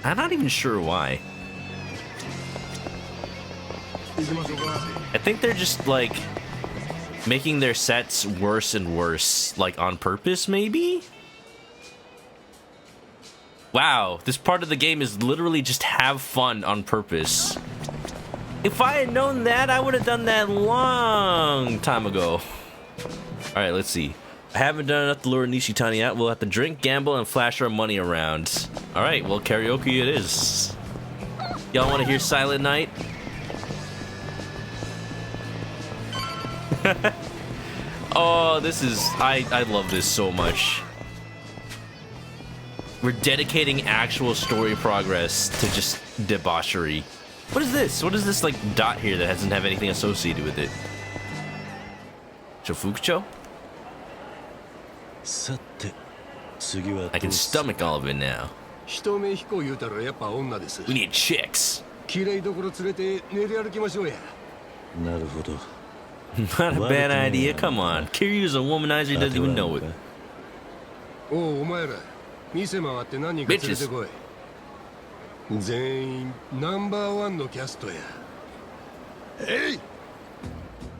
I'm not even sure why. I think they're just like making their sets worse and worse, like on purpose, maybe? Wow, this part of the game is literally just have fun on purpose. If I had known that, I would have done that long time ago. Alright, let's see. I haven't done enough to lure Nishitani out. We'll have to drink, gamble, and flash our money around. Alright, well, karaoke it is. Y'all want to hear Silent Night? Oh, this is... I love this so much. We're dedicating actual story progress to just debauchery. What is this? What is this, like, dot here that doesn't have anything associated with it? Shofukucho? I can stomach all of it now. We need chicks. Not a bad idea. Come on. Kiryu's a womanizer, he doesn't even know it. Bitches.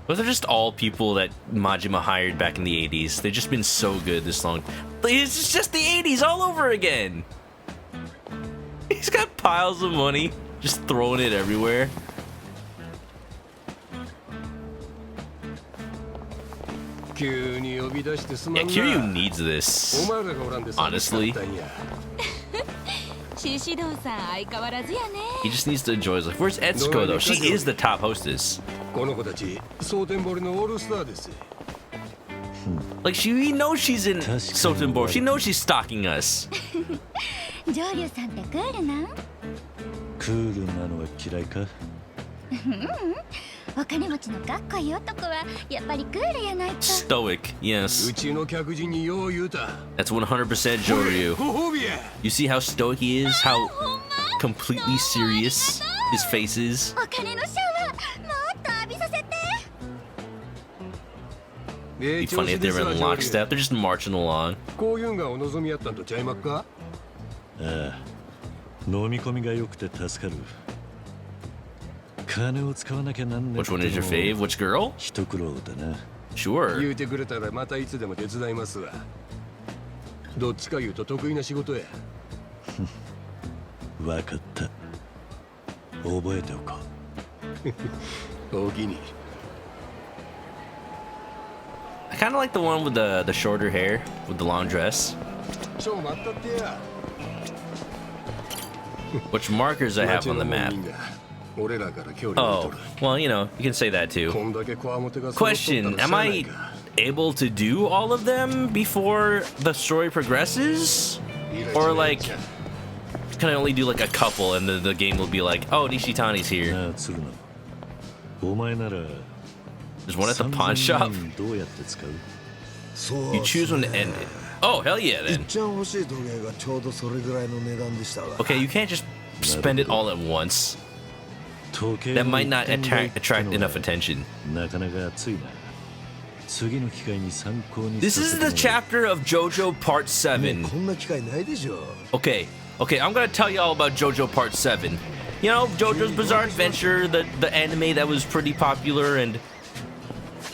Those are just all people that Majima hired back in the 80s. They've just been so good this long. It's just the 80s all over again. He's got piles of money, just throwing it everywhere. Yeah, Kiryu needs this, honestly. He just needs to enjoy his life. Where's Etsuko, though? She is the top hostess. Like, we know she's in Sotenbori. She knows she's stalking us. Stoic, yes. That's 100% Joryu. You see how stoic he is? How completely serious his face is? It'd be funny if they were in lockstep. They're just marching along. Which one is your fave? Which girl? Sure. I kind of like the one with the shorter hair, with the long dress. Which markers I have on the map? Oh, well, you know, you can say that too. Question, am I able to do all of them before the story progresses? Or, like, can I only do, like, a couple and the game will be like, oh, Nishitani's here. There's one at the pawn shop? You choose when to end it. Oh, hell yeah, then. Okay, you can't just spend it all at once. That might not attract enough attention. This is the chapter of JoJo Part 7. Okay, I'm gonna tell you all about JoJo Part 7. You know, JoJo's Bizarre Adventure, the anime that was pretty popular, and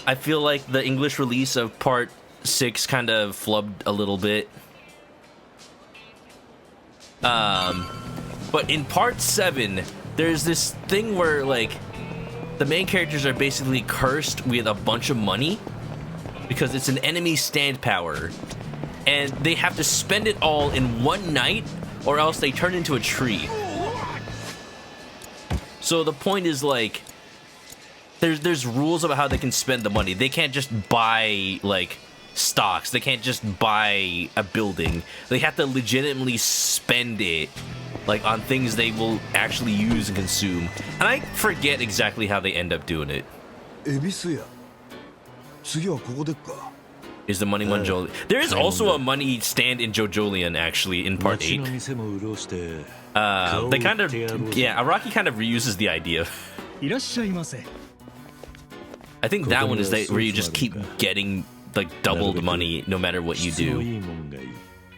I feel like the English release of Part 6 kind of flubbed a little bit. But in Part 7, there's this thing where, like, the main characters are basically cursed with a bunch of money because it's an enemy stand power, and they have to spend it all in one night or else they turn into a tree. So the point is, like, there's rules about how they can spend the money. They can't just buy, like, stocks. They can't just buy a building. They have to legitimately spend it, like, on things they will actually use and consume. And I forget exactly how they end up doing it. Is the money one Jolian? There is also a money stand in JoJolion, actually, in Part 8. They kind of, yeah, Araki kind of reuses the idea. I think that one is where you just keep getting, like, doubled money no matter what you do.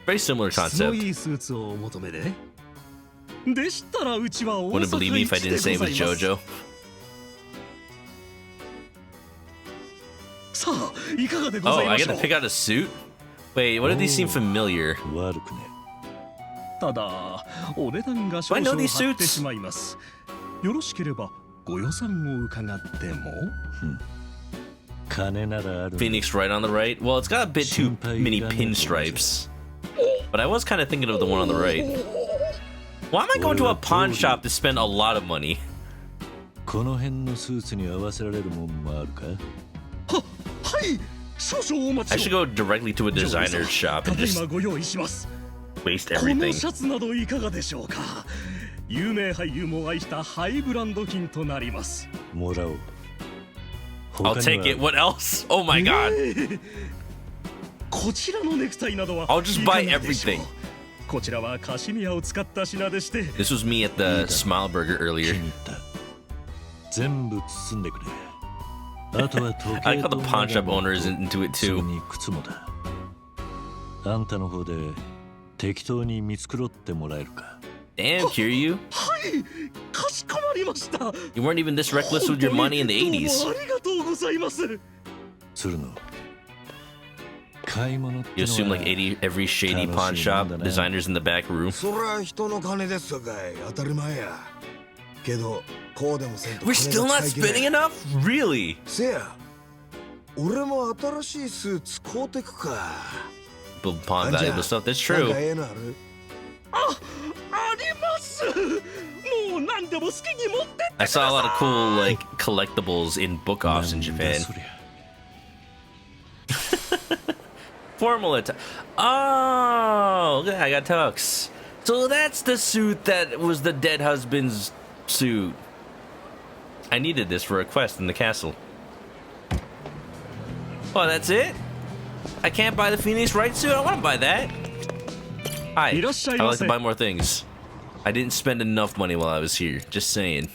Very similar concept. でしたらうちは大 Wouldn't believe me if I 阪 didn't 一 say で it ご was ざいます JoJo. さあいかがでご Oh, ざい I まし get ょ to う pick out a suit? Wait, what do these seem familiar? 悪くね。ただお値段が少 I 々 know 張 these って suits. しまいますよろしければご予算を伺っても金ならある。 Phoenix right on the right? Well, it's got a bit too many pinstripes. But I was kind of thinking of the one on the right. Why am I going to a pawn shop to spend a lot of money? この辺のスーツに合わせられるもんもあるか。はい少々お待 I ち should を go directly to a designer's shop た and だい just まご用意します waste この everything. シャツなどいかがでしょうか有名俳優も愛したハイブランド品となりますもらおう。 I'll take it. What else? Oh my god. こちらのネクタイなどは I'll just いか buy がでしょう everything. こちらはカシミヤを使った品でして This was me at the Smile Burger 気 earlier. に入った。全部包んでくれ。あとは時 I 計 like how と the pawn shop owner is into it それ too. に靴もだ。あんたの方で適当に見繕ってもらえるか。 Damn, Kiryu. はいかしこまりました You weren't even this reckless with your money in the どうも 80s. ありがとうございます鶴野。買い物って You の assume は like 80 every shady pawn shop, designers in the back room. そりゃ人の金ですさかい当たり前やけどこうでもせんと We're still not spending enough? Really? せや俺も新しいスーツ買うてくか But pawn あんじゃ valuable stuff. That's なん true. かええのあるありますもう何でも好きに持って I saw a lot of cool like collectibles in book offs in なんだ Japan. そりゃ。 Formal attack. Oh, look, I got tux. So that's the suit that was the dead husband's suit. I needed this for a quest in the castle. Well, that's it? I can't buy the Phoenix Wright suit? I want to buy that. Hi. I like to buy more things. I didn't spend enough money while I was here. Just saying.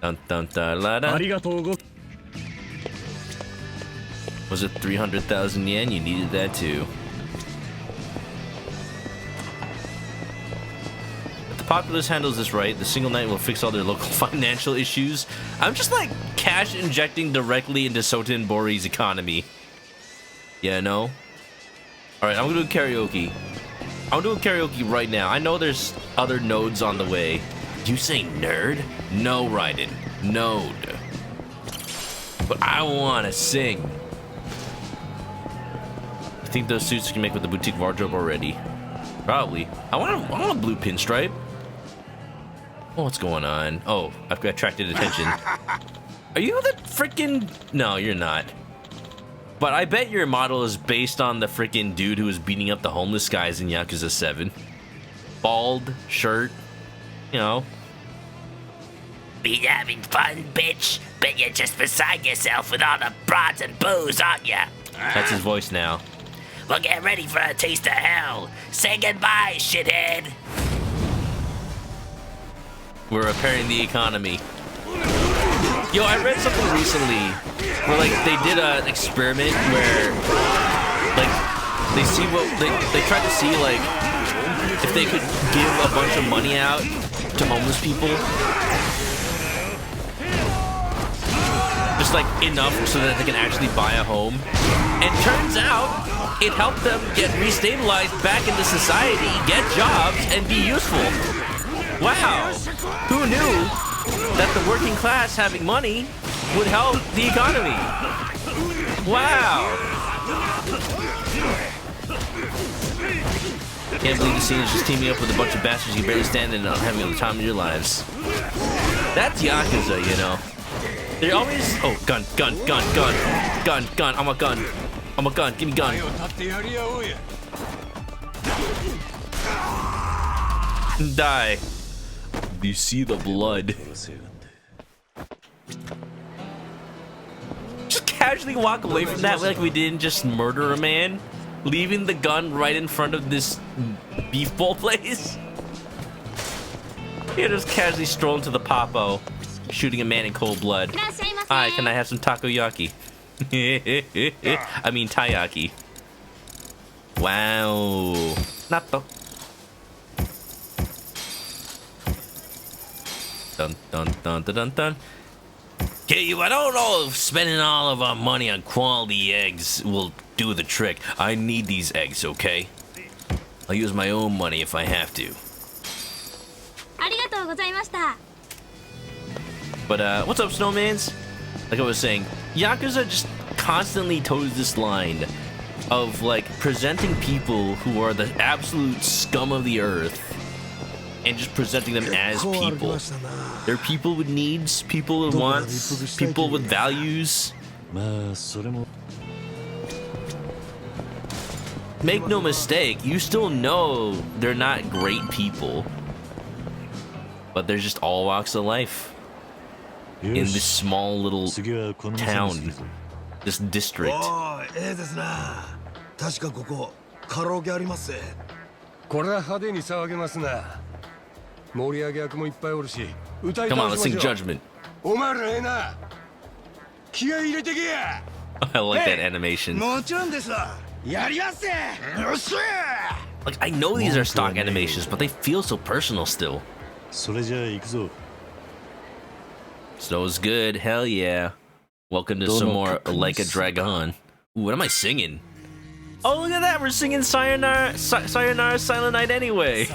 Dun dun dun la あ dun. りがとうご Was it 300,000 yen? You needed that too. If the populace handles this right, the single knight will fix all their local financial issues. I'm just like cash injecting directly into Sotenbori's economy. Yeah, no? Alright, I'm gonna do karaoke. I'm doing karaoke right now. I know there's other nodes on the way. You say nerd? No, Raiden. Node. But I wanna sing. I think those suits you can make with the boutique wardrobe already. Probably. I want a blue pinstripe. Oh, what's going on? Oh, I've attracted attention. Are you the freaking? No, you're not. But I bet your model is based on the freaking dude who was beating up the homeless guys in Yakuza 7. Bald, shirt, you know. Been having fun, bitch? Bet you're just beside yourself with all the broads and booze, aren't ya? That's his voice now. Well, get ready for a taste of hell. Say goodbye, shithead. We're repairing the economy. Yo, I read something recently where like they did an experiment where like they see what they tried to see like if they could give a bunch of money out to homeless people, just like enough so that they can actually buy a home. And turns out it helped them get restabilized back into society, get jobs, and be useful. Wow, who knew that the working class having money would help the economy? Wow. Can't believe the scene is just teaming up with a bunch of bastards you can barely stand and not having the time of your lives. That's Yakuza, you know. They're always... Oh, gun, gun, gun, gun. Gun, gun, I'm a gun. I'm a gun, give me gun. Die. You see the blood. Just casually walk away from that like we didn't just murder a man, leaving the gun right in front of this beef bowl place. You just casually stroll into the Papo, shooting a man in cold blood. Hi, can I have some takoyaki? I mean taiyaki. Wow. Not the... Dun dun dun dun dun dun. Kiryu, I don't know if spending all of our money on quality eggs will do the trick. I need these eggs, okay? I'll use my own money if I have to. But what's up, snowmans? Like I was saying, Yakuza just constantly toes this line of like presenting people who are the absolute scum of the earth and just presenting them as people. They're people with needs, people with wants, people with values. Make no mistake, you still know they're not great people. But they're just all walks of life in this small little town, this district. 確かここカラオケありますぜ。これは派手に騒げますな。盛り上げ役もいっぱいおるし、歌い Come on, 倒 let's しま sing しょう。 Judgment. お前らええな。気合い入れてけや。I like that animation. もちろんですわ。やりますぜ。よっしゃ。 Like, I know these are stock animations, but they feel so personal still. それじゃあ行くぞ。 Snow's good, hell yeah. Welcome to some more Like a Dragon. Ooh, what am I singing? Oh, look at that, we're singing Sayonara, Sayonara Silent Night anyway.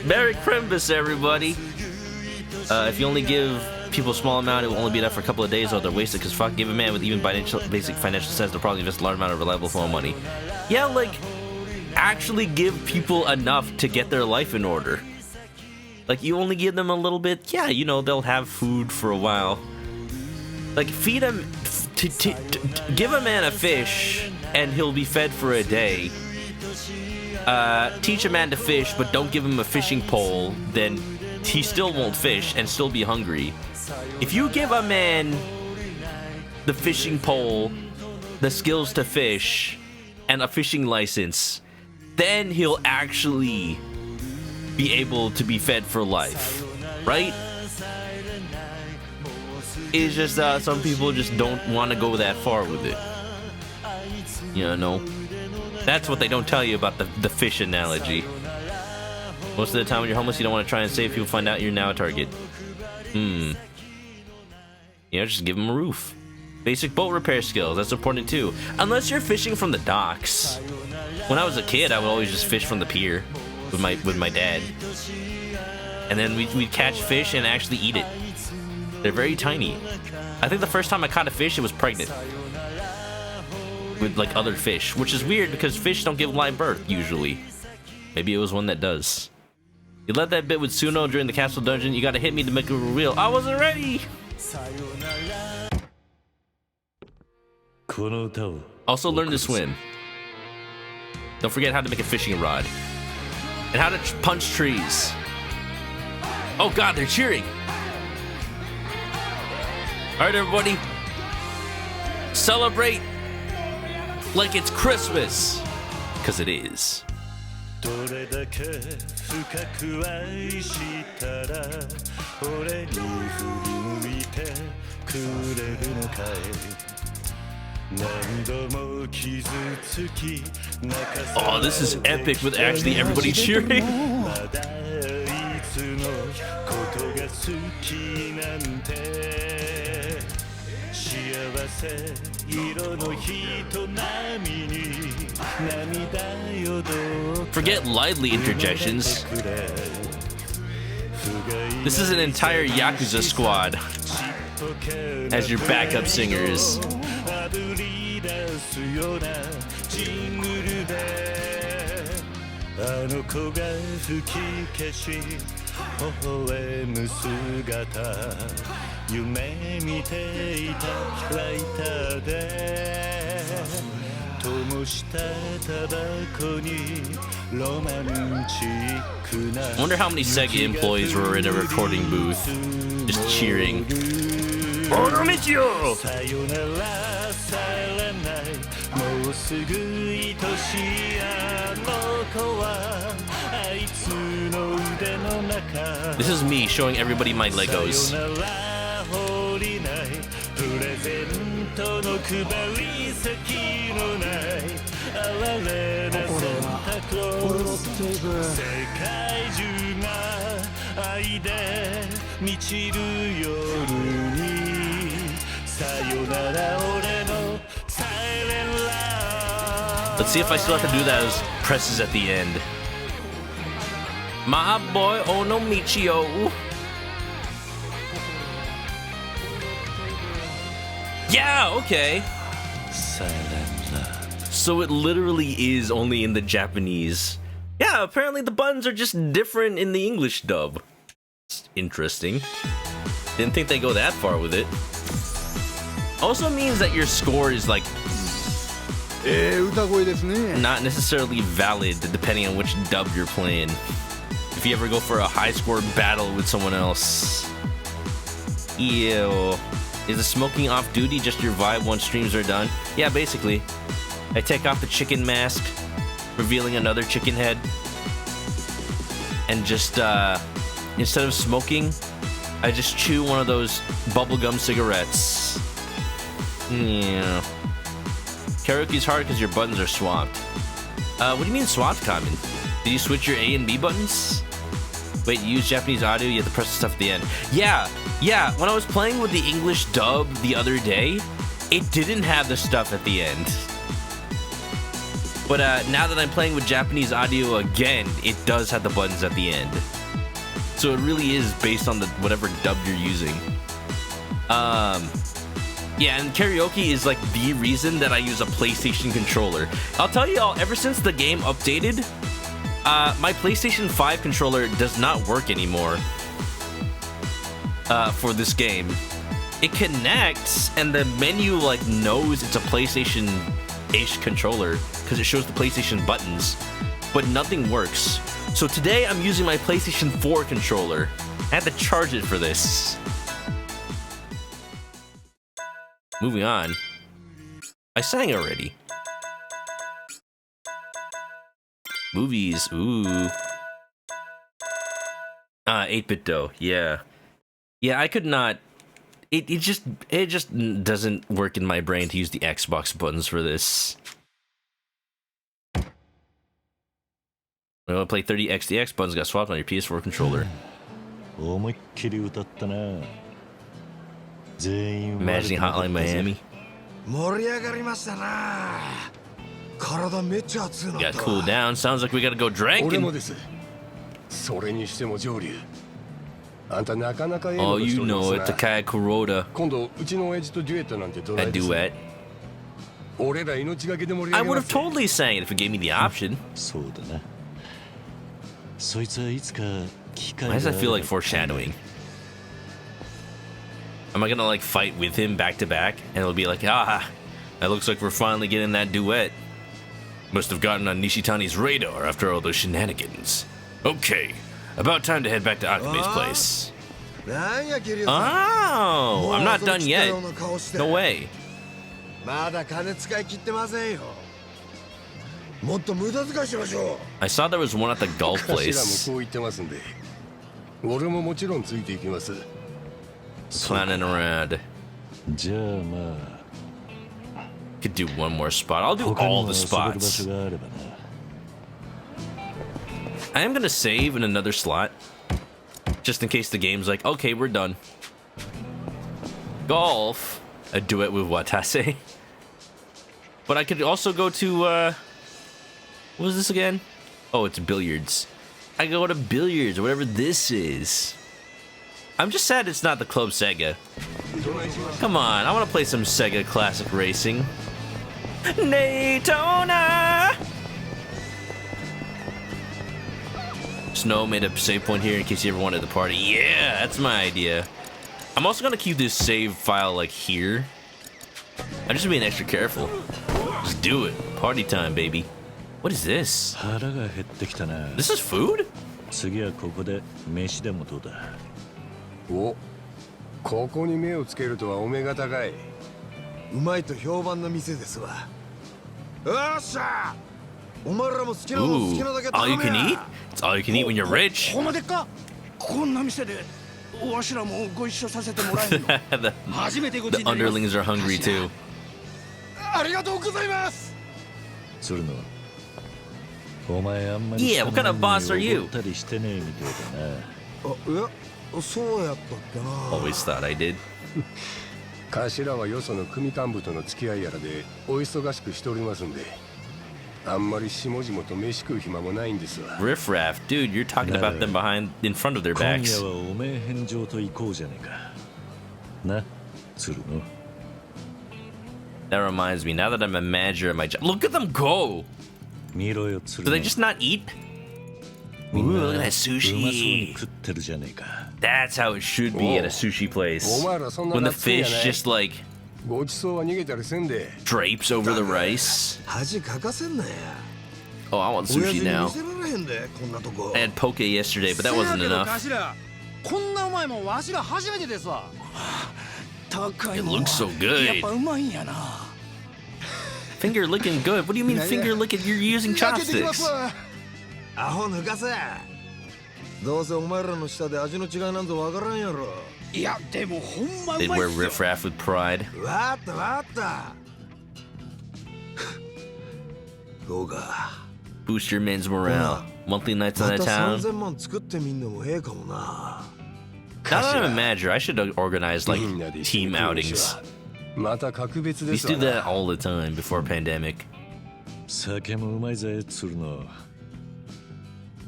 Merry Christmas, everybody. If you only give people a small amount, it will only be enough for a couple of days, or they're wasted, because fuck, give a man with even basic financial sense, they'll probably invest a large amount of reliable flow of money. Yeah, like, actually give people enough to get their life in order. Like, you only give them a little bit, yeah, you know, they'll have food for a while. Like, feed them, give a man a fish, and he'll be fed for a day. Teach a man to fish, but don't give him a fishing pole, then he still won't fish and still be hungry. If you give a man the fishing pole, the skills to fish, and a fishing license, then he'll actually be able to be fed for life, right? It's just some people just don't want to go that far with it. You know, that's what they don't tell you about the fish analogy. Most of the time when you're homeless, you don't want to try and save people, find out you're now a target. You know, just give them a roof. Basic boat repair skills, that's important too. Unless you're fishing from the docks. When I was a kid, I would always just fish from the pier with my dad. And then we'd catch fish and actually eat it. They're very tiny. I think the first time I caught a fish, it was pregnant. With like other fish, which is weird because fish don't give live birth usually. Maybe it was one that does. You led that bit with Suno during the castle dungeon. You gotta hit me to make it real. I wasn't ready! Also learn to swim. Don't forget how to make a fishing rod. And how to punch trees. Oh god, they're cheering! Alright everybody, celebrate like it's Christmas, because it is. Oh, this is epic with actually everybody cheering. Forget lively interjections. This is an entire Yakuza squad as your backup singers. I wonder how many Sega employees were in a recording booth just cheering. This is me showing everybody my Legos. 愛で満ちる夜にさよなら俺の Silent Love. Let's see if I still have to do those presses at the end. My boy Onomichio. Yeah, okay. Silent Love. So it literally is only in the Japanese. Yeah, apparently the buttons are just different in the English dub. It's interesting. Didn't think they'd go that far with it. Also means that your score is like not necessarily valid depending on which dub you're playing. If you ever go for a high score battle with someone else. Ew. Is the smoking off duty just your vibe once streams are done? Yeah, basically. I take off the chicken mask, revealing another chicken head. And just, instead of smoking, I just chew one of those bubblegum cigarettes. Yeah. Karaoke's hard because your buttons are swapped. What do you mean swapped, Common? Did you switch your A and B buttons? Wait, you use Japanese audio, you have to press the stuff at the end. Yeah, when I was playing with the English dub the other day, it didn't have the stuff at the end. But now that I'm playing with Japanese audio again, it does have the buttons at the end. So it really is based on the whatever dub you're using. Yeah, and karaoke is like the reason that I use a PlayStation controller. I'll tell you all, ever since the game updated, my PlayStation 5 controller does not work anymore for this game. It connects, and the menu like knows it's a PlayStation-ish controller because it shows the PlayStation buttons, but nothing works. So today I'm using my PlayStation 4 controller. I had to charge it for this. Moving on. I sang already. Movies, ooh. 8-bit though, yeah. Yeah, I could not. It just doesn't work in my brain to use the Xbox buttons for this. When I play 30X, the X buttons got swapped on your PS4 controller. Imagining Hotline Miami. Got cooled down. Sounds like we gotta go drinking. Oh, you know it, Takaya Kuroda. A duet. I would have totally sang it if it gave me the option. Why does that feel like foreshadowing? Am I gonna like fight with him back to back and it'll be like, ah, that looks like we're finally getting that duet. Must have gotten on Nishitani's radar after all those shenanigans. Okay, about time to head back to Akabe's place. Oh, I'm not done yet. No way. I saw there was one at the golf place. Planning around. Could do one more spot. I'll do all the spots. I am gonna save in another slot, just in case the game's like, okay, we're done. Golf, a duet with Watase. But I could also go to, what was this again? Oh, it's billiards. I go to billiards, or whatever this is. I'm just sad it's not the Club Sega. Come on, I want to play some Sega Classic Racing. Daytona! Snow made a save point here in case you ever wanted to party. Yeah, that's my idea. I'm also going to keep this save file like here. I'm just being extra careful. Just do it. Party time, baby. What is this? This is food? お、ここに目をつけるとはお目が高い。うまいと評判の店ですわ。よっしゃ。お前らも好きなもの好きなだけ頼め。 All you can eat? It's all you can eat when you're rich. ここまでか。こんな店でわしらもご一緒させてもらえるの。初めてご The underlings are hungry too. ありがとうございます。鶴野。お前あんまり Yeah, what kind of boss are you? Always thought I did. 頭はよその組幹部との付き合いやらでお忙しくしておりますんで、あんまり下々と飯食う暇もないんですわ。 Riff Raff, dude, you're talking about them in front of their 今 backs. 夜はおめえ返上と行こうじゃねえか。な、鶴の。 That reminds me, now that I'm a manager at my job, look at them go! 見ろよ、鶴 Do の。 they just not eat? みんな Ooh, look at that うまそうに sushi. 食ってるじゃねえか。 That's how it should be at a sushi place. When the fish just like ごちそうは逃げたりせんで。 drapes over the rice. 恥かかせんなや。 Oh, I want sushi now. 見せられへんで、こんなとこ。 I had poke yesterday, but that wasn't enough. こんなうまいもんわしら初めてですわ。 It looks so good. うまいんやな。 Finger licking good. What do you mean finger licking? You're using chopsticks. アホ抜かせ。どうせお前らの舌で味の違いなんぞわからんやろ。いやでもほんまう They'd まい wear っすよ。 riff raff with pride. わかったわかった。どうか。 Boost your men's morale. Monthly nights on ま the た town. 3000万作ってみんのもええかもな。 Now that I'm a manager, I should organize like team outings. また格別で We す used to わ do な。 that all the time before pandemic. 酒もうまいぜ、鶴の。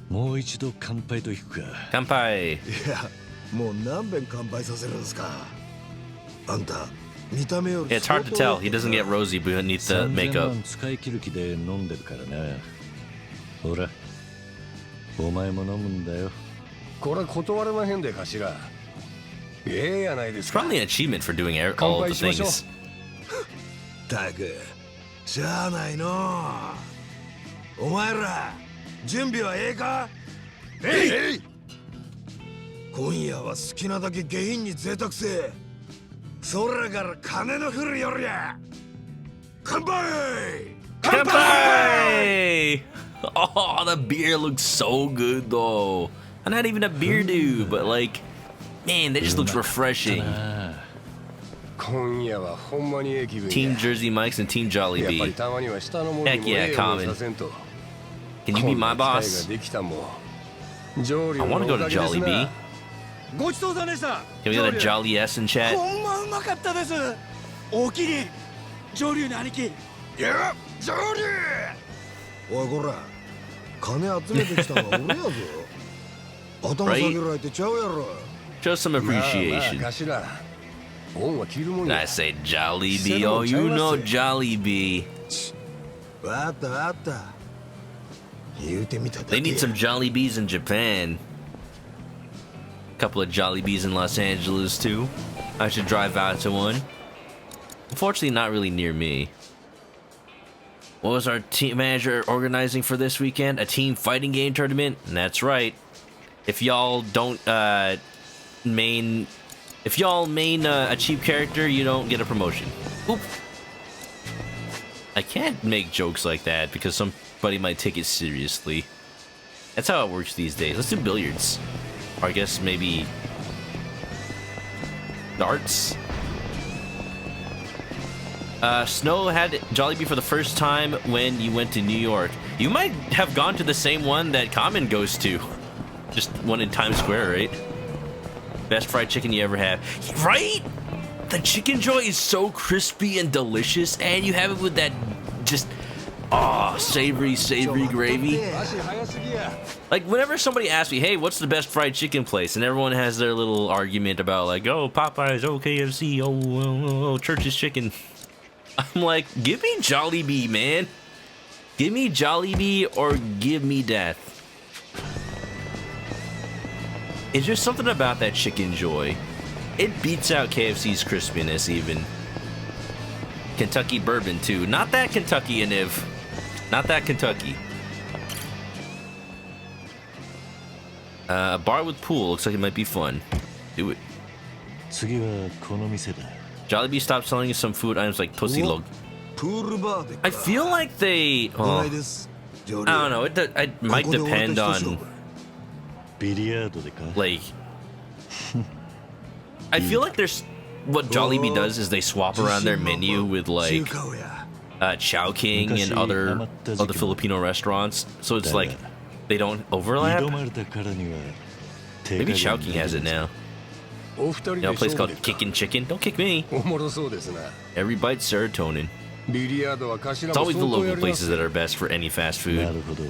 もう一度乾杯といくか。 Kanpai. いや、もう何遍乾杯させるんすか。あんた、見た目より Yeah, it's hard to tell. He doesn't get rosy beneath the 3000 makeup. 万使い切る気で飲んでるからな。ほら、お前も飲むんだよ。これ断れまへんで、頭。ええやないです It's か。 probably an achievement for doing all of the things. たく、しゃあないのう。お前ら、準備はええか。えい。今夜は好きなだけ下品に贅沢せえ。空から金の降る夜や。乾杯。 Kanpai! Oh, the beer looks so good though. I'm not even a beer dude, but like, man, that just looks refreshing. 今夜はほんまにええ気分や。 Team Jersey Mike's and Team やっぱり Jollibee. たまには下の者にも Heck yeah, ええ思いさせんと。 Can you be my こんな機会 boss? ができたもん。上流 I の want to go お to かげですな。 Jollibee. ごちそうさんでした。 Can we get a Jolly S in chat? ほんまうまかったです。おきに上流の兄貴。いや、上流。おいこら、金集めてきたのは俺やぞ。頭下げられてちゃうやろ。 Show some まあまあ appreciation. 頭、恩は着るもん And や。 I say Jollibee. Oh, you know Jollibee. わかったわかった。言うてみただけ They need some Jollibees in Japan. Couple of Jollibees in Los Angeles too. I should drive out to one. Unfortunately, not really near me. What was our team manager organizing for this weekend? A team fighting game tournament? And that's right. If y'all don't main a cheap character, you don't get a promotion. Oop. I can't make jokes like that because somebody might take it seriously. That's how it works these days. Let's do billiards. Or I guess maybe darts. Snow had Jollibee for the first time when you went to New York. You might have gone to the same one that Common goes to. Just one in Times Square, right? Best fried chicken you ever had. Right? The Chicken Joy is so crispy and delicious, and you have it with that just, savory gravy. Like, whenever somebody asks me, hey, what's the best fried chicken place? And everyone has their little argument about, like, oh, Popeyes, oh, KFC, oh, Church's Chicken. I'm like, give me Jollibee, man. Give me Jollibee or give me death. It's just something about that Chicken Joy. It beats out KFC's crispiness even. Kentucky bourbon too. Not that Kentucky, Aniv. Not that Kentucky. A bar with pool looks like it might be fun. Do it. 次はこの店だ。 Jollibee stopped selling some food items like Tosilog. プールバーでか。 I feel like they. お Oh, 願いです。上 I 流。 don't know. It might ここで俺 depend と一 on 勝負。ビリヤードでか。 like. I feel like there's what Jollibee does is they swap around their menu with like 中華をや。 Chowking and other Filipino restaurants. So it's like they don't 挑 overlap. まれたからには Maybe Chowking has it now. お二人 You で know, a place 勝 called 負ですか Kickin' Chicken. Don't kick me. おもろそうですな。 Every bite's serotonin. ビリヤードは頭 It's も always the 相当 local やりま places す that are best for any fast な food. るほど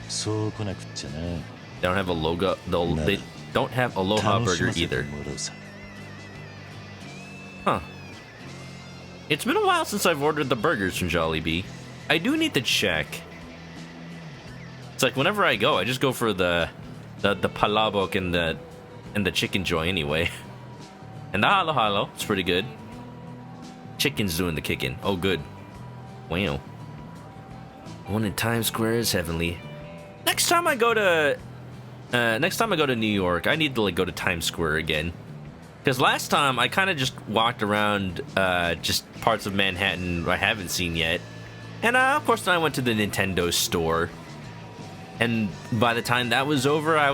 そう来なくっちゃな They don't have a logo. They don't have Aloha 楽し Burger ませて either. もらうさ Huh. It's been a while since I've ordered the burgers from Jollibee. I do need to check. It's like whenever I go, I just go for the palabok and the chicken joy anyway. And the halo halo, it's pretty good. Chicken's doing the kicking. Oh, good. Wow. One in Times Square is heavenly. Next time I go to New York, I need to like go to Times Square again. Because last time I kind of just walked around just parts of Manhattan I haven't seen yet. And of course then I went to the Nintendo store. And by the time that was over, it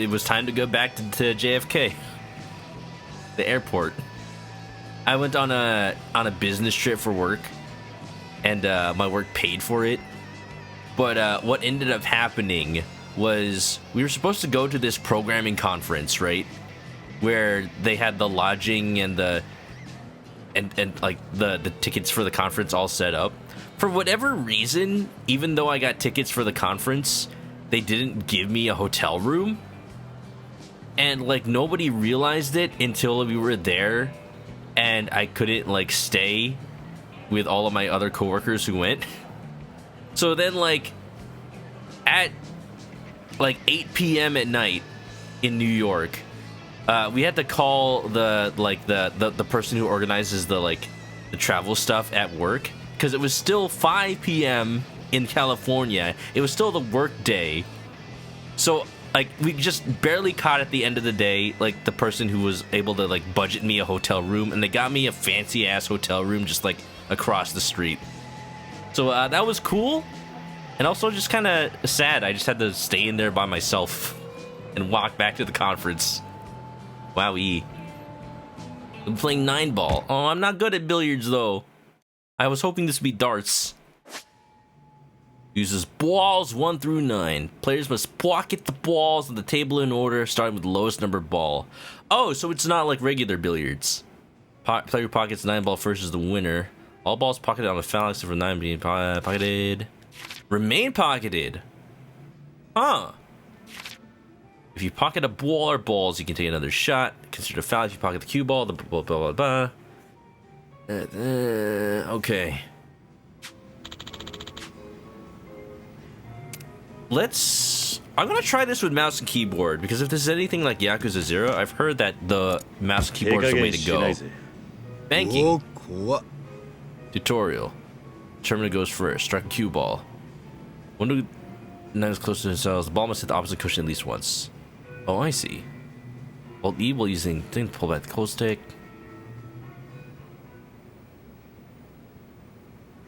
was time to go back to JFK. The airport. I went on a business trip for work. And my work paid for it. But what ended up happening was we were supposed to go to this programming conference, right? Where they had the lodging and like the tickets for the conference all set up. For whatever reason, even though I got tickets for the conference, they didn't give me a hotel room. And like nobody realized it until we were there and I couldn't like stay with all of my other coworkers who went. So then like at like 8 p.m. at night in New York, we had to call the person who organizes the travel stuff at work because it was still 5 p.m. in California. It was still the work day. So like we just barely caught at the end of the day like the person who was able to like budget me a hotel room, and they got me a fancy ass hotel room just like across the street. So that was cool, and also just kind of sad. I just had to stay in there by myself and walk back to the conference. Wowee. I'm playing 9-ball. Oh, I'm not good at billiards though. I was hoping this would be darts. Uses balls 1 through 9. Players must pocket the balls on the table in order, starting with the lowest number ball. Oh, so it's not like regular billiards. Player who pockets 9-ball first is the winner. All balls pocketed on the foul except for 9 being pocketed. Remain pocketed. Huh. If you pocket a ball or balls, you can take another shot. Consider a foul if you pocket the cue ball. The blah blah blah blah. Okay. I'm gonna try this with mouse and keyboard, because if this is anything like Yakuza 0, I've heard that the mouse and keyboard is the way to go. Banking. Tutorial. Terminal goes first. Strike a cue ball. When the knife is close to themselves, the ball must hit the opposite cushion at least once. Oh, I see. Hold E while using thing to pull back the close stick.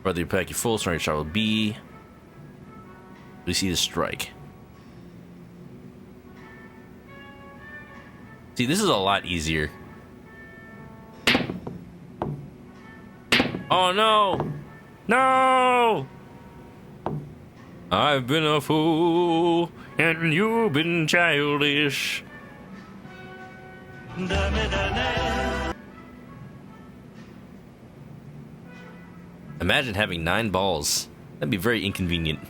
Whether you pack your full, starting shot with B. We see the strike. See, this is a lot easier. Oh no! No! I've been a fool, and you've been childish. Imagine having 9 balls. That'd be very inconvenient.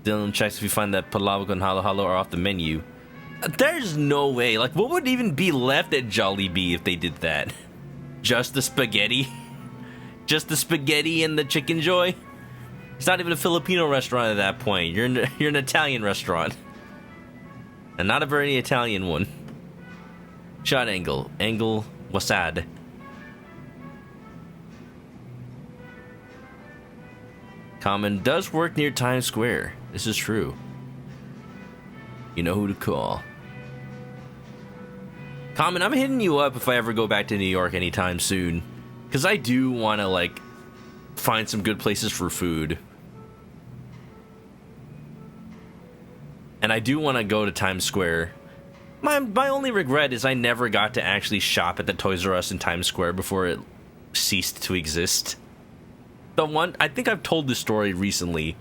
Dylan checks if you find that Palabok and Halo Halo are off the menu. There's no way. Like, what would even be left at Jollibee if they did that? Just the spaghetti? Just the spaghetti and the chicken joy? It's not even a Filipino restaurant at that point. You're an Italian restaurant. And not a very Italian one. Shot angle. Angle wasad. Common does work near Times Square. This is true. You know who to call. Common, I'm hitting you up if I ever go back to New York anytime soon. Because I do want to, like, find some good places for food. And I do want to go to Times Square. My only regret is I never got to actually shop at the Toys R Us in Times Square before it ceased to exist. The one, I think I've told this story recently,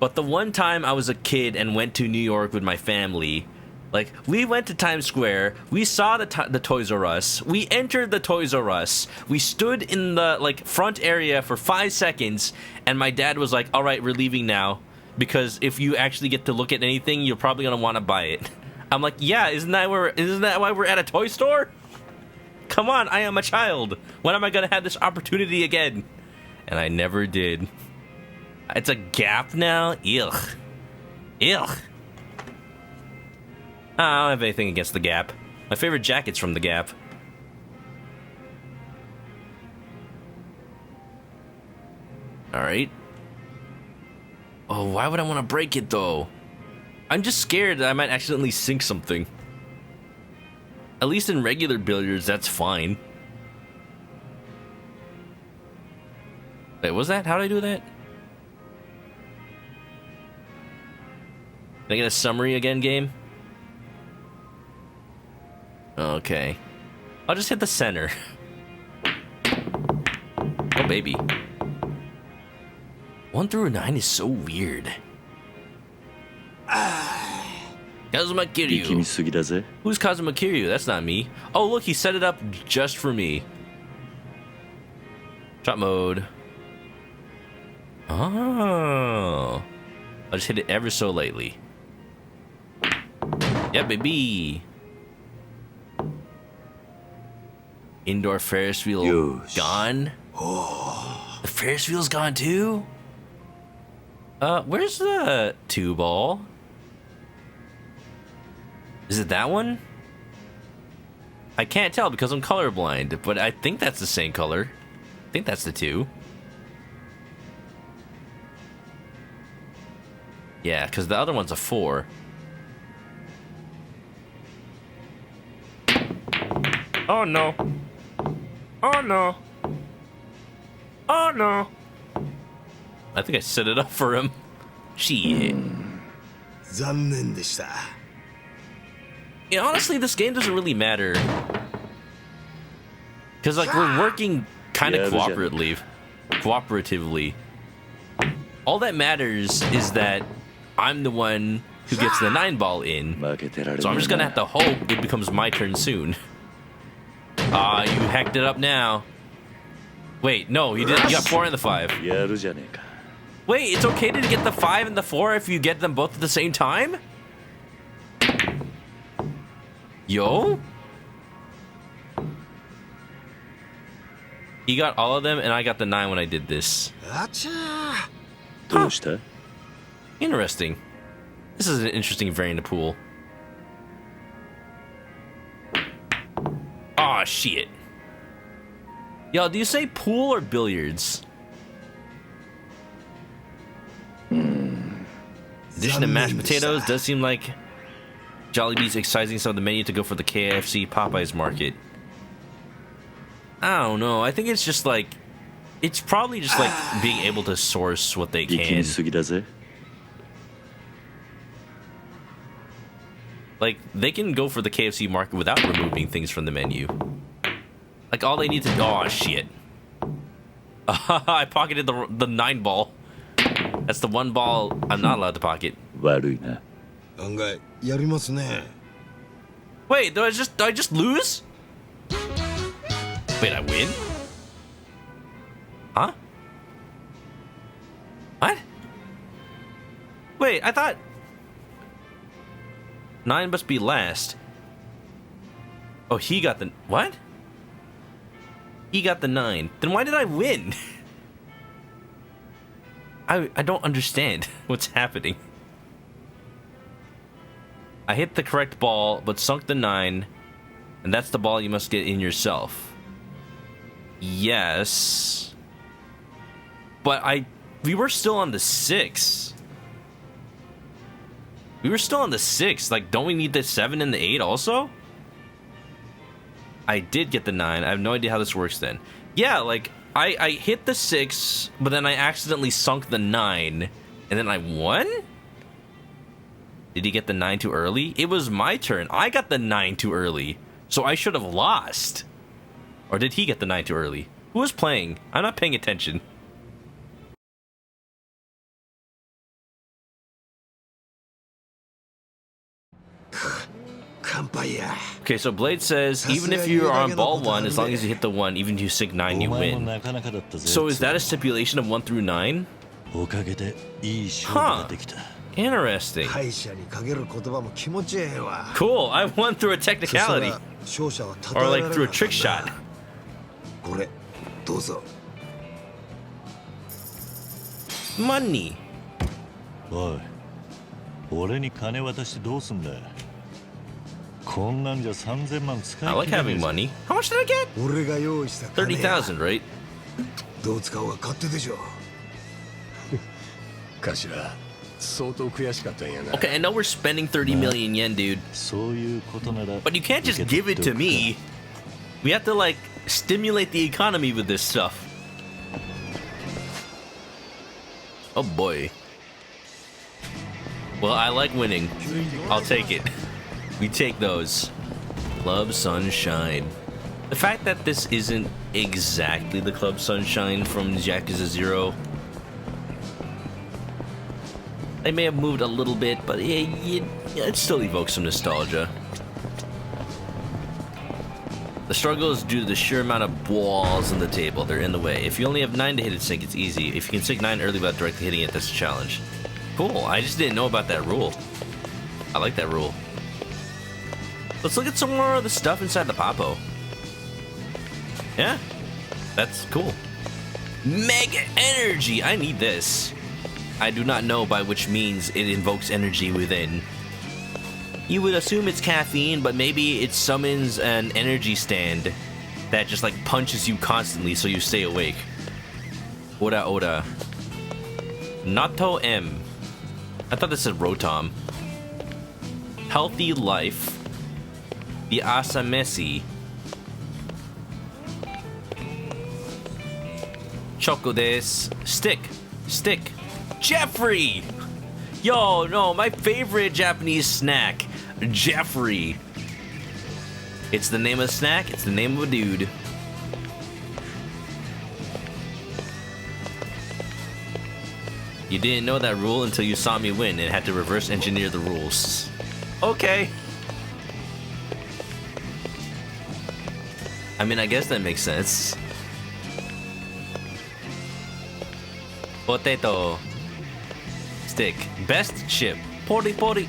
But the one time I was a kid and went to New York with my family, like, we went to Times Square, we saw the Toys R Us, we entered the Toys R Us, we stood in the, like, front area for 5 seconds, and my dad was like, all right, we're leaving now, because if you actually get to look at anything, you're probably gonna want to buy it. I'm like, yeah, isn't that why we're at a toy store? Come on, I am a child. When am I gonna have this opportunity again? And I never did. It's a Gap now? Ugh. Ugh. I don't have anything against the Gap. My favorite jacket's from the Gap. Alright. Oh, why would I want to break it, though? I'm just scared that I might accidentally sink something. At least in regular billiards, that's fine. Wait, was that? How did I do that? Can I get a summary again, game? Okay. I'll just hit the center. Oh, baby. 1 through 9 is so weird. Kazuma Kiryu. Who's Kazuma Kiryu? That's not me. Oh, look, he set it up just for me. Shot mode. Oh. I'll just hit it ever so lightly. Yeah, baby. Indoor Ferris wheel gone. Oh, the Ferris wheel's gone too. Where's the 2-ball? Is it that one? I can't tell because I'm colorblind, but I think that's the same color. I think that's the 2. Yeah, because the other one's a 4. Oh no. Oh no. Oh no. I think I set it up for him. Shit. Yeah, honestly, this game doesn't really matter. Because, like, we're working kind of cooperatively. All that matters is that I'm the one who gets the 9-ball in. So I'm just gonna have to hope it becomes my turn soon. Ah, you hacked it up now. Wait, no, you didn't. You got 4 and the 5. Wait, it's okay to get the 5 and the 4 if you get them both at the same time? Yo? He got all of them, and I got the 9 when I did this. Huh. Interesting. This is an interesting variant of pool. Aw, shit. Yo, do you say pool or billiards? Addition of mashed potatoes does seem like Jollibee's excising some of the menu to go for the KFC Popeyes market. I don't know. I think it's just like... It's probably just like being able to source what they can. Like, they can go for the KFC market without removing things from the menu. Like, all they need to... Oh, shit. I pocketed the 9-ball. That's the 1 ball I'm not allowed to pocket. Wait, did I just lose? Wait, I win? Huh? What? Wait, I thought... 9 must be last. Oh, he got the... What? He got the 9. Then why did I win? I don't understand what's happening. I hit the correct ball, but sunk the 9. And that's the ball you must get in yourself. Yes. But we were still on the 6. We were still on the 6. Like, don't we need the 7 and the 8 also? I did get the 9. I have no idea how this works then. Yeah, like, I hit the 6, but then I accidentally sunk the 9, and then I won? Did he get the 9 too early? It was my turn. I got the 9 too early, so I should have lost. Or did he get the 9 too early? Who was playing? I'm not paying attention. Okay, so Blade says, even if you are on ball 1, as long as you hit the 1, even if you sig 9, you win. So is that a stipulation of 1 through 9? Huh. Interesting. Cool, I won through a technicality. Or like through a trick shot. Money. おい、俺に金渡してどうすんだ。こんなんじゃ3000万使い I like having money. How much did I get? 30,000, right? どう使おうが勝手でしょ。頭、相当悔しかったんやな。 Okay, I know we're spending 30 million yen, dude. そういうことなら。 But you can't just give it to me. We have to, like, stimulate the economy with this stuff. Oh boy. Well, I like winning. I'll take it. We take those. Club Sunshine. The fact that this isn't exactly the Club Sunshine from Yakuza 0. They may have moved a little bit, but it still evokes some nostalgia. The struggle is due to the sheer amount of balls on the table. They're in the way. If you only have 9 to hit it sink, it's easy. If you can sink 9 early without directly hitting it, that's a challenge. Cool. I just didn't know about that rule. I like that rule. Let's look at some more of the stuff inside the Papo. Yeah, that's cool. Mega energy. I need this. I do not know by which means it invokes energy within. You would assume it's caffeine, but maybe it summons an energy stand that just like punches you constantly so you stay awake. Oda Oda. Nato M. I thought this said Rotom. Healthy Life. The Asamesi. Choco des. Stick. Jeffrey! Yo, no, my favorite Japanese snack. Jeffrey. It's the name of a snack, it's the name of a dude. You didn't know that rule until you saw me win and had to reverse engineer the rules. Okay. I mean, I guess that makes sense. Potato. Stick. Best chip. Pori pori.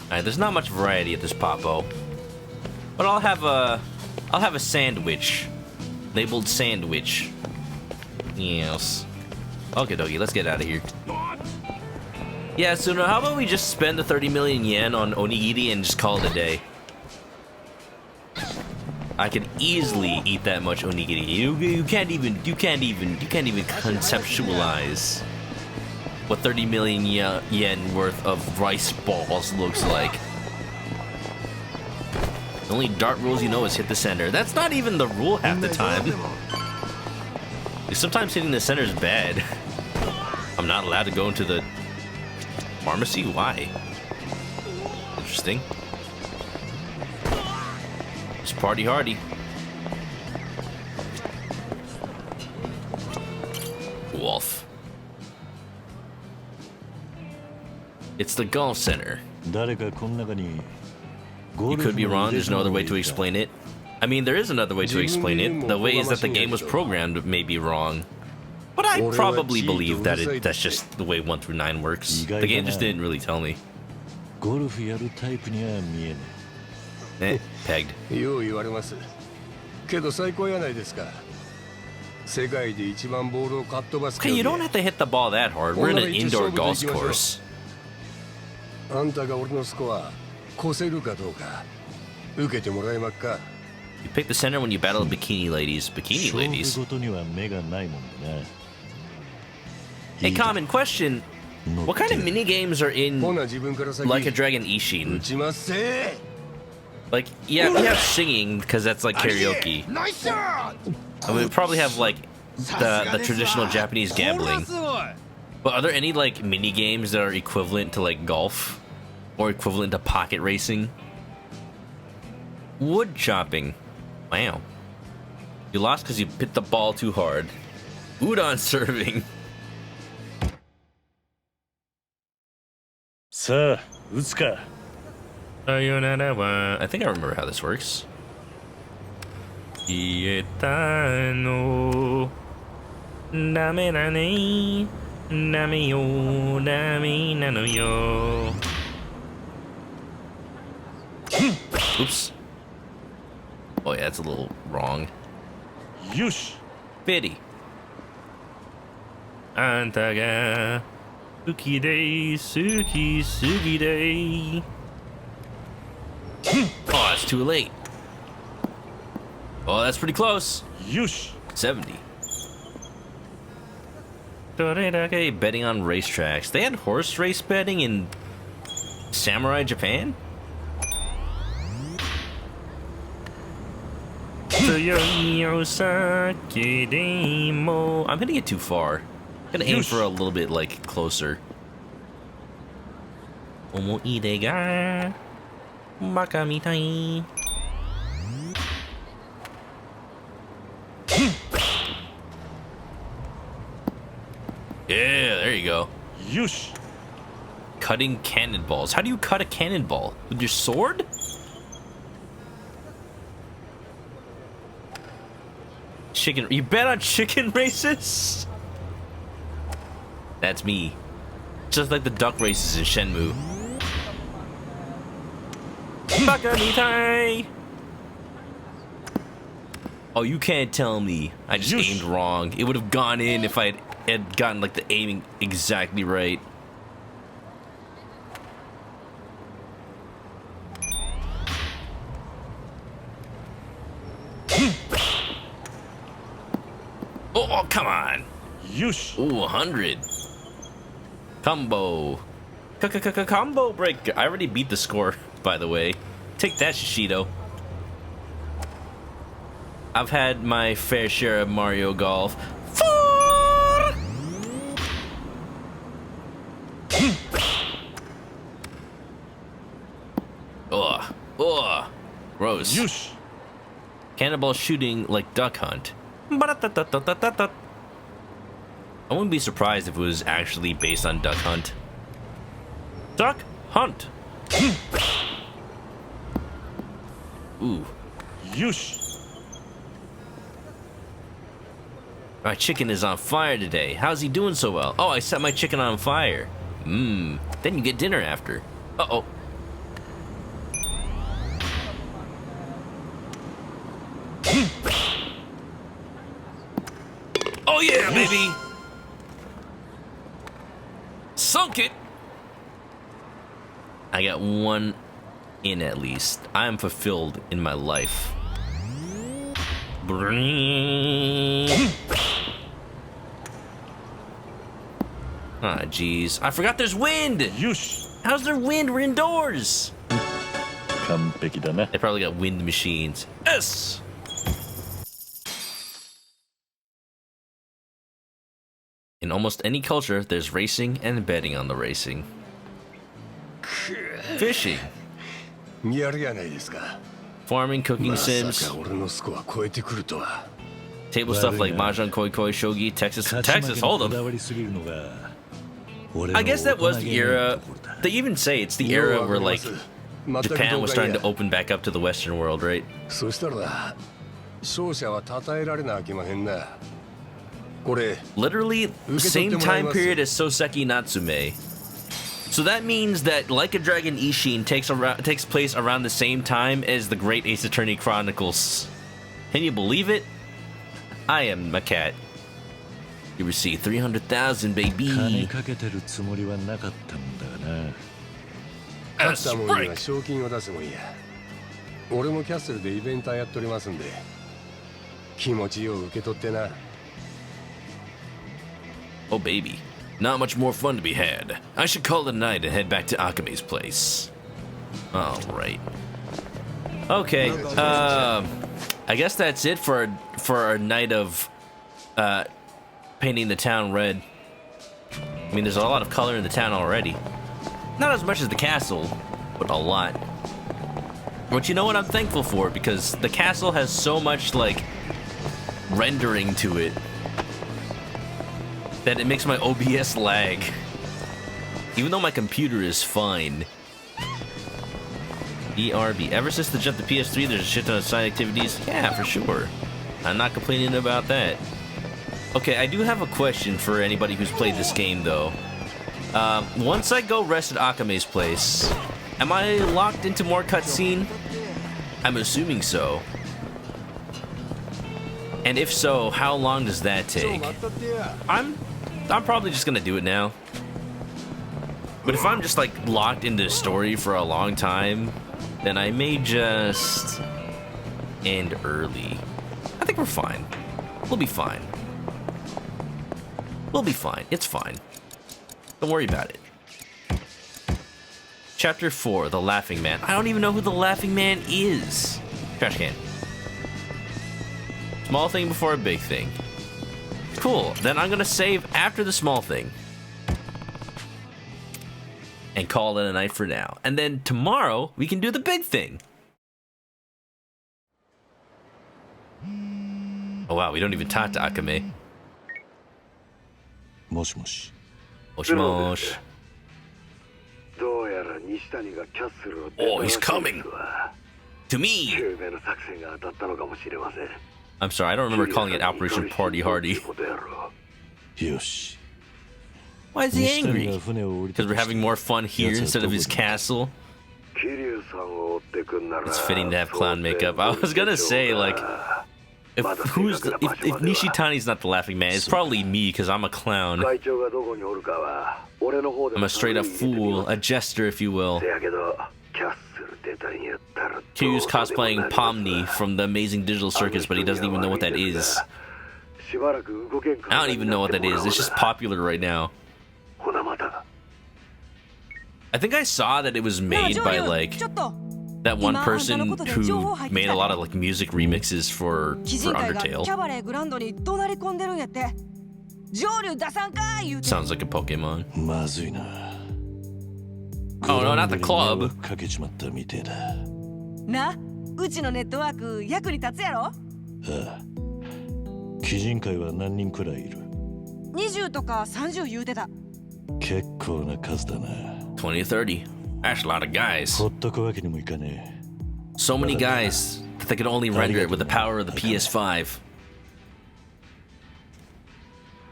Alright, there's not much variety at this Papo. But I'll have a sandwich. Labeled sandwich. Yes. Okay, dokie, let's get out of here. Yeah, so now how about we just spend the 30 million yen on onigiri and just call it a day? I could easily eat that much onigiri. You can't even conceptualize what 30 million yen worth of rice balls looks like. The only dart rules you know is hit the center. That's not even the rule half the time. Sometimes hitting the center is bad. I'm not allowed to go into the pharmacy? Why? Interesting. Just party hardy. Wolf. It's the golf center. You could be wrong, there's no other way to explain it. I mean, there is another way to explain it. The way is that the game was programmed may be wrong. But I probably believe that that's just the way 1 through 9 works. The game just didn't really tell me. Pegged. Okay, you don't have to hit the ball that hard. We're in an indoor golf course. You pick the center when you battle bikini ladies. Bikini ladies? Hey, common question. What kind of mini games are in Like a Dragon Ishin? Like, yeah, we have singing because that's like karaoke. And we probably have like the traditional Japanese gambling. But are there any like mini games that are equivalent to like golf or equivalent to pocket racing? Wood chopping. Wow. You lost because you hit the ball too hard. Udon serving. さあ、打つか。I think I remember how this works. Ietano Dame nane Dame yo Dame nano yo. Oops. Oh yeah, it's a little wrong. Yush. Pity. Antaga Suki day Suki Suki day. Oh, it's too late. Oh, that's pretty close. Yush. 70. Betting on racetracks. They had horse race betting in Samurai Japan? I'm hitting it too far. I'm gonna aim for a little bit like closer. Omoide ga Baka mitai. Yeah, there you go. Yush. Cutting cannonballs. How do you cut a cannonball? With your sword? Chicken. You bet on chicken races? That's me. Just like the duck races in Shenmue. Baka mitai. Oh, you can't tell me. I just aimed wrong. It would have gone in if I had gotten like the aiming exactly right. Oh, come on. Yush. Ooh, 100. Combo. Combo breaker. I already beat the score, by the way. Take that, Shishido. I've had my fair share of Mario Golf. Ugh. Ugh. Gross. Yush. Cannonball shooting like Duck Hunt. I wouldn't be surprised if it was actually based on Duck Hunt. Duck Hunt. Ooh. Yush. My chicken is on fire today. How's he doing so well? Oh, I set my chicken on fire. Then you get dinner after. Uh-oh. Oh yeah, baby! Sunk it! I got one in at least. I am fulfilled in my life. Ah, jeez. I forgot there's wind! Yush. How's there wind? We're indoors! 完璧だね. They probably got wind machines. Yes! In almost any culture, there's racing and betting on the racing. Fishing. やるやないですか。 Farming, cooking まさ sims. か俺のスコア超えてくるとは。 Table stuff like Mahjong, Koi Koi, Shogi, Texas Hold'em. I guess that was the era. They even say it's the era where like Japan was starting to open back up to the Western world, right? そしたらな、勝者は称えられなあきまへんな。これ Literally same time period as Soseki Natsume. So that means that Like a Dragon Ishin takes place around the same time as the Great Ace Attorney Chronicles. Can you believe it? I am a cat. You received 300,000, baby. 勝ったもんには賞金を出すもんや。俺もキャッスルでイベンターやっておりますんで、気持ちよう受け取ってな。Oh, baby. Not much more fun to be had. I should call it a night and head back to Akame's place. Alright. Okay, I guess that's it for our night of painting the town red. I mean, there's a lot of color in the town already. Not as much as the castle, but a lot. But you know what I'm thankful for? Because the castle has so much, like, rendering to it that it makes my OBS lag. Even though my computer is fine. ERB. Ever since the jump to PS3, there's a shit ton of side activities. Yeah, for sure. I'm not complaining about that. Okay, I do have a question for anybody who's played this game, though. Once I go rest at Akame's place, am I locked into more cutscene? I'm assuming so. And if so, how long does that take? I'm probably just gonna do it now. But if I'm just like locked into the story for a long time, then I may just end early. I think we're fine. We'll be fine. We'll be fine. It's fine. Don't worry about it. Chapter 4, The Laughing Man. I don't even know who the Laughing Man is. Trash can. Small thing before a big thing. Cool. Then I'm gonna save after the small thing. And call it a night for now. And then tomorrow, we can do the big thing. Oh wow, we don't even talk to Akame. もしもし。もしもし。どうやら西谷がキャッスルを Oh, he's coming. To me. 救命の作戦が当たったのかもしれません。 I'm sorry, I don't remember calling it Operation Party Hardy. よし。 Why is he angry? Because we're having more fun here instead of his castle? It's fitting to have clown makeup. I was gonna say, like, if Nishitani's not the Laughing Man, it's probably me because I'm a clown. I'm a straight up fool, a jester, if you will. Kiryu's cosplaying Pomni from the Amazing Digital Circus, but he doesn't even know what that is. I don't even know what that is. It's just popular right now. I think I saw that it was made by like that one person who made a lot of like music remixes for Undertale. Sounds like a Pokemon. Oh no, not the club. な、うちのネットワーク役に立つやろ？ああ。鬼人会は何人くらいいる？ 20とか30言うてた。結構な数だな。20 to 30. That's a lot of guys. ほっとくわけにもいかねえ。 So many guys that they could only render it with the power of the PS5.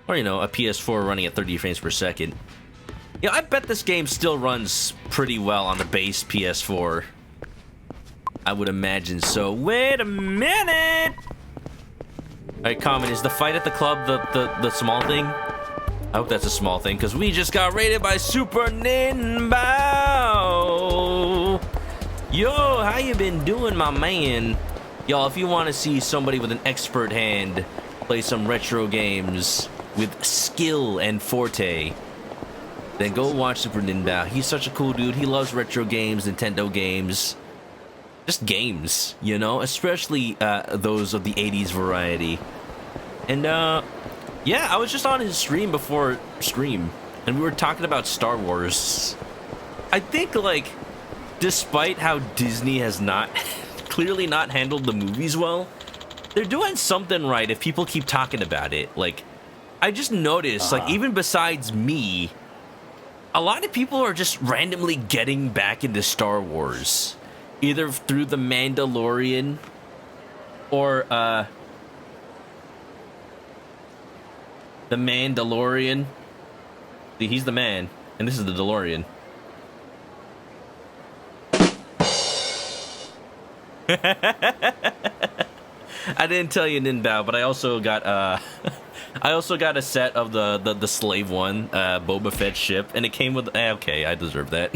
Or, you know, a PS4 running at 30 frames per second. Yeah, I bet this game still runs pretty well on the base PS4. I would imagine so. Wait a minute! Alright, Common, is the fight at the club the small thing? I hope that's a small thing, because we just got raided by Super Ninbao! Yo, how you been doing, my man? Y'all, if you want to see somebody with an expert hand play some retro games with skill and forte, then go watch Super Ninbao. He's such a cool dude. He loves retro games, Nintendo games. Just games, you know? Especially those of the 80s variety. And, yeah, I was just on his stream before stream, and we were talking about Star Wars. I think, like, despite how Disney has not, clearly not handled the movies well, they're doing something right if people keep talking about it. Like, I just noticed, like, even besides me, a lot of people are just randomly getting back into Star Wars. Either through The Mandalorian, or, The Mandalorian. See, he's the man, and this is the DeLorean. I didn't tell you, Ninbao, but I also got I also got a set of the slave one, Boba Fett ship, and it came with okay, I deserve that.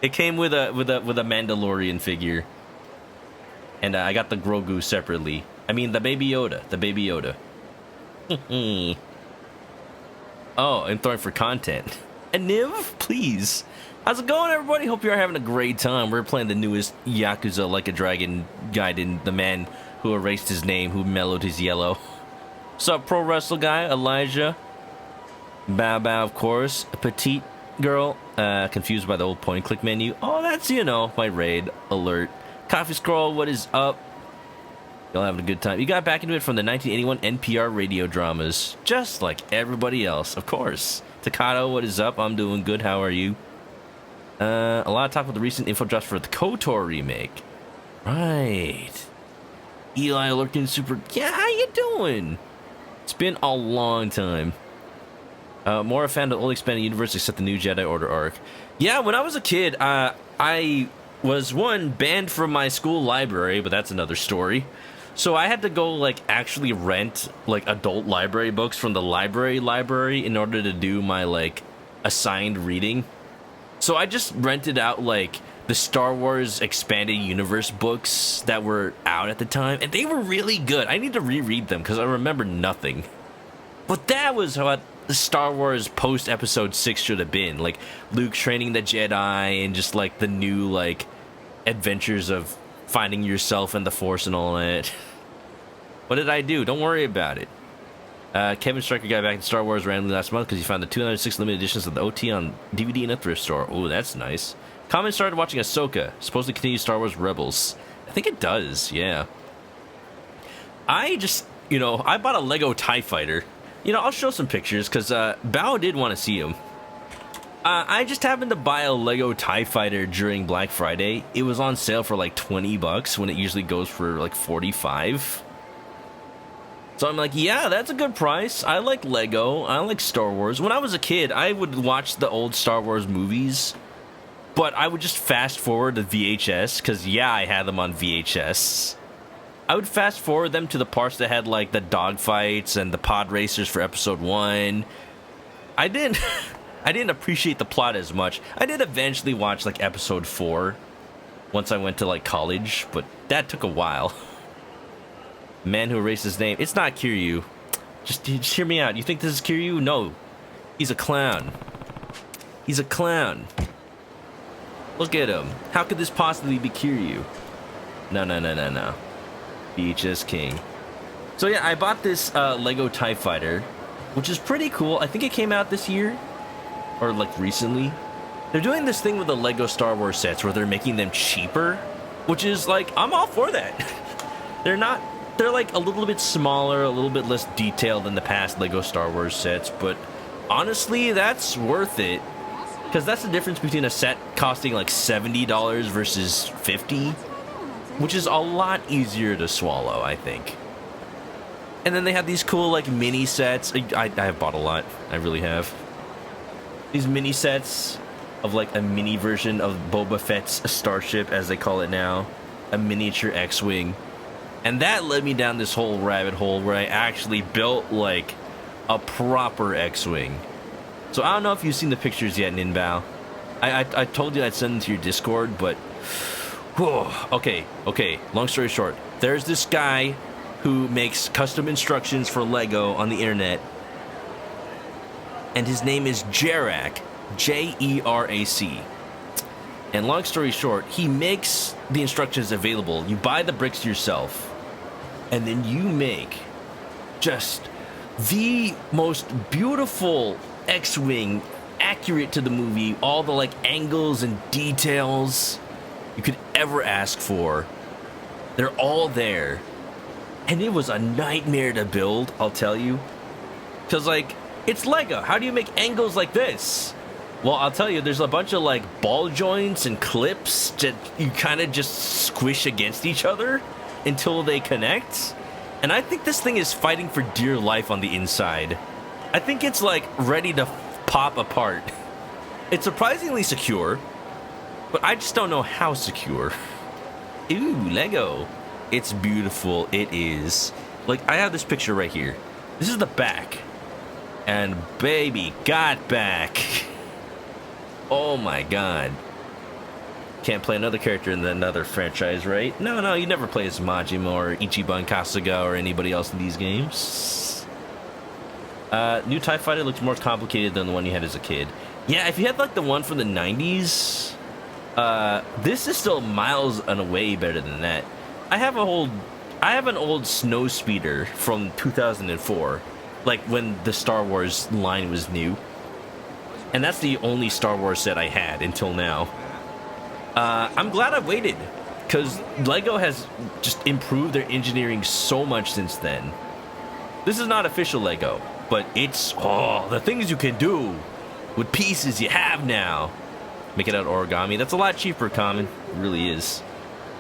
It came with a Mandalorian figure, and I got the Grogu separately. I mean the Baby Yoda, Oh, I'm throwing for content. And Niv, please. How's it going, everybody? Hope you're having a great time. We're playing the newest Yakuza Like a Dragon Gaiden, the man who erased his name, who mellowed his yellow. What's up, Pro Wrestle Guy, Elijah? Bow Bow, of course. A petite girl, confused by the old point-and-click menu. Oh, that's, you know, my raid alert. Coffee Scroll, what is up? Y'all having a good time. You got back into it from the 1981 NPR radio dramas. Just like everybody else, of course. Takato, what is up? I'm doing good. How are you? A lot of talk about the recent info drops for the KOTOR remake. Right. Eli lurking super. Yeah, how you doing? It's been a long time. More a fan of the old expanded universe except the new Jedi Order arc. Yeah, when I was a kid, I was banned from my school library, but that's another story. So I had to go like actually rent like adult library books from the library in order to do my like assigned reading. So I just rented out like the Star Wars expanded universe books that were out at the time, and they were really good. I need to reread them because I remember nothing. But that was what the Star Wars post episode 6 should have been, like Luke training the Jedi and just like the new like adventures of finding yourself and the Force and all that. What did I do? Don't worry about it. Kevin Stryker got back to Star Wars randomly last month because he found the 206 limited editions of the OT on DVD in a thrift store. Oh, that's nice. Common started watching Ahsoka. Supposedly continue Star Wars Rebels. I think it does, yeah. I just, I bought a Lego TIE Fighter. I'll show some pictures because Bao did want to see him. I just happened to buy a Lego TIE Fighter during Black Friday. It was on sale for like $20 when it usually goes for like $45. So I'm like, yeah, that's a good price. I like Lego. I like Star Wars. When I was a kid, I would watch the old Star Wars movies, but I would just fast forward to VHS because, yeah, I had them on VHS. I would fast forward them to the parts that had like the dogfights and the pod racers for episode 1. I didn't appreciate the plot as much. I did eventually watch like episode 4 once I went to like college, but that took a while. Man who erased his name. It's not Kiryu. Just hear me out. You think this is Kiryu? No. He's a clown. He's a clown. Look at him. How could this possibly be Kiryu? No. VHS King. So yeah, I bought this Lego TIE Fighter, which is pretty cool. I think it came out this year. Or like recently. They're doing this thing with the Lego Star Wars sets where they're making them cheaper. Which is like, I'm all for that. They're like a little bit smaller, a little bit less detailed than the past Lego Star Wars sets, but honestly, that's worth it. Because that's the difference between a set costing like $70 versus $50, which is a lot easier to swallow, I think. And then they have these cool like mini sets. I have bought a lot. I really have. These mini sets of like a mini version of Boba Fett's starship, as they call it now. A miniature X-Wing. And that led me down this whole rabbit hole where I actually built like a proper X-Wing. So I don't know if you've seen the pictures yet, Ninbao. I told you I'd send them to your Discord, but... Whew, okay. Long story short. There's this guy who makes custom instructions for Lego on the internet. And his name is Jerac. Jerac. And long story short, he makes the instructions available. You buy the bricks yourself. And then you make just the most beautiful X-Wing, accurate to the movie, all the like angles and details you could ever ask for. They're all there. And it was a nightmare to build, I'll tell you. Because like, it's Lego. How do you make angles like this? Well, I'll tell you, there's a bunch of like ball joints and clips that you kind of just squish against each other until they connect. And I think this thing is fighting for dear life on the inside. I think it's like ready to pop apart. It's surprisingly secure, but I just don't know how secure. Ooh, Lego. It's beautiful. It is. Like, I have this picture right here. This is the back. And baby got back. Oh my god. Can't play another character in another franchise, right? No, you never play as Majima or Ichiban Kasuga or anybody else in these games. New TIE Fighter looks more complicated than the one you had as a kid. Yeah, if you had like the one from the 90s, this is still miles and away better than that. I have an old snow speeder from 2004, like when the Star Wars line was new. And that's the only Star Wars set I had until now. I'm glad I waited, because LEGO has just improved their engineering so much since then. This is not official LEGO, but it's, the things you can do with pieces you have now. Make it out of origami. That's a lot cheaper, Common. It really is.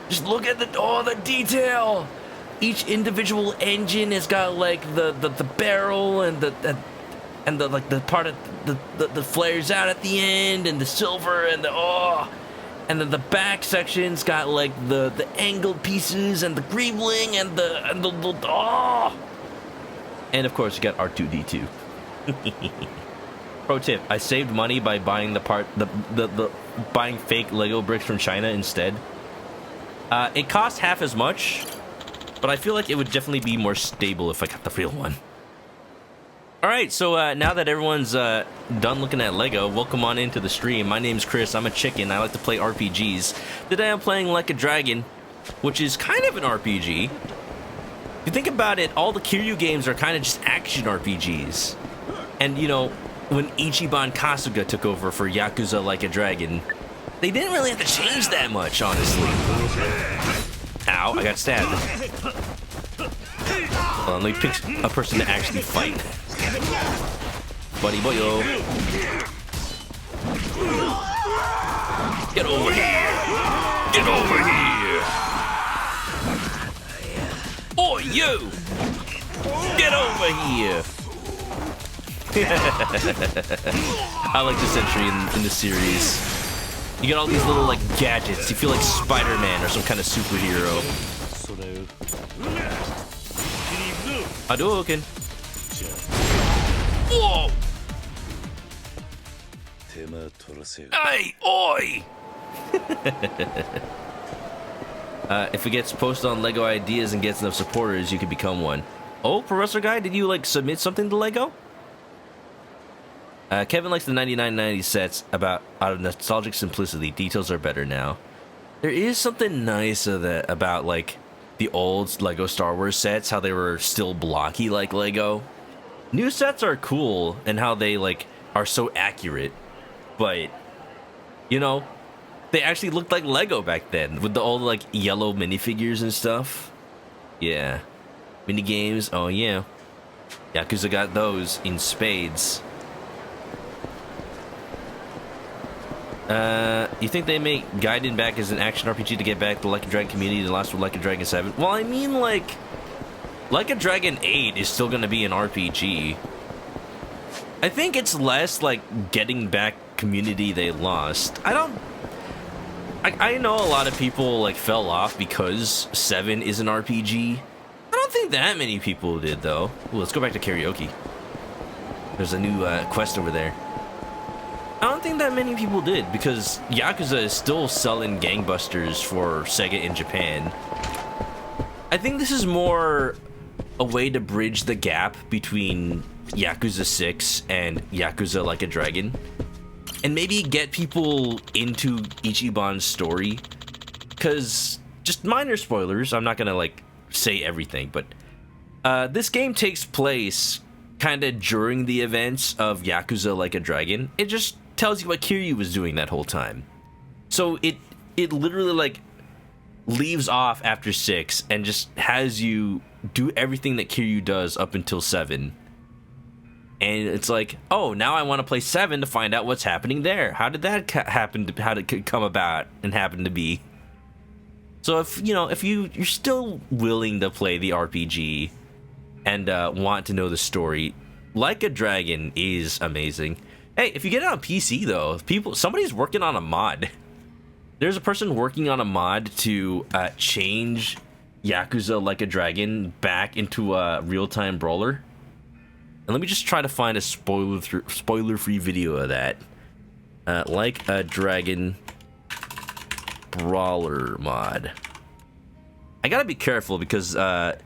Just look at the detail. Each individual engine has got like the barrel and the like the part of the flares out at the end, and the silver and and then the back section's got like the angled pieces and the greebling and the and of course you got R2D2. Pro tip: I saved money by buying buying fake Lego bricks from China instead. It costs half as much, but I feel like it would definitely be more stable if I got the real one. Alright, so now that everyone's done looking at Lego, welcome on into the stream. My name's Chris, I'm a chicken, I like to play RPGs. Today I'm playing Like a Dragon, which is kind of an RPG. If you think about it, all the Kiryu games are kind of just action RPGs. And you know, when Ichiban Kasuga took over for Yakuza Like a Dragon, they didn't really have to change that much, honestly. Ow, I got stabbed. Hold on, let me pick a person to actually fight. Buddy boyo. Get over here. Get over here. Oh, you. Get over here. I like this entry in the series. You get all these little like gadgets. You feel like Spider-Man or some kind of superhero. Hadouken. Whoa! Hey, oi! If it gets posted on Lego Ideas and gets enough supporters, you can become one. Oh, Professor Guy, did you like submit something to Lego? Kevin likes the 9990 sets out of nostalgic simplicity. Details are better now. There is something nice about like the old Lego Star Wars sets, how they were still blocky like Lego. New sets are cool and how they like are so accurate, but you know, they actually looked like Lego back then with the old like yellow minifigures and stuff. Yeah, mini games. Oh yeah, Yakuza got those in spades. You think they make Gaiden back as an action RPG to get back the Like a Dragon community that lost with Like a Dragon 7? Well, I mean, like a Dragon 8 is still gonna be an RPG. I think it's less like getting back community they lost. I know a lot of people like fell off because 7 is an RPG. I don't think that many people did though. Ooh, let's go back to karaoke. There's a new quest over there. I don't think that many people did, because Yakuza is still selling gangbusters for Sega in Japan. I think this is more a way to bridge the gap between Yakuza 6 and Yakuza Like a Dragon, and maybe get people into Ichiban's story. Because, just minor spoilers, I'm not gonna like say everything, but this game takes place kind of during the events of Yakuza Like a Dragon. It just tells you what Kiryu was doing that whole time. So it literally like leaves off after 6 and just has you do everything that Kiryu does up until 7. And it's like, oh, now I want to play 7 to find out what's happening there. How did that happen? How did it come about and happen to be? So if you're still willing to play the RPG and want to know the story, Like a Dragon is amazing. Hey, if you get it on PC though, somebody's working on a mod. There's a person working on a mod to change Yakuza Like a Dragon back into a real-time brawler. And let me just try to find a spoiler-free video of that. Like a Dragon brawler mod. I gotta be careful because the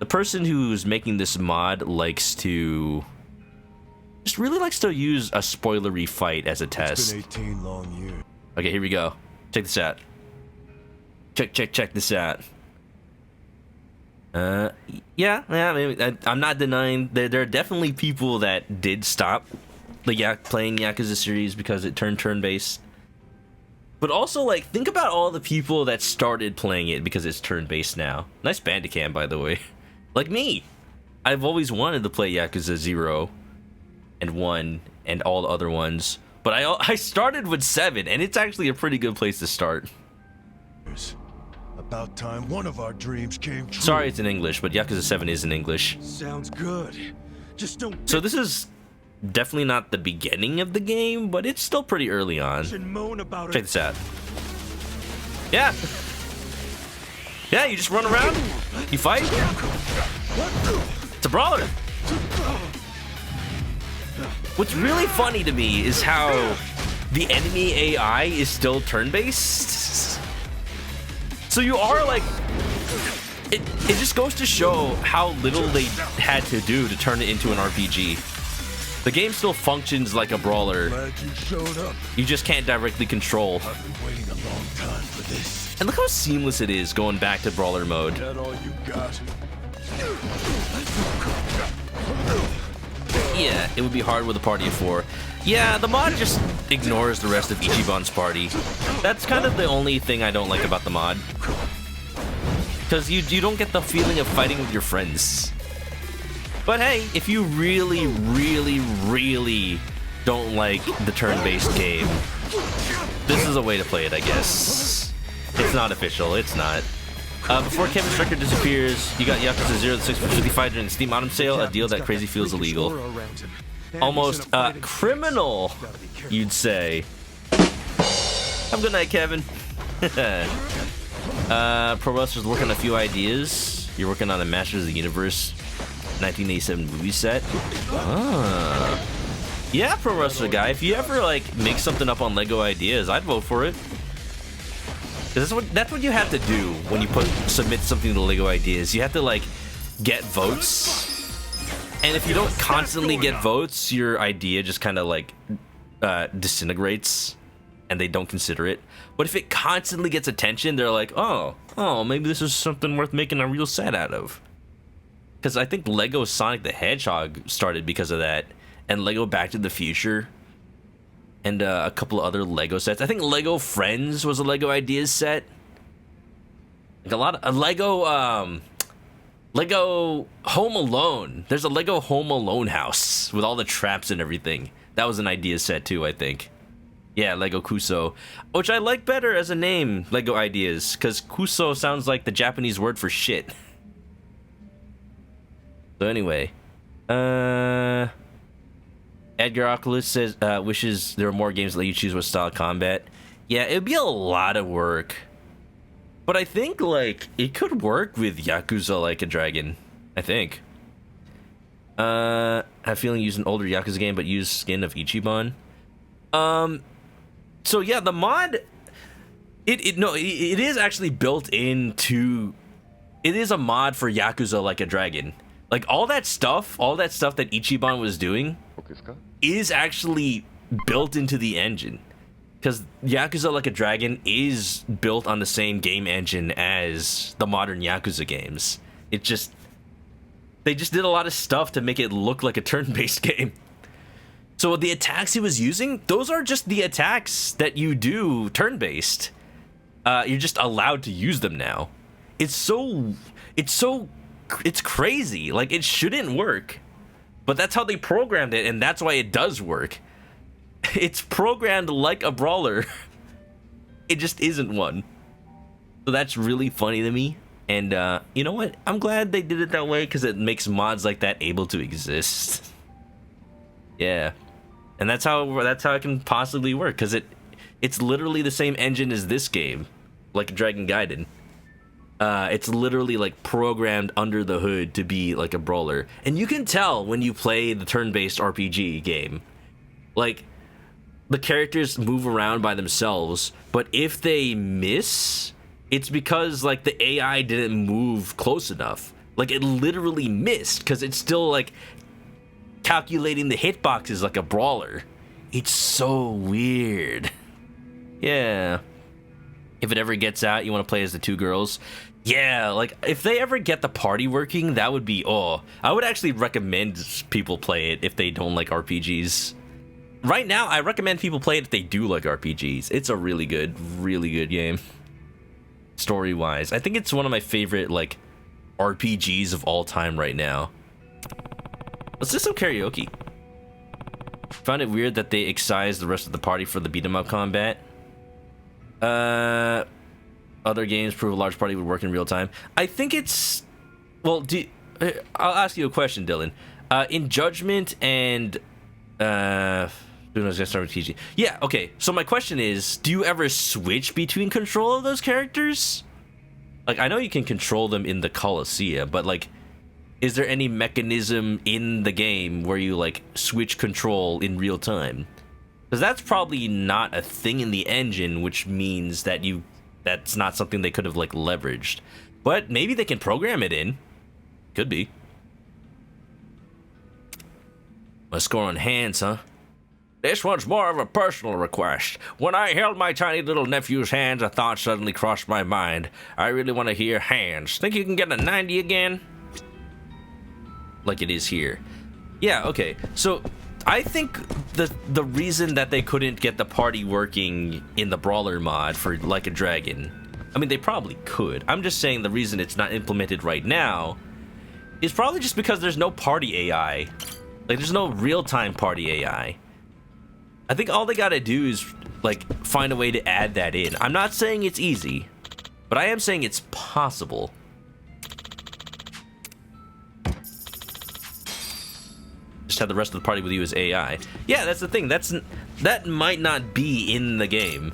person who's making this mod really likes to use a spoilery fight as a test. It's been 18 long years. Okay, here we go. Check this out. Check this out. Yeah, I mean, I'm not denying there are definitely people that did stop playing Yakuza series because it turned turn-based. But also, like, think about all the people that started playing it because it's turn-based now. Nice Bandicam, by the way. Like me. I've always wanted to play Yakuza 0 and 1 and all the other ones. But I started with 7, and it's actually a pretty good place to start. About time one of our dreams came true. Sorry it's in English, but Yakuza 7 is in English. Sounds good. Just don't. So this is definitely not the beginning of the game, but it's still pretty early on. Moan about Check this out. Yeah. Yeah, you just run around, you fight. It's a brawler. What's really funny to me is how the enemy AI is still turn-based. So you are like, it just goes to show how little they had to do to turn it into an RPG. The game still functions like a brawler. Glad you showed up. You just can't directly control. I've been waiting a long time for this. And look how seamless it is going back to brawler mode. That all you got? Yeah, it would be hard with a party of 4. Yeah, the mod just ignores the rest of Ichiban's party. That's kind of the only thing I don't like about the mod. Because you don't get the feeling of fighting with your friends. But hey, if you really, really, really don't like the turn-based game, this is a way to play it, I guess. It's not official, it's not. Before Kevin's record disappears, you got Yakuza 0 to 6 for 55 during the Steam Autumn Sale, a deal that crazy feels illegal. Almost criminal, you'd say. Have a good night, Kevin. Pro Wrestler's working on a few ideas. You're working on a Masters of the Universe 1987 movie set. Ah. Yeah, Pro Wrestler guy, if you ever like make something up on Lego Ideas, I'd vote for it. Cause that's what you have to do when you submit something to Lego Ideas. You have to like get votes, and if you don't constantly get votes, your idea just kind of like disintegrates, and they don't consider it. But if it constantly gets attention, they're like, oh, maybe this is something worth making a real set out of. Because I think Lego Sonic the Hedgehog started because of that, and Lego Back to the Future. And a couple of other Lego sets. I think Lego Friends was a Lego Ideas set. Like a lot of Lego Home Alone. There's a Lego Home Alone house with all the traps and everything. That was an Ideas set too, I think. Yeah, Lego Kuso, which I like better as a name, Lego Ideas, because Kuso sounds like the Japanese word for shit. So anyway, Edgar Oculus says, wishes there were more games that let you choose what style of combat. Yeah, it'd be a lot of work. But I think, like, it could work with Yakuza Like a Dragon. I think. I have a feeling use an older Yakuza game, but use skin of Ichiban. So yeah, the mod... It is actually built into... It is a mod for Yakuza Like a Dragon. Like, all that stuff that Ichiban was doing... is actually built into the engine, because Yakuza Like a Dragon is built on the same game engine as the modern Yakuza games. They just did a lot of stuff to make it look like a turn-based game. So the attacks he was using, those are just the attacks that you do turn-based. You're just allowed to use them now. It's crazy. Like, it shouldn't work. But that's how they programmed it, and that's why it does work. It's programmed like a brawler. It just isn't one. So that's really funny to me. And you know what? I'm glad they did it that way, because it makes mods like that able to exist. Yeah. And that's how it can possibly work, because it's literally the same engine as this game, like Dragon Gaiden. It's literally like programmed under the hood to be like a brawler. And you can tell when you play the turn-based RPG game. Like, the characters move around by themselves, but if they miss, it's because like the AI didn't move close enough. Like, it literally missed because it's still like calculating the hitboxes like a brawler. It's so weird. Yeah. If it ever gets out, you want to play as the two girls. Yeah, like, if they ever get the party working, that would be, I would actually recommend people play it if they don't like RPGs. Right now, I recommend people play it if they do like RPGs. It's a really good game. Story-wise. I think it's one of my favorite, like, RPGs of all time right now. Let's do some karaoke. Found it weird that they excised the rest of the party for the beat 'em up combat. Other games prove a large party would work in real time. I think it's... Well, I'll ask you a question, Dylan. In Judgment and... Yeah, okay. So my question is, do you ever switch between control of those characters? Like, I know you can control them in the Colosseum, but, like, is there any mechanism in the game where you, like, switch control in real time? Because that's probably not a thing in the engine, which means that that's not something they could have, like, leveraged. But maybe they can program it in. Could be. A score on hands, huh? This one's more of a personal request. When I held my tiny little nephew's hands, a thought suddenly crossed my mind. I really want to hear hands. Think you can get a 90 again? Like it is here. Yeah, okay. So, I think the reason that they couldn't get the party working in the Brawler mod for Like a Dragon, I mean, they probably could. I'm just saying the reason it's not implemented right now is probably just because there's no party AI. Like, there's no real-time party AI. I think all they gotta do is, like, find a way to add that in. I'm not saying it's easy, but I am saying it's possible. Just have the rest of the party with you as AI. Yeah, that's the thing. That might not be in the game.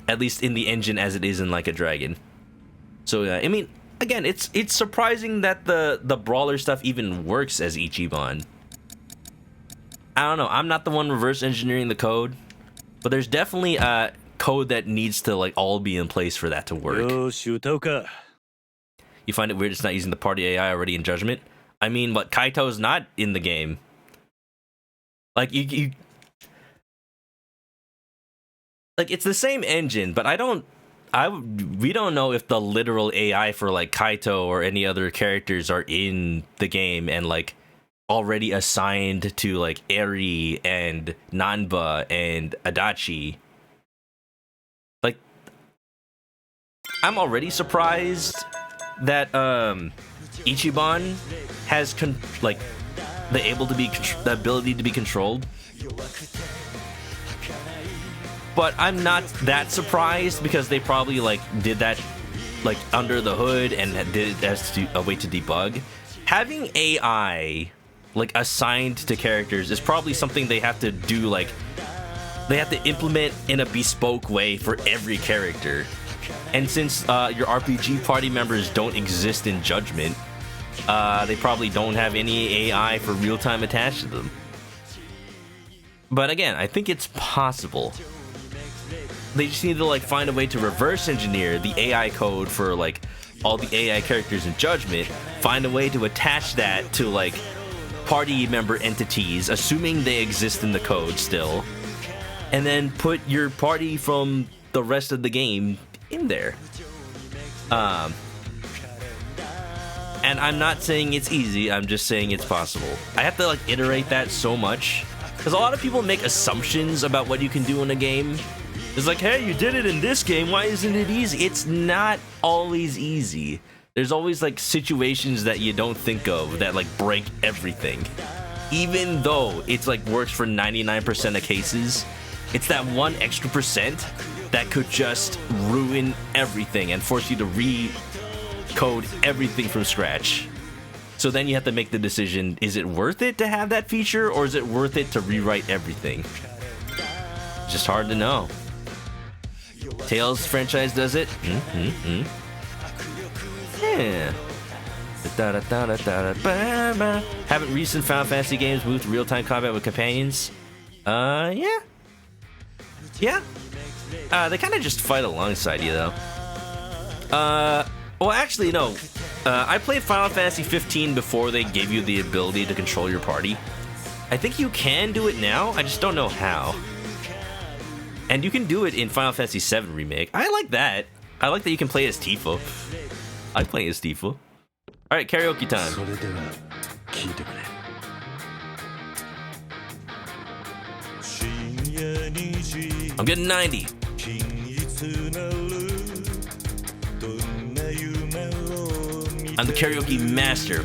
At least in the engine as it is in Like a Dragon. So, I mean, again, it's surprising that the Brawler stuff even works as Ichiban. I don't know. I'm not the one reverse engineering the code, but there's definitely code that needs to, like, all be in place for that to work. You find it weird it's not using the party AI already in Judgment? I mean, what, Kaito's not in the game. Like, you like, it's the same engine, but we don't know if the literal AI for, like, Kaito or any other characters are in the game and, like, already assigned to, like, Eri and Nanba and Adachi. Like, I'm already surprised that Ichiban has the ability to be controlled. But I'm not that surprised because they probably, like, did that, like, under the hood and did it as a way to debug. Having AI, like, assigned to characters is probably something they have to do, like, they have to implement in a bespoke way for every character. And since your RPG party members don't exist in Judgment, they probably don't have any AI for real-time attached to them. But again, I think it's possible. They just need to, like, find a way to reverse engineer the AI code for, like, all the AI characters in Judgment, find a way to attach that to, like, party member entities, assuming they exist in the code still, and then put your party from the rest of the game in there. And I'm not saying it's easy, I'm just saying it's possible. I have to, like, iterate that so much, because a lot of people make assumptions about what you can do in a game. It's like, hey, you did it in this game, why isn't it easy? It's not always easy. There's always, like, situations that you don't think of that, like, break everything. Even though it's, like, works for 99% of cases, it's that 1 extra percent that could just ruin everything and force you to recode everything from scratch. So then you have to make the decision, is it worth it to have that feature, or is it worth it to rewrite everything? It's just hard to know. Tales franchise does it? Yeah. Haven't recent Final Fantasy games moved to real-time combat with companions? Yeah. Yeah. They kind of just fight alongside you, though. Well, actually, no. I played Final Fantasy 15 before they gave you the ability to control your party. I think you can do it now, I just don't know how. And you can do it in Final Fantasy 7 Remake. I like that. I like that you can play as Tifa. I play as Tifa. Alright, karaoke time. I'm getting 90. I'm the karaoke master.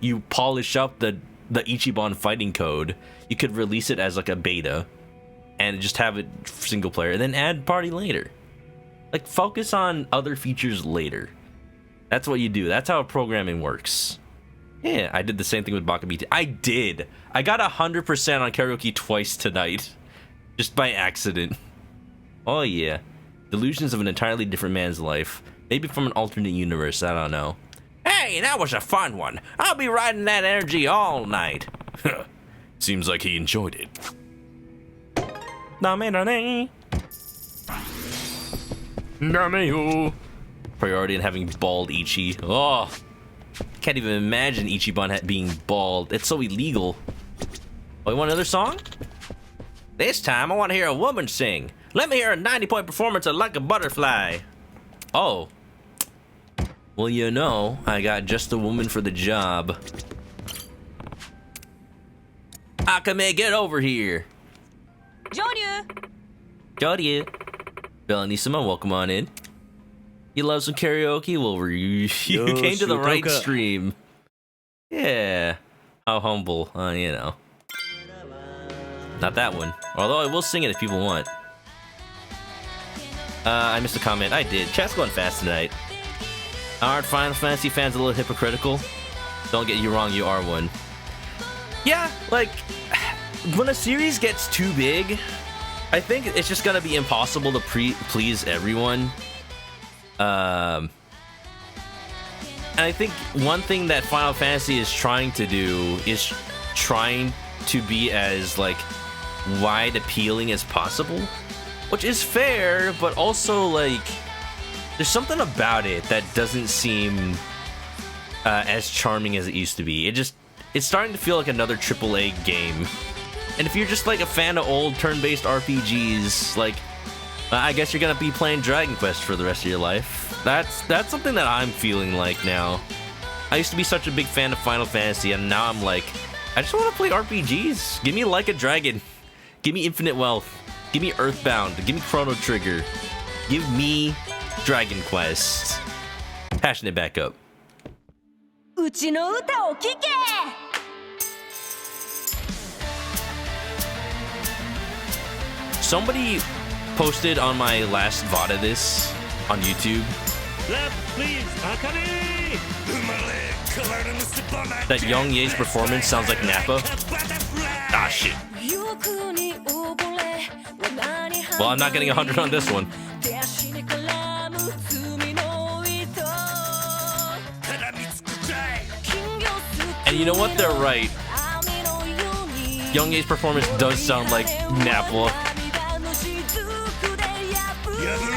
you polish up the Ichiban fighting code, you could release it as like a beta and just have it single player and then add party later. Like, focus on other features later. That's what you do. That's how programming works. Yeah, I did the same thing with Baka BT. I did. I got 100% on karaoke twice tonight. Just by accident. Oh yeah. Delusions of an entirely different man's life. Maybe from an alternate universe, I don't know. Hey, that was a fun one. I'll be riding that energy all night. Seems like he enjoyed it. Nameo. Priority in having bald Ichi. Oh, can't even imagine Ichiban being bald. It's so illegal. Oh, you want another song? This time I want to hear a woman sing. Let me hear a 90-point performance of Like a Butterfly. Oh. Well, you know, I got just the woman for the job. Akame, get over here. Joryu. Belanisima, welcome on in. You love some karaoke? Well, you came to the right stream. Yeah. How humble, you know. Not that one. Although I will sing it if people want. I missed a comment. I did. Chat's going fast tonight. Aren't Final Fantasy fans a little hypocritical? Don't get you wrong, you are one. Yeah, like, when a series gets too big, I think it's just gonna be impossible to please everyone. And I think one thing that Final Fantasy is trying to do is trying to be as, like, wide appealing as possible, which is fair, but also, like, there's something about it that doesn't seem as charming as it used to be. It's starting to feel like another AAA game. And if you're just like a fan of old turn-based RPGs, like, I guess you're gonna be playing Dragon Quest for the rest of your life. That's something that I'm feeling like now. I used to be such a big fan of Final Fantasy, and now I'm like, I just want to play RPGs. Give me Like a Dragon. Give me Infinite Wealth. Give me Earthbound. Give me Chrono Trigger. Give me Dragon Quest. Passionate backup. Somebody posted on my last VOD this on YouTube. That Young Ye's performance sounds like Nappa. Ah, shit. Well, I'm not getting 100 on this one. And you know what? They're right. Young Ye's performance does sound like Nappa.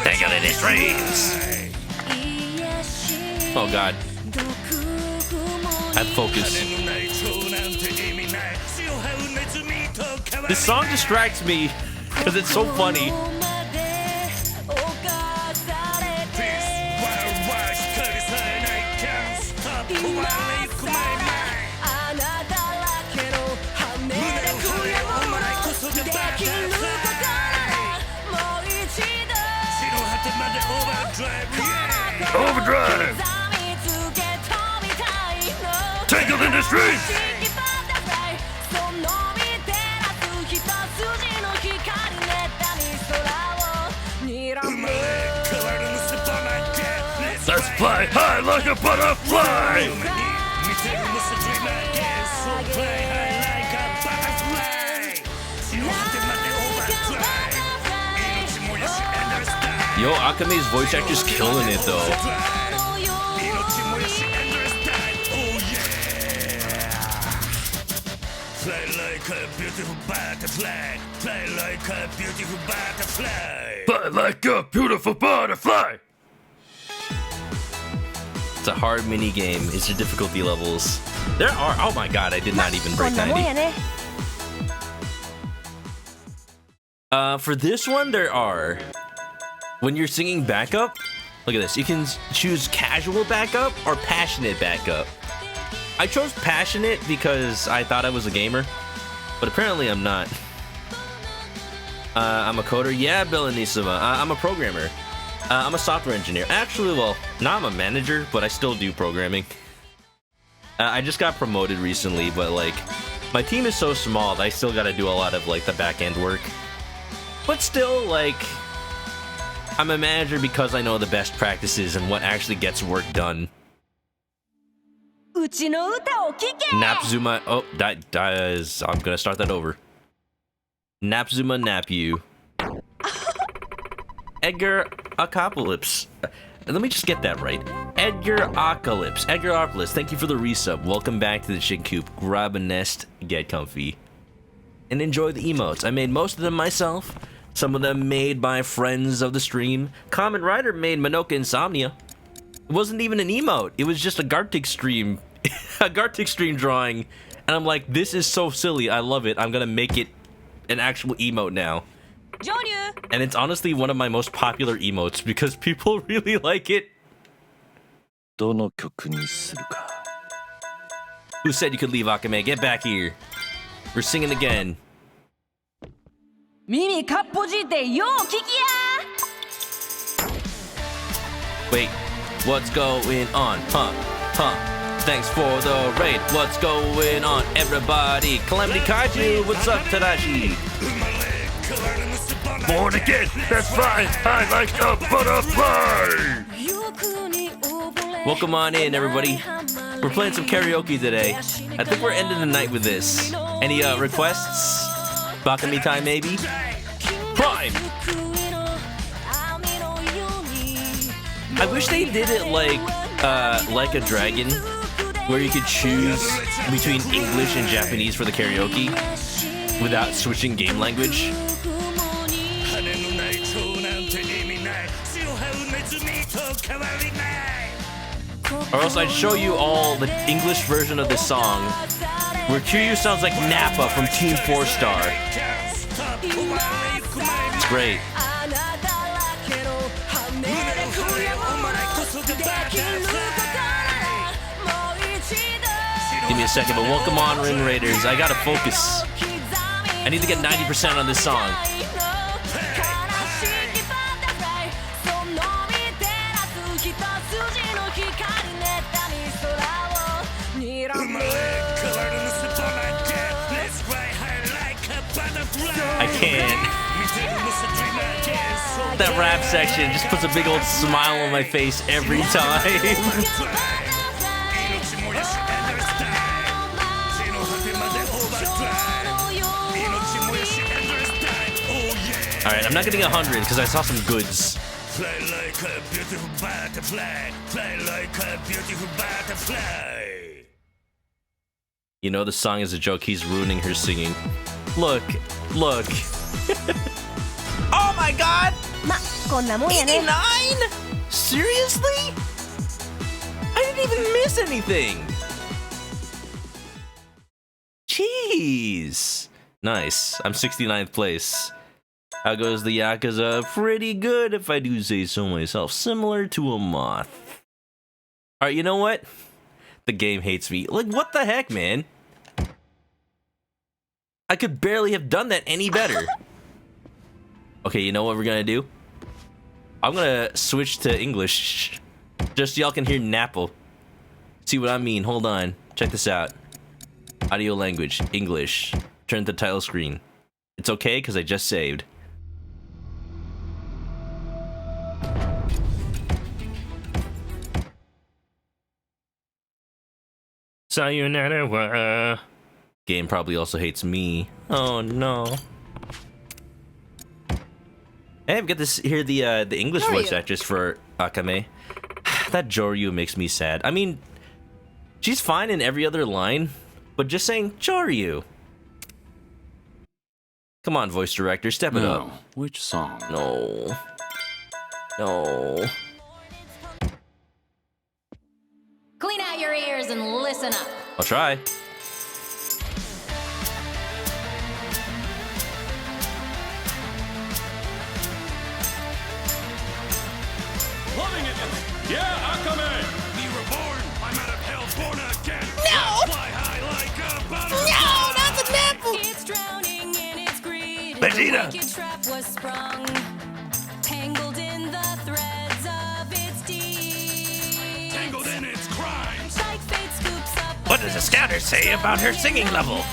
Take it in his dreams. Oh god. I have focus. This song distracts me because it's so funny. Overdrive! Tangled in the streets! Let's fly high like a butterfly! Yo, Akame's voice actor's killing it though. Fly like a beautiful butterfly. Fly like a beautiful butterfly. Fly like a beautiful butterfly. It's a hard mini game. It's your difficulty levels. There are. Oh my god, I did not even break 90. For this one, there are. When you're singing backup, look at this. You can choose casual backup or passionate backup. I chose passionate because I thought I was a gamer, but apparently I'm not. I'm a coder. Yeah, Belanisima. I'm a programmer. I'm a software engineer. Actually, well, now I'm a manager, but I still do programming. I just got promoted recently, but like, my team is so small that I still gotta do a lot of like the back end work. But still, like, I'm a manager because I know the best practices and what actually gets work done. Napzuma, oh, that is, I'm gonna start that over. Napzuma nap you. Edgar Apocalypse. Let me just get that right. Edgar Apocalypse. Edgar Apocalypse, thank you for the resub. Welcome back to the Chicken Coop. Grab a nest, get comfy, and enjoy the emotes. I made most of them myself. Some of them made by friends of the stream. Common Rider made Manoka Insomnia. It wasn't even an emote. It was just a Gartic stream. A Gartic stream drawing. And I'm like, this is so silly. I love it. I'm gonna make it an actual emote now. And it's honestly one of my most popular emotes because people really like it. Who said you could leave, Akame? Get back here. We're singing again. Wait, what's going on? Huh? Thanks for the raid. What's going on, everybody? Calamity Kaiju, what's up, Tadashi? Born again, that's fine. I like a butterfly. Welcome on in, everybody. We're playing some karaoke today. I think we're ending the night with this. Any requests? Bakami time, maybe? Prime! I wish they did it like a dragon, where you could choose between English and Japanese for the karaoke without switching game language. Or else I'd show you all the English version of this song, where Kiryu sounds like Nappa from Team 4 Star. It's great. Give me a second, but welcome on, Ring Raiders. I gotta focus. I need to get 90% on this song. I can't. That rap section just puts a big old smile on my face every time. Alright, I'm not getting 100 because I saw some goods. Fly like a beautiful butterfly. Fly like a beautiful butterfly. You know the song is a joke. He's ruining her singing. Look. Oh my god! 89? Seriously? I didn't even miss anything. Jeez. Nice. I'm 69th place. How goes the Yakuza? Pretty good, if I do say so myself. Similar to a moth. Alright, you know what? The game hates me. Like, what the heck, man? I could barely have done that any better. Okay, you know what we're gonna do? I'm gonna switch to English. Just so y'all can hear Napple. See what I mean? Hold on. Check this out. Audio language. English. Turn to title screen. It's okay, because I just saved. Sayonara wa. Game probably also hates me. Oh no. Hey, I've got to hear the English voice actress for Akame. That Joryu makes me sad. I mean, she's fine in every other line, but just saying Joryu. Come on, voice director, step it up. Which song? No. Clean out your ears and listen up. I'll try. Loving it! Yeah, Akame! Be reborn! I'm out of hell, born again! No! Fly high like a butterfly! No, that's a nipple! It's drowning in its greed. Vegeta! The wicked trap was sprung, tangled in the threads of its deeds. Tangled in its crimes! Like fate scoops up does the scouter say about her singing level?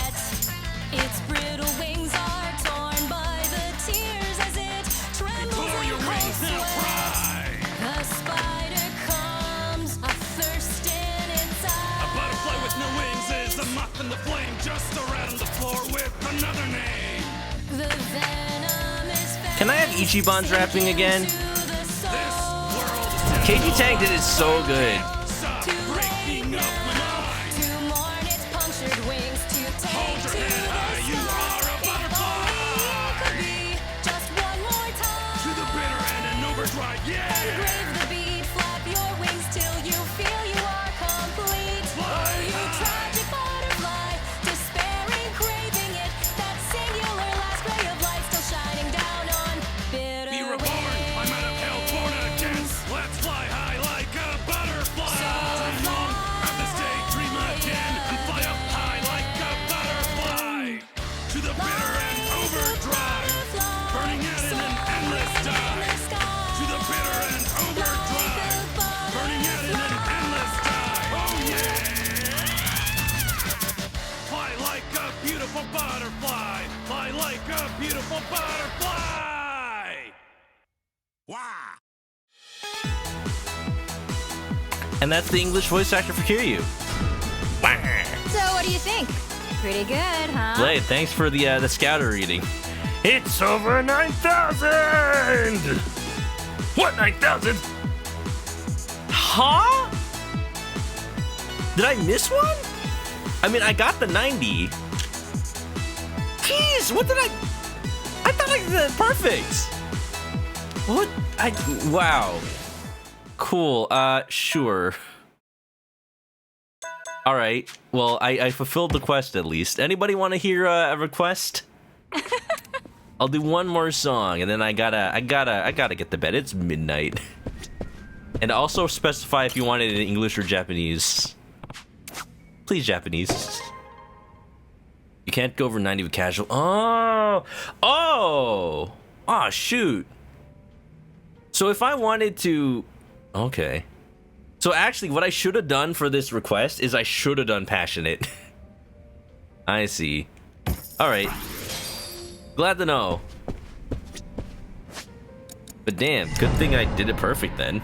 Its brittle wings are torn by the tears as it trembles and holds sway. The spider comes, a thirst in its eyes. A butterfly with no wings is a moth in the flame, just around the floor with another name. The venom is fed. Can I have Ichiban's rapping again? to the soul. KG Tank did it so good. Stop breaking up my mind. To mourn its punctured wings, to take Hold your to head the high, you are a If only it could be just one more time. To the bitter end and overdrive, yeah! Engrave the beat, flap your wings till you feel you are complete. Fly You high. tragic butterfly, despairing, craving it. That singular last ray of light still shining down on bitter Be reborn, I'm out of hell, born again. Let's fly high like a butterfly. Dream on, have this daydream again, and fly up high like a butterfly. To the bitter end, overdrive, burning out in an endless dive. To the bitter end, overdrive, burning out in an endless dive. Oh yeah! Fly like a beautiful butterfly. Fly like a beautiful butterfly. Wow! And that's the English voice actor for Kiryu. So what do you think? Pretty good, huh? Blade, thanks for the scouter reading. It's over 9,000! What, 9,000? Huh? Did I miss one? I mean, I got the 90. Jeez, what did I thought I did perfect. What? Wow. Cool, sure. Alright, well, I fulfilled the quest at least. Anybody want to hear a request? I'll do one more song, and then I gotta get to bed. It's midnight. And also specify if you want it in English or Japanese. Please, Japanese. You can't go over 90 with casual. Oh, shoot. So if I wanted to, okay. So actually, what I should have done for this request is I should have done passionate. I see. All right. Glad to know. But damn, good thing I did it perfect then.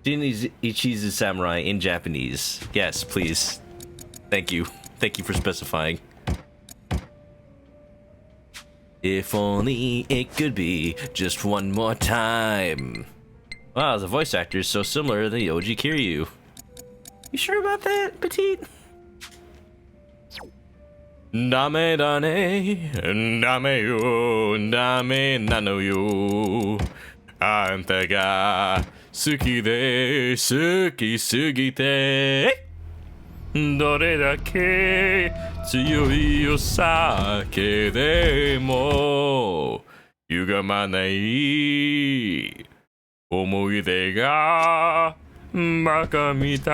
Ichizu Samurai in Japanese. Yes, please. Thank you. Thank you for specifying. If only it could be just one more time. Wow, the voice actor is so similar to the OG Kiryu. You sure about that, Petite? Dame da ne, dame yo, dame nano yo. Anta ga suki de suki sugite. Dore dake tsuyoi o sake de mo yugamanai. 思い出がバカみた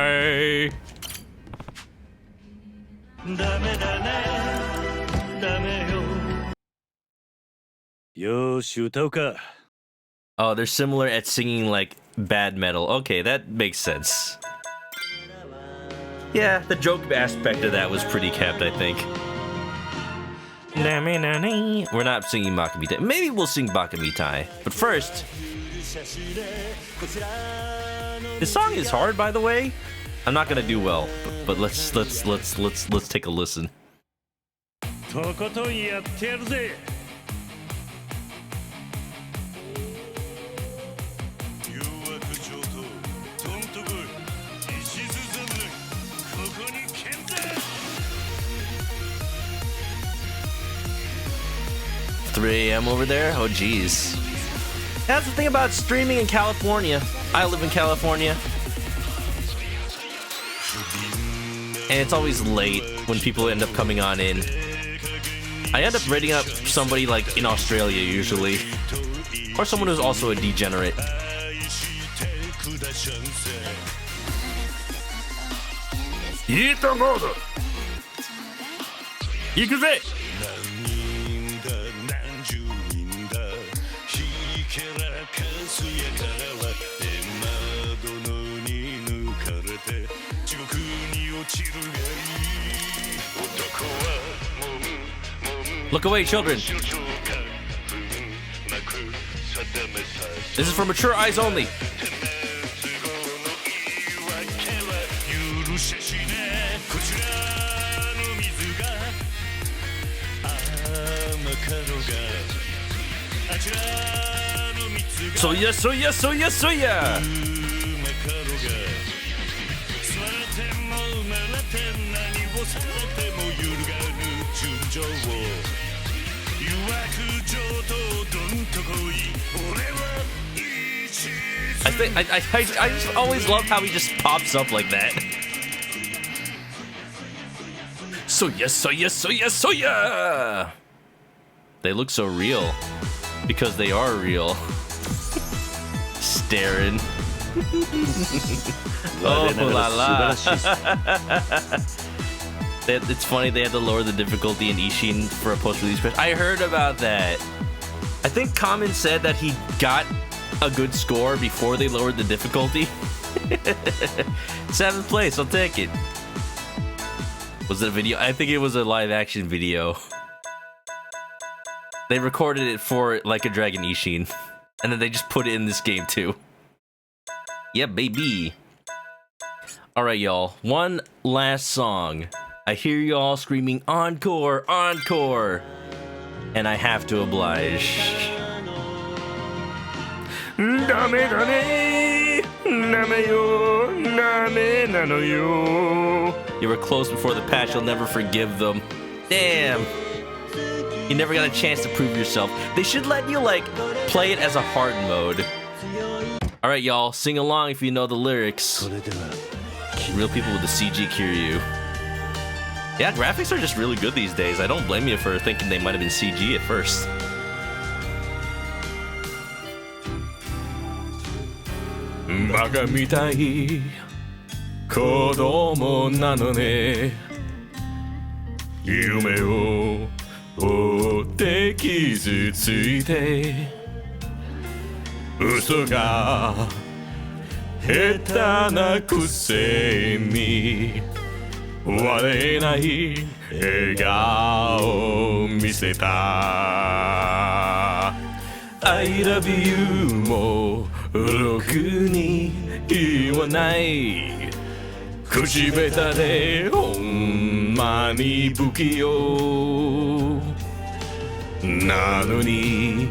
い。ダメだね、ダメよ。よし、歌おうか。Oh, they're similar at singing like bad metal. Okay, that makes sense. Yeah, the joke aspect of that was pretty kept, I think. We're not singing Bakamitai. Maybe we'll sing Bakamitai. But first, this song is hard, by the way. I'm not gonna do well, but let's take a listen. とことんやってやるぜ。誘惑上等、どんとこい。石津侍、ここに見参。 3 a.m. over there? Oh, geez. That's the thing about streaming in California. I live in California. And it's always late when people end up coming on in. I end up rating up somebody like in Australia usually. Or someone who's also a degenerate. Eat the mother! 行くぜ! Look away, children. This is for mature eyes only. Soya, soya, soya, soya. I just always love how he just pops up like that. Soya, soya, soya, soya. They look so real because they are real. Staring. Oh la la. It's funny they had to lower the difficulty in Ishin for a post-release patch. I heard about that. I think Kamen said that he got a good score before they lowered the difficulty. 7th place, I'll take it. Was it a video? I think it was a live action video. They recorded it for Like a Dragon Ishin, and then they just put it in this game too. Yeah, baby. Alright, y'all. One last song. I hear y'all screaming, encore, encore. And I have to oblige. Dame dame, dame yo, dame nano yo. You were close before the patch, you'll never forgive them. Damn. You never got a chance to prove yourself. They should let you, like, play it as a hard mode. Alright, y'all, sing along if you know the lyrics. Real people with the CG Kiryu. Yeah, graphics are just really good these days. I don't blame you for thinking they might have been CG at first. Baka mitai kodomo nano ne. Yume o otte kizu tsuite. Uso ga heta na kusei ni. 割れない笑顔を見せた I love you もろくに言わない口下手でほんまに不器用なのに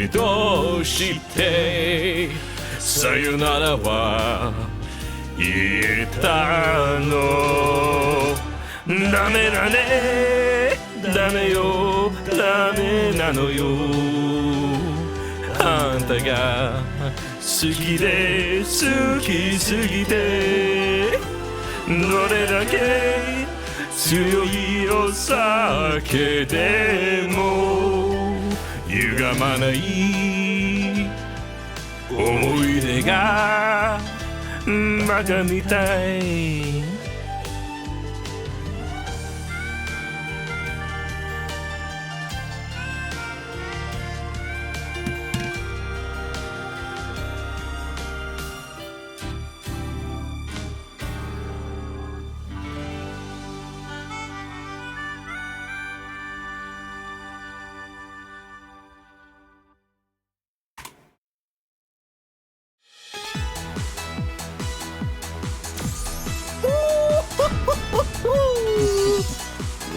どうしてさよならは言えたのダメだねダメよダメなのよあんたが好きで好きすぎてどれだけ強いお酒でも歪まない思い出がバカみたい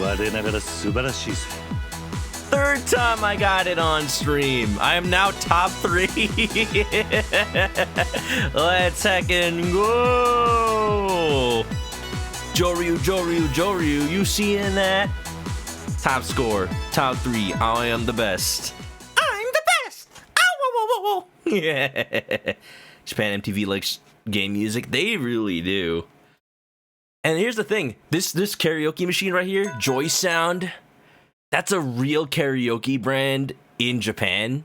我ながら素晴らしいぜ Third time I got it on stream. I am now top 3. Let's heckin' go. Joryu, Joryu, Joryu. You seeing that? Top score. Top 3. I am the best. I'm the best. Oh, whoa, whoa, whoa, whoa. Yeah. Japan MTV likes game music. They really do. And here's the thing. This karaoke machine right here, Joy Sound. That's a real karaoke brand in Japan,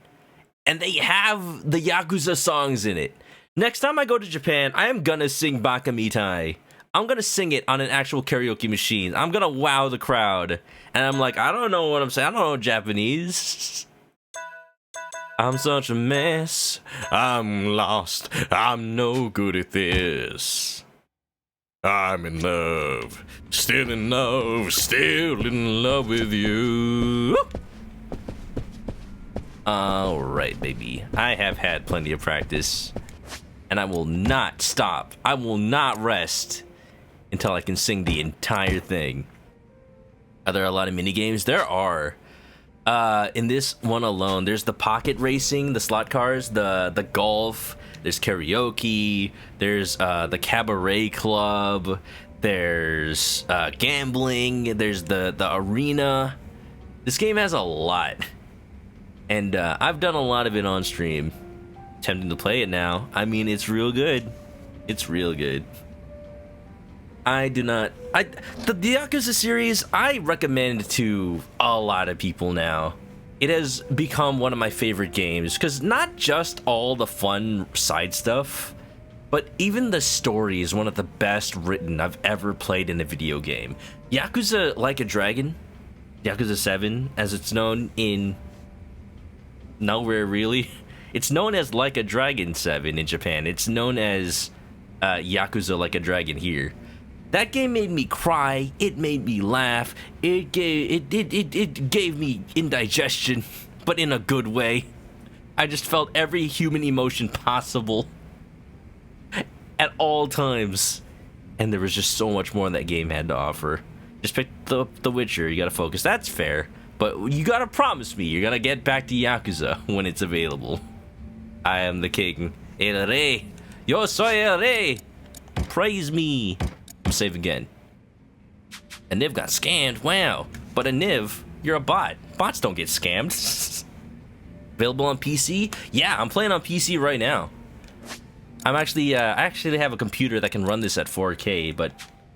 and they have the Yakuza songs in it. Next time I go to Japan, I am gonna sing Baka Mitai. I'm gonna sing it on an actual karaoke machine. I'm gonna wow the crowd. And I'm like, I don't know what I'm saying. I don't know Japanese. I'm such a mess. I'm lost. I'm no good at this. I'm in love. Still in love. Still in love with you. Alright, baby. I have had plenty of practice. And I will not stop. I will not rest until I can sing the entire thing. Are there a lot of mini games? There are. In this one alone, there's the pocket racing, the slot cars, the golf, there's karaoke, there's the cabaret club, there's gambling, there's the arena. This game has a lot. And I've done a lot of it on stream. Tempting to play it now. I mean, it's real good. It's real good. The Yakuza series, I recommend to a lot of people now. It has become one of my favorite games, because not just all the fun side stuff, but even the story is one of the best written I've ever played in a video game. Yakuza Like a Dragon, Yakuza 7, as it's known in nowhere really. It's known as Like a Dragon 7 in Japan. It's known as Yakuza Like a Dragon here. That game made me cry. It made me laugh. It gave me indigestion, but in a good way. I just felt every human emotion possible at all times, and there was just so much more that game had to offer. Just pick the Witcher. You gotta focus. That's fair, but you gotta promise me you're gonna get back to Yakuza when it's available. I am the king. El rey. Yo soy el rey. Praise me. Save again. A Niv got scammed. Wow. But a Niv, you're a bot. Bots don't get scammed. Available on PC? Yeah, I'm playing on PC right now. I actually have a computer that can run this at 4K, but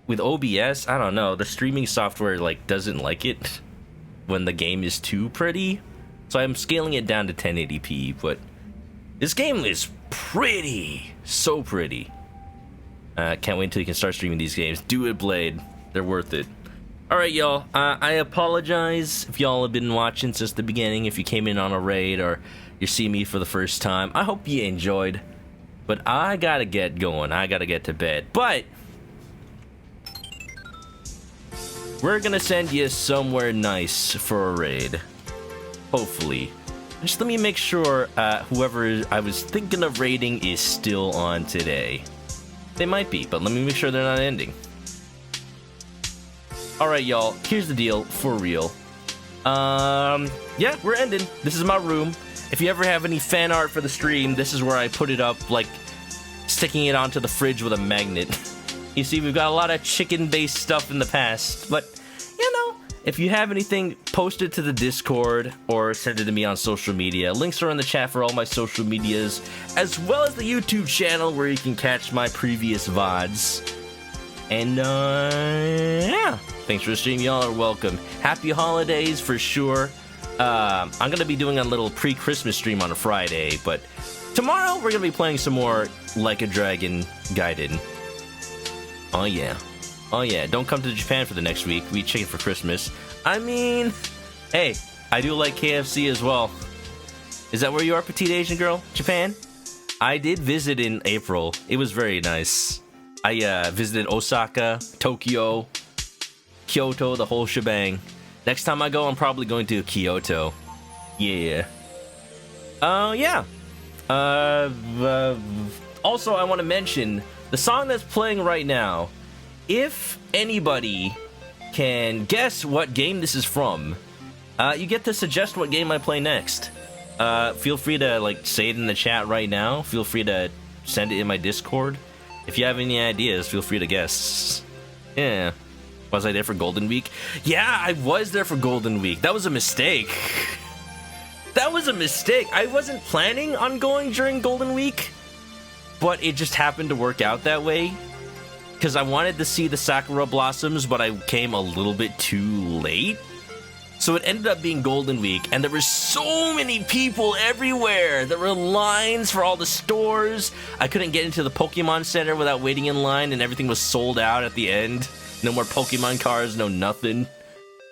with OBS, I don't know. The streaming software doesn't like it when the game is too pretty. So I'm scaling it down to 1080p, but this game is pretty. So pretty. Can't wait until you can start streaming these games. Do it, Blade. They're worth it. Alright, y'all. I apologize if y'all have been watching since the beginning, if you came in on a raid or you see me for the first time. I hope you enjoyed. But I gotta get going. I gotta get to bed. But we're gonna send you somewhere nice for a raid. Hopefully. Just let me make sure whoever I was thinking of raiding is still on today. They might be, but let me make sure they're not ending. Alright, y'all. Here's the deal, for real. Yeah, we're ending. This is my room. If you ever have any fan art for the stream, this is where I put it up, like sticking it onto the fridge with a magnet. You see, we've got a lot of chicken-based stuff in the past, but, you know, if you have anything, post it to the Discord or send it to me on social media. Links are in the chat for all my social medias, as well as the YouTube channel where you can catch my previous VODs. And, yeah. Thanks for the stream. Y'all are welcome. Happy holidays for sure. I'm going to be doing a little pre-Christmas stream on a Friday, but tomorrow we're going to be playing some more Like a Dragon Gaiden. Oh, yeah. Oh yeah, don't come to Japan for the next week. We eat chicken for Christmas. I mean, hey, I do like KFC as well. Is that where you are, petite Asian girl? Japan? I did visit in April. It was very nice. I visited Osaka, Tokyo, Kyoto, the whole shebang. Next time I go, I'm probably going to Kyoto. Yeah. Yeah. Also, I want to mention the song that's playing right now. If anybody can guess what game this is from, you get to suggest what game I play next. Feel free to say it in the chat right now. Feel free to send it in my Discord. If you have any ideas, feel free to guess. Yeah. Was I there for Golden Week? Yeah, I was there for Golden Week. That was a mistake. That was a mistake. I wasn't planning on going during Golden Week, but it just happened to work out that way. Because I wanted to see the Sakura Blossoms, but I came a little bit too late. So it ended up being Golden Week, and there were so many people everywhere. There were lines for all the stores. I couldn't get into the Pokemon Center without waiting in line, and everything was sold out at the end. No more Pokemon cards, no nothing.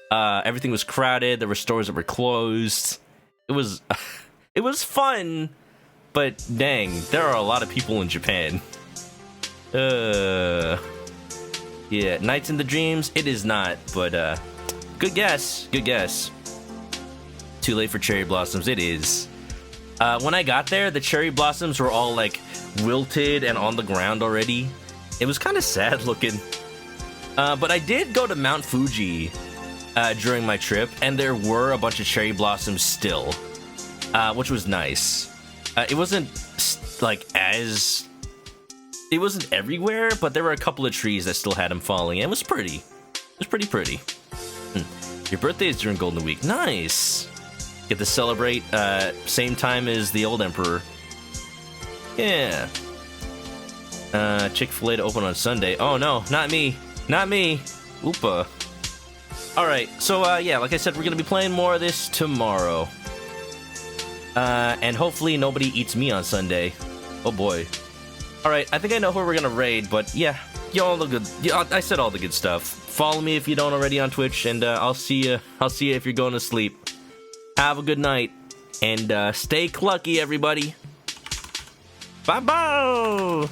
Everything was crowded. There were stores that were closed. It was fun, but dang, there are a lot of people in Japan. Yeah, Nights in the Dreams. It is not, but good guess. Good guess. Too late for cherry blossoms. It is. When I got there, the cherry blossoms were all like wilted and on the ground already. It was kind of sad looking. But I did go to Mount Fuji during my trip, and there were a bunch of cherry blossoms still, which was nice. It wasn't like as... It wasn't everywhere, but there were a couple of trees that still had them falling, and it was pretty. It was pretty pretty. Your birthday is during Golden Week. Nice! Get to celebrate same time as the old Emperor. Yeah. Chick-fil-A to open on Sunday. Oh no, not me. Not me. Oopa. Alright, so yeah, like I said, we're gonna be playing more of this tomorrow. And hopefully nobody eats me on Sunday. Oh boy. Alright, I think I know who we're gonna raid, but yeah, all the good. Yeah, I said all the good stuff. Follow me if you don't already on Twitch, and I'll see you if you're going to sleep. Have a good night, and stay clucky, everybody. Bye-bye!